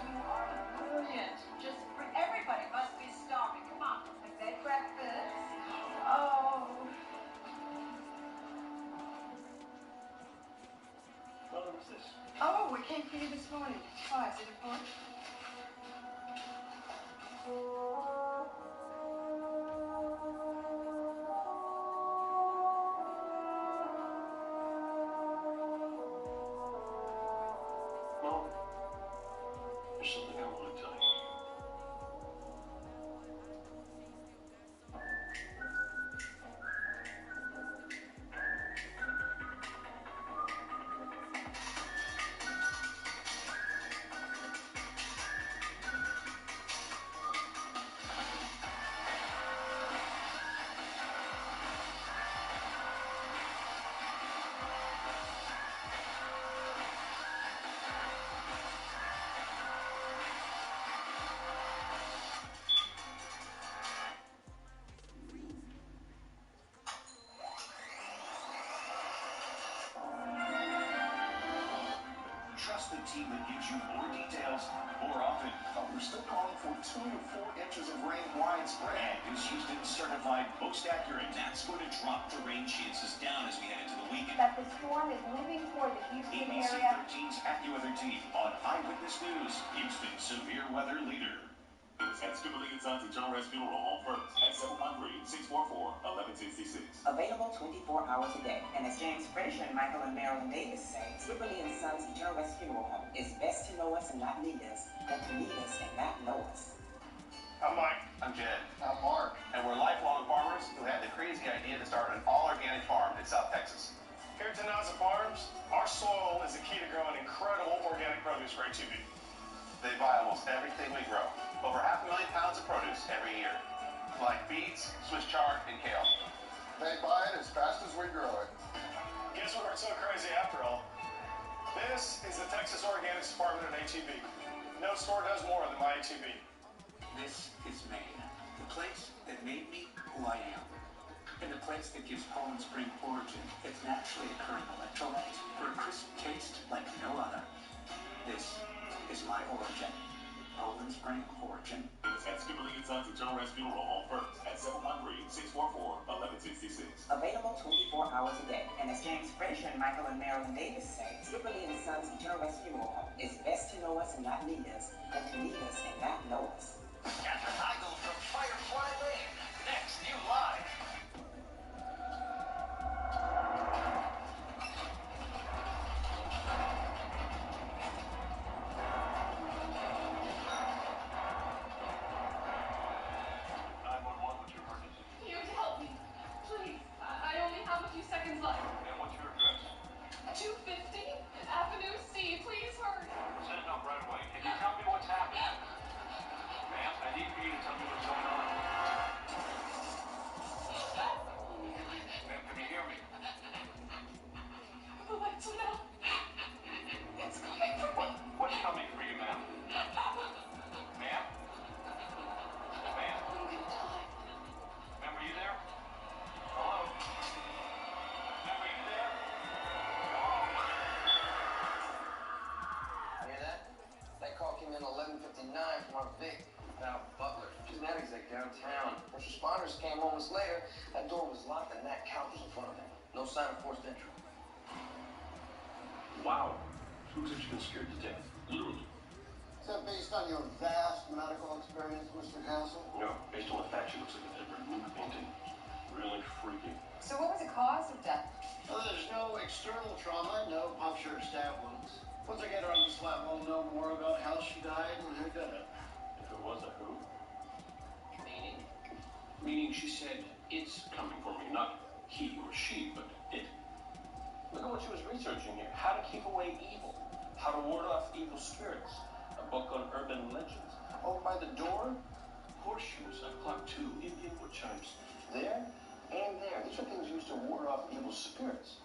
You are brilliant. Just everybody must be starving. Come on, have they breakfast? Oh. What was this? Oh, we came for you this morning. Why, is it important? No. There's something I want to tell you. Trust the team that gives you more details more often. But we're still calling for 2 to 4 inches of rain widespread. And is Houston certified most accurate? That's going to drop the rain chances down as we head into the weekend. That the storm is moving toward the Houston ABC area. 13's AccuWeather team on Eyewitness News, Houston's severe weather leader. At Skippily and Sons Eternal Rest Funeral Home first at 713-644-1166. Available 24 hours a day. And as James Frazier and Michael and Marilyn Davis say, Skipperly and Sons Eternal Rest Funeral Home is best to know us and not need us than to need us and not know us. I'm Mike. I'm Jed. I'm Mark. And we're lifelong farmers who had the crazy idea to start an all-organic farm in South Texas. Here at Tenaza Farms, our soil is the key to growing incredible organic produce for HEB. They buy almost everything we grow. Over 500,000 pounds of produce every year. like beets, Swiss chard, and kale. They buy it as fast as we grow it. Guess what weren't so crazy after all? This is the Texas Organics Department at HEB. No store does more than my HEB. This is Maine, the place that made me who I am. And the place that gives Poland Spring origin its naturally occurring electrolyte for a crisp taste like no other. This is my origin. Poland Spring origin. At Skibberly & Sons Internal Rescue Roll on first at 713-644-1166. Available 24 hours a day. And as James Frazier and Michael and Marilyn Davis say, Skibberly & Sons Internal Rescue Roll is best to know us and not need us, than to need us and not know us. Catherine Heigl from Firefly Lane. Next, new live. You have to help me. Please. I only have a few seconds left. And what's your address? 250 Avenue C. Please hurry. Set it up right away. Can you tell me what's happening? Ma'am, I need for you to tell me what's going on. Ma'am, can you hear me? The lights went out. It's coming for me. What's coming for you, ma'am? Ma'am? Ma'am? I'm gonna die. Ma'am, are you there? Hello? Ma'am, are you there? Hear that? That call came in 11:59 from our Vic, Val Butler. She's an ad exec downtown. First responders came moments later. That door was locked and that couch was in front of them. No sign of forced entry. Wow. Looks like you've been scared to death. Literally. Is that based on your vast medical experience, Mr. Hassel? No, based on the fact she looks like an Edward Munch painting. Really freaky. So what was the cause of death? Well, there's no external trauma, no puncture or stab wounds. Once I get her on the slab, we'll know more about how she died and who did it. If it was a who? Meaning? Meaning she said, it's coming for me. Not he or she, but it. Look at what she was researching here. How to keep away evil. How to ward off evil spirits. A book on urban legends. Over by the door, horseshoes at clock 2, Indian wood chimes. There and there. These are things used to ward off evil spirits.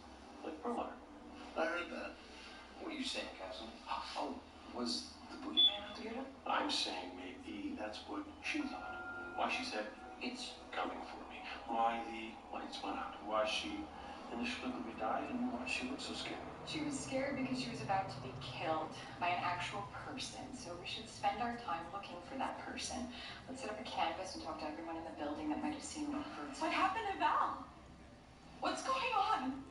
Like Perlmutter. I heard that. What are you saying, Castle? Oh, was the boogeyman out to get her? I'm saying maybe that's what she thought. Why she said, it's coming for me. Why the lights went out. Why she initially died and why she looked so scared. She was scared because she was about to be killed by an actual person. So we should spend our time looking for that person. Let's set up a canvas and talk to everyone in the building that might have seen one of her. What happened to Val? What's going on?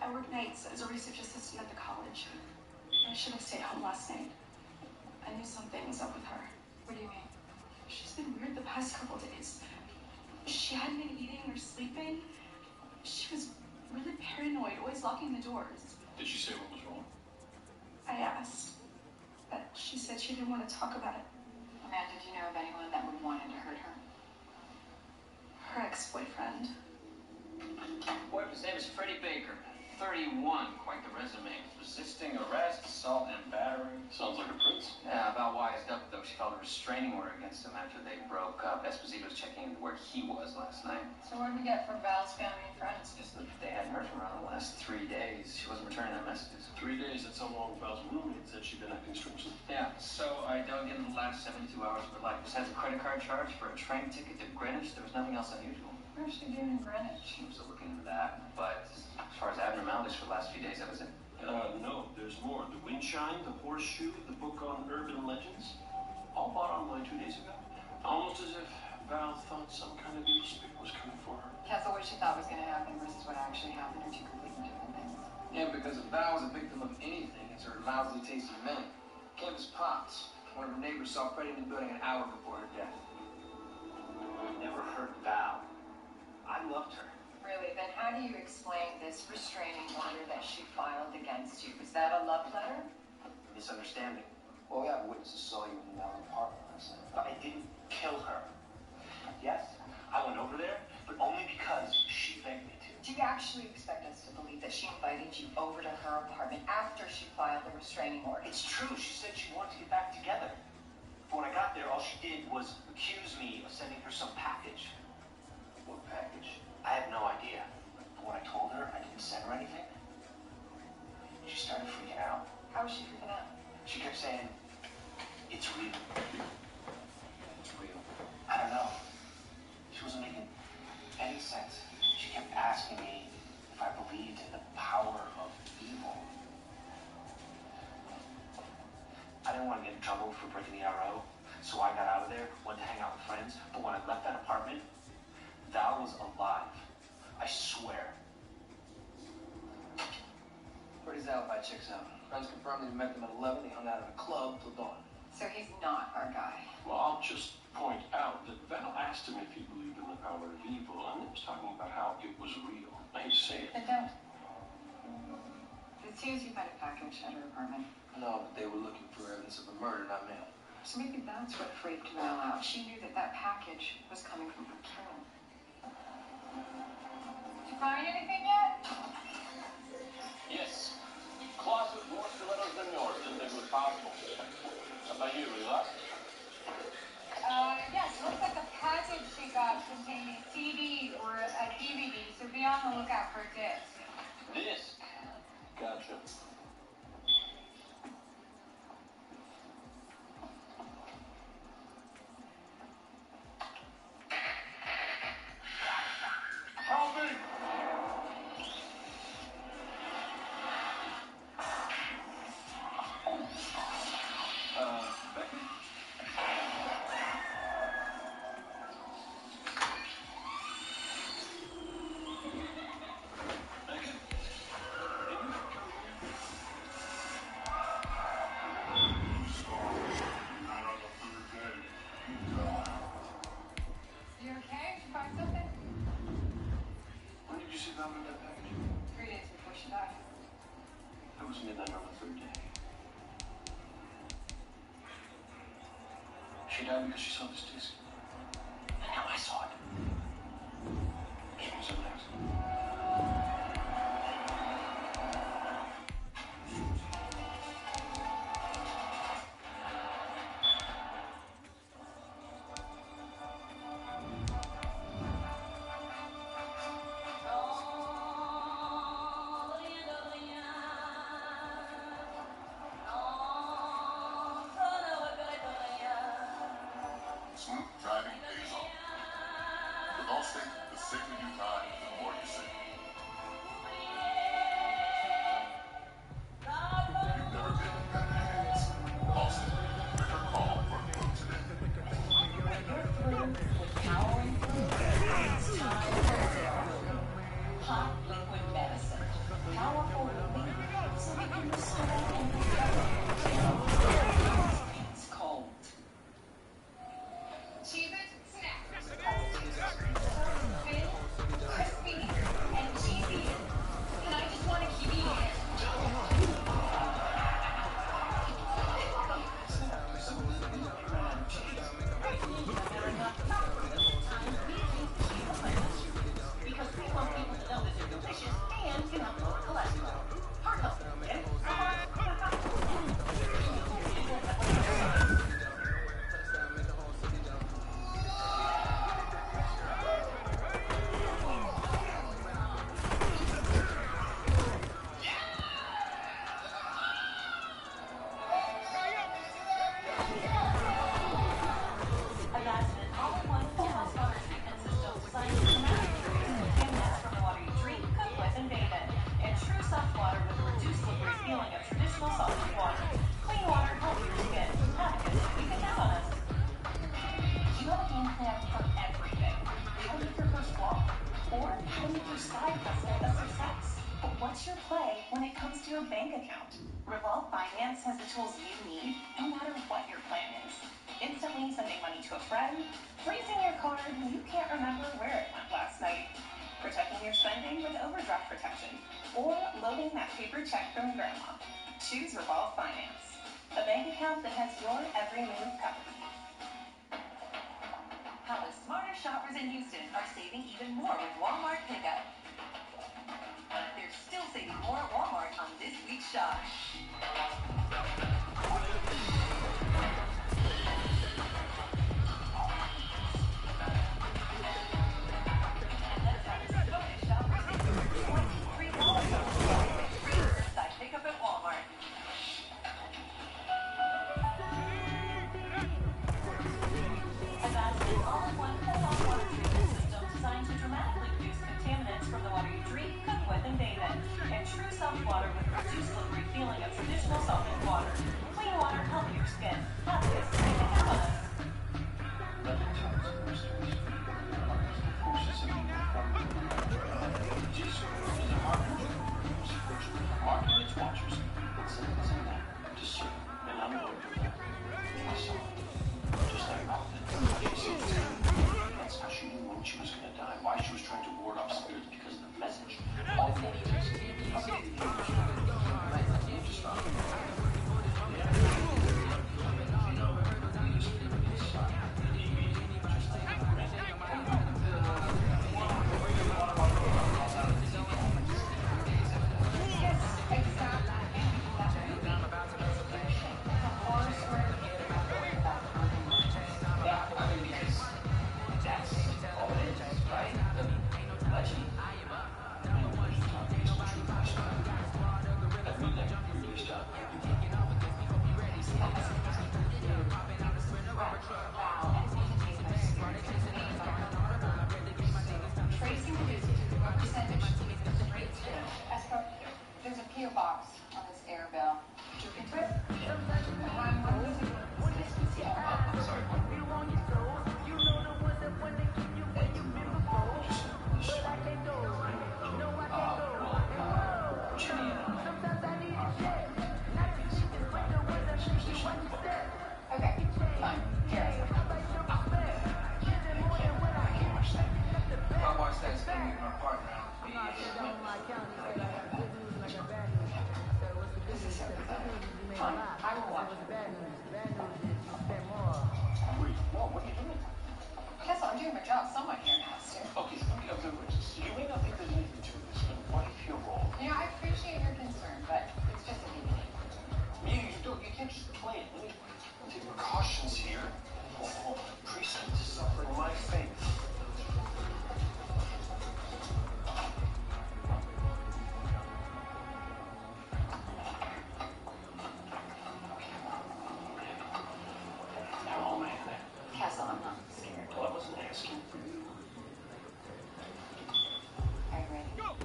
I work nights as a research assistant at the college. I should have stayed home last night. I knew something was up with her. What do you mean? She's been weird the past couple days. She hadn't been eating or sleeping. She was really paranoid, always locking the doors. Did she say what was wrong? I asked, but she said she didn't want to talk about it. Amanda, do you know of anyone that would want to hurt her? Her ex-boyfriend. His name is Freddie Baker, 31. Quite the resume. Resisting arrest, assault, and battery. Sounds like a prince. Yeah, about wised up, though. She filed a restraining order against him after they broke up. Esposito was checking into where he was last night. So what did we get from Val's family and friends? Just that they hadn't heard from her in the last 3 days. She wasn't returning their messages. 3 days, that's how long Val's roommate said she'd been acting strangely. Yeah, so I dug into the last 72 hours of her life. Besides a credit card charge for a train ticket to Greenwich, there was nothing else unusual. What was she doing in Greenwich? She was still looking into that, but as far as abnormalities for the last few days, that was it. No, there's more. The wind chime, the horseshoe, the book on urban legends, all bought online 2 days ago. Almost as if Val thought some kind of evil spirit was coming for her. Castle, what she thought was going to happen versus what actually happened are two completely different things. Yeah, because if Val was a victim of anything, it's her lousy taste in men. Canvas pops. One of her neighbors saw Freddie in the building an hour before her death. I never hurt Val. I loved her. Really? Then how do you explain this restraining order that she filed against you? Was that a love letter? Misunderstanding. Well, we have witnesses saw you in Val's apartment last night. But I didn't kill her. Yes, I went over there, but only because she begged me to. Do you actually expect us to believe that she invited you over to her apartment after she filed the restraining order? It's true. She said she wanted to get back together. But when I got there, all she did was accuse me of sending her some package. What package? I have no idea. But when I told her I didn't send her anything, she started freaking out. How was she freaking out? She kept saying, it's real. It's real. I don't know. She wasn't making any sense. She kept asking me if I believed in the power of evil. I didn't want to get in trouble for breaking the RO, so I got out of there, went to hang out with friends, but when I left that apartment, Val was alive. I swear. Freddie's alibi checks out. Friends confirmed that he met them at 11. He hung out at a club till dawn. So he's not our guy. Well, I'll just point out that Val asked him if he believed in the power of evil, and he was talking about how it was real. I hate to say it. Then don't. As soon as you find a package at her apartment. No, but they were looking for evidence of a murder, not mail. So maybe that's what freaked Val out. She knew that that package was coming from her kill. Did you find anything yet? Yes. Closet more stilettos than yours. Didn't think it was possible. How about you, Rila? Yes, looks like a package she got contained a CD or a DVD, so be on the lookout for a disc. Disc. Gotcha. You okay? Did you find something? When did you see Val in that package? 3 days before she died. It was midnight on the third day. She died because she saw this disc. And now I saw it. Which means I'm next. Smooth driving pays off. With Allstate, the safer you drive, the more you save. You've never been in better hands. Allstate, make a call for a quote today. Hot liquid medicine. Powerful relief so we can restore and recover. It's cold. Cheez It snacks. Thin, crispy, and cheesy. And I just want to keep eating it. Because we want people to know that they're delicious and can help lower cholesterol. Heart health, get it? Imagine an all-in-one full-house water treatment system designed to dramatically reduce contaminants from the water you drink, cook with, and bathe in. And true soft water with a reduced slippery feeling of traditional salty water. Clean water, healthier skin. Advocates, you can count on us. Do you have a game plan for everything? How to make your first walk? Or how to make your side hustle a success? But what's your play when it comes to your bank account? Revolve Finance has the tools you need, no matter what your plan is. Instantly sending money to a friend, freezing your card when you can't remember where it went last night, protecting your spending with overdraft protection, or loading that paper check from grandma. Choose Revolve Finance, a bank account that has your every move covered. How the smarter shoppers in Houston are saving even more with Walmart Pickup. They're still saving more at Walmart on this week's shop. soft water with a reduced slippery feeling and traditional softened water. Clean water, healthier skin. That's this. Take a count on us. Marking its watchers, it's in that to serve, and I'm going to do that. I saw it. Just like Madden. She said that's how she knew when she was going to die. Why she was trying to ward off spirits because of the message. All the There's a PO box on this air bill. Did you get it? I'm sorry, what? Okay, fine. Here. I watched that spin with my partner on the Fine, I will watch it. Wait, no, what are you doing? Guess I'm doing my job. Someone here has to. Okay, you may not think there's anything to this, but what if you're wrong? Yeah, I appreciate your concern, but it's just a DVD. You can't just play it. Let me take precautions here. Oh, precincts for my faith. Castle, I'm not scared. Well, I wasn't asking for you. Are you ready? Go!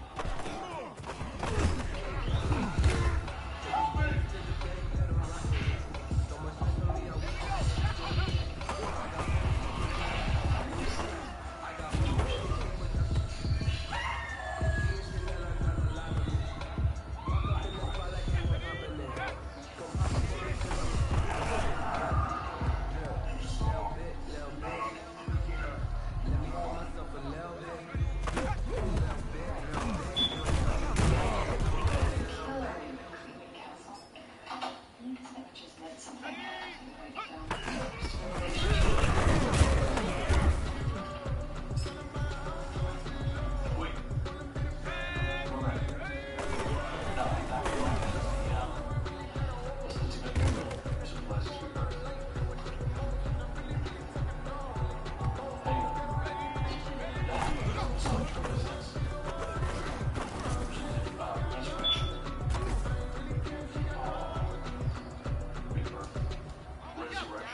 Resurrection.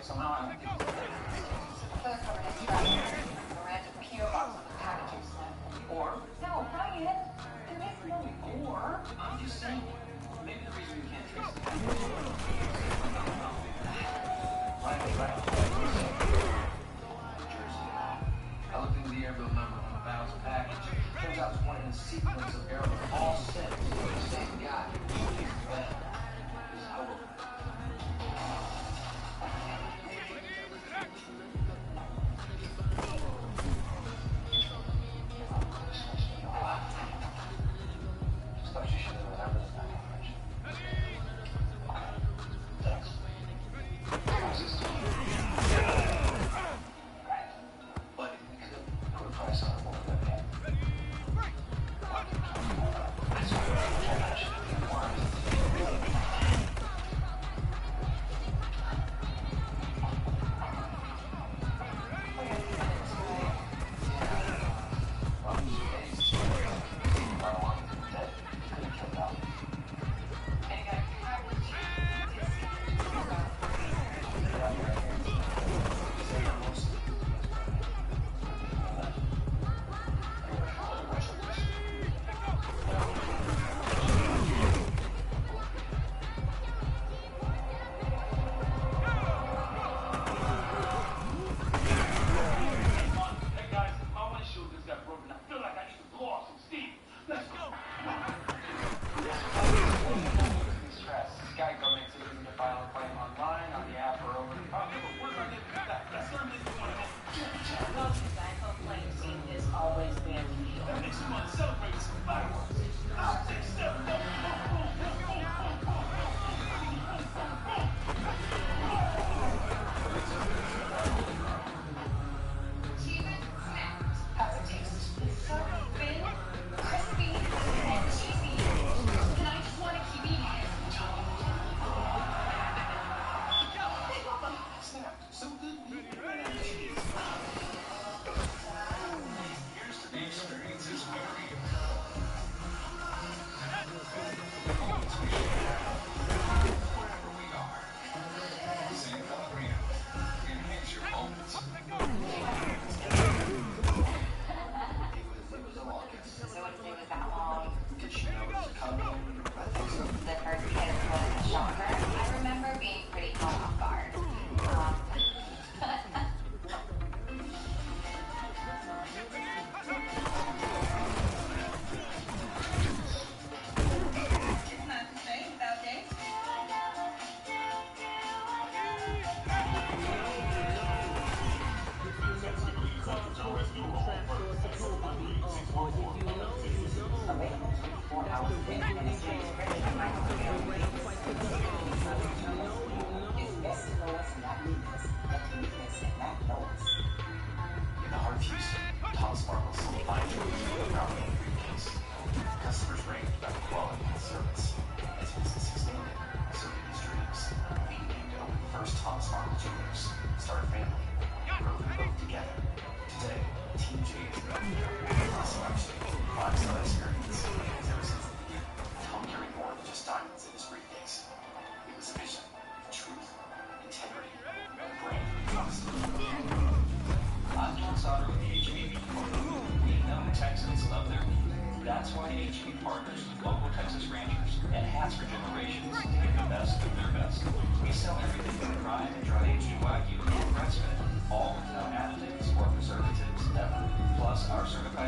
Somehow I don't think it's They're covered in trash. A random PO box on the packaging slip. Or, No, Ryan. There is no or. I'm just saying, maybe the reason we can't trace it. Right. Jersey. I looked into the airbill number on the balance package. Turns out it's one in a sequence of airbills, all sent to the same guy. Well, this is how That's why HB partners with local Texas ranchers and has for generations to get the best of their best. We sell everything from prime and dry aged Wagyu and breast fed, all without additives or preservatives ever. Plus, our certified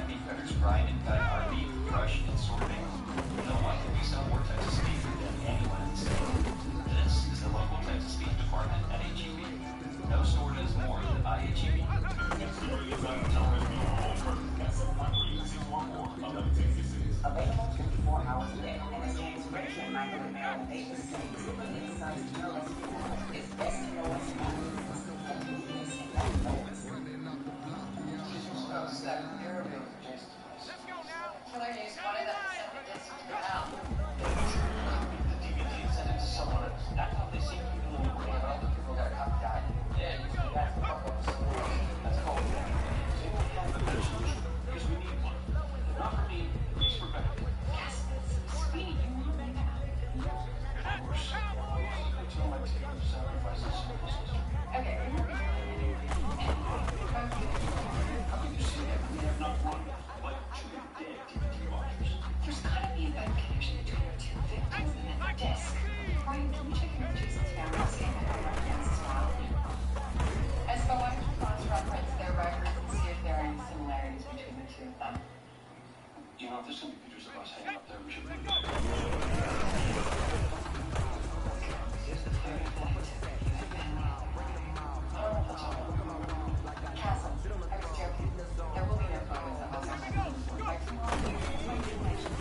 Castle, I was joking. There will be no photos of us on my phone by tomorrow. My information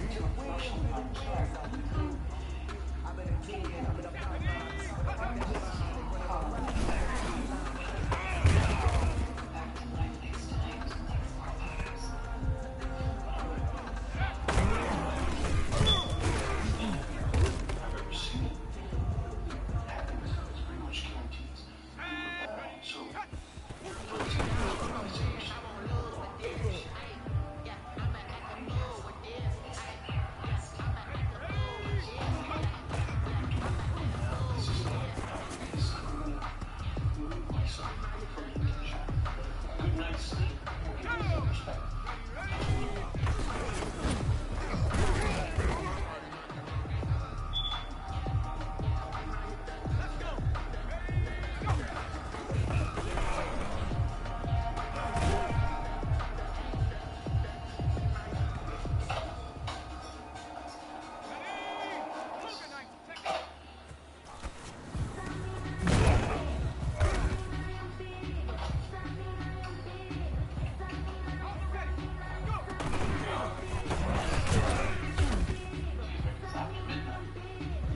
to a promotional fund killer. Back to my place tonight to take more photos. I've ever seen it. Happiness is pretty much guaranteed. So, for example, good night's sleep will give you some respect.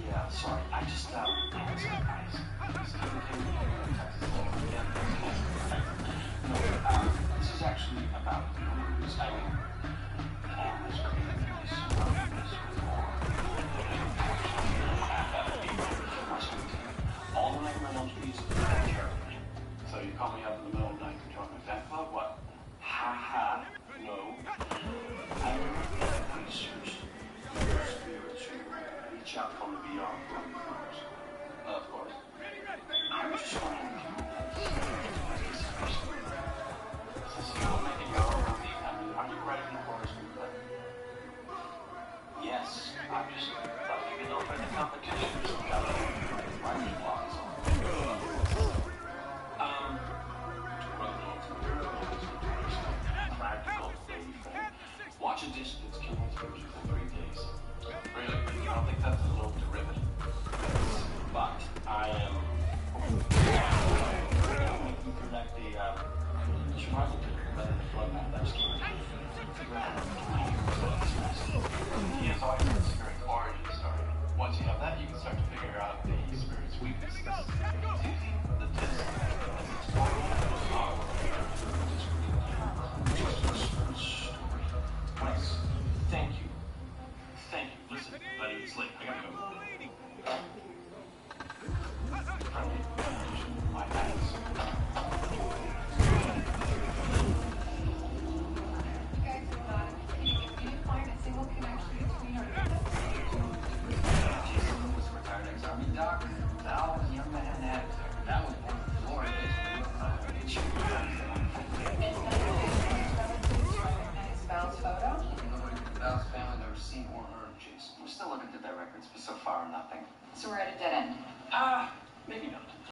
Yeah, sorry, I just, I had some advice. No, this is actually about news. I mean, this all the night rentals fees are terrible. So you call me up in the middle of the night to join my fan club? What? Ha ha. No. I don't research your spirits who reach out from the beyond. Of course. I was just wondering if since you will make it your own movie, I mean, are you writing for a screenplay? Yes. I'm just thought you could open the competition or some kind of writing blocks. Practical, baby friend. Watch a distance, kill one scripture for 3 days. Really? You don't think that's a little derivative? But I am looking for like the survival kit rather than the flood map. That was key. Figure out he has always had Spirit's origin story. Once you have that, you can start to figure out the Spirit's weaknesses. Do you think the disc as its form was not just a story? Wes, thank you. Thank you. Listen, buddy, it's late.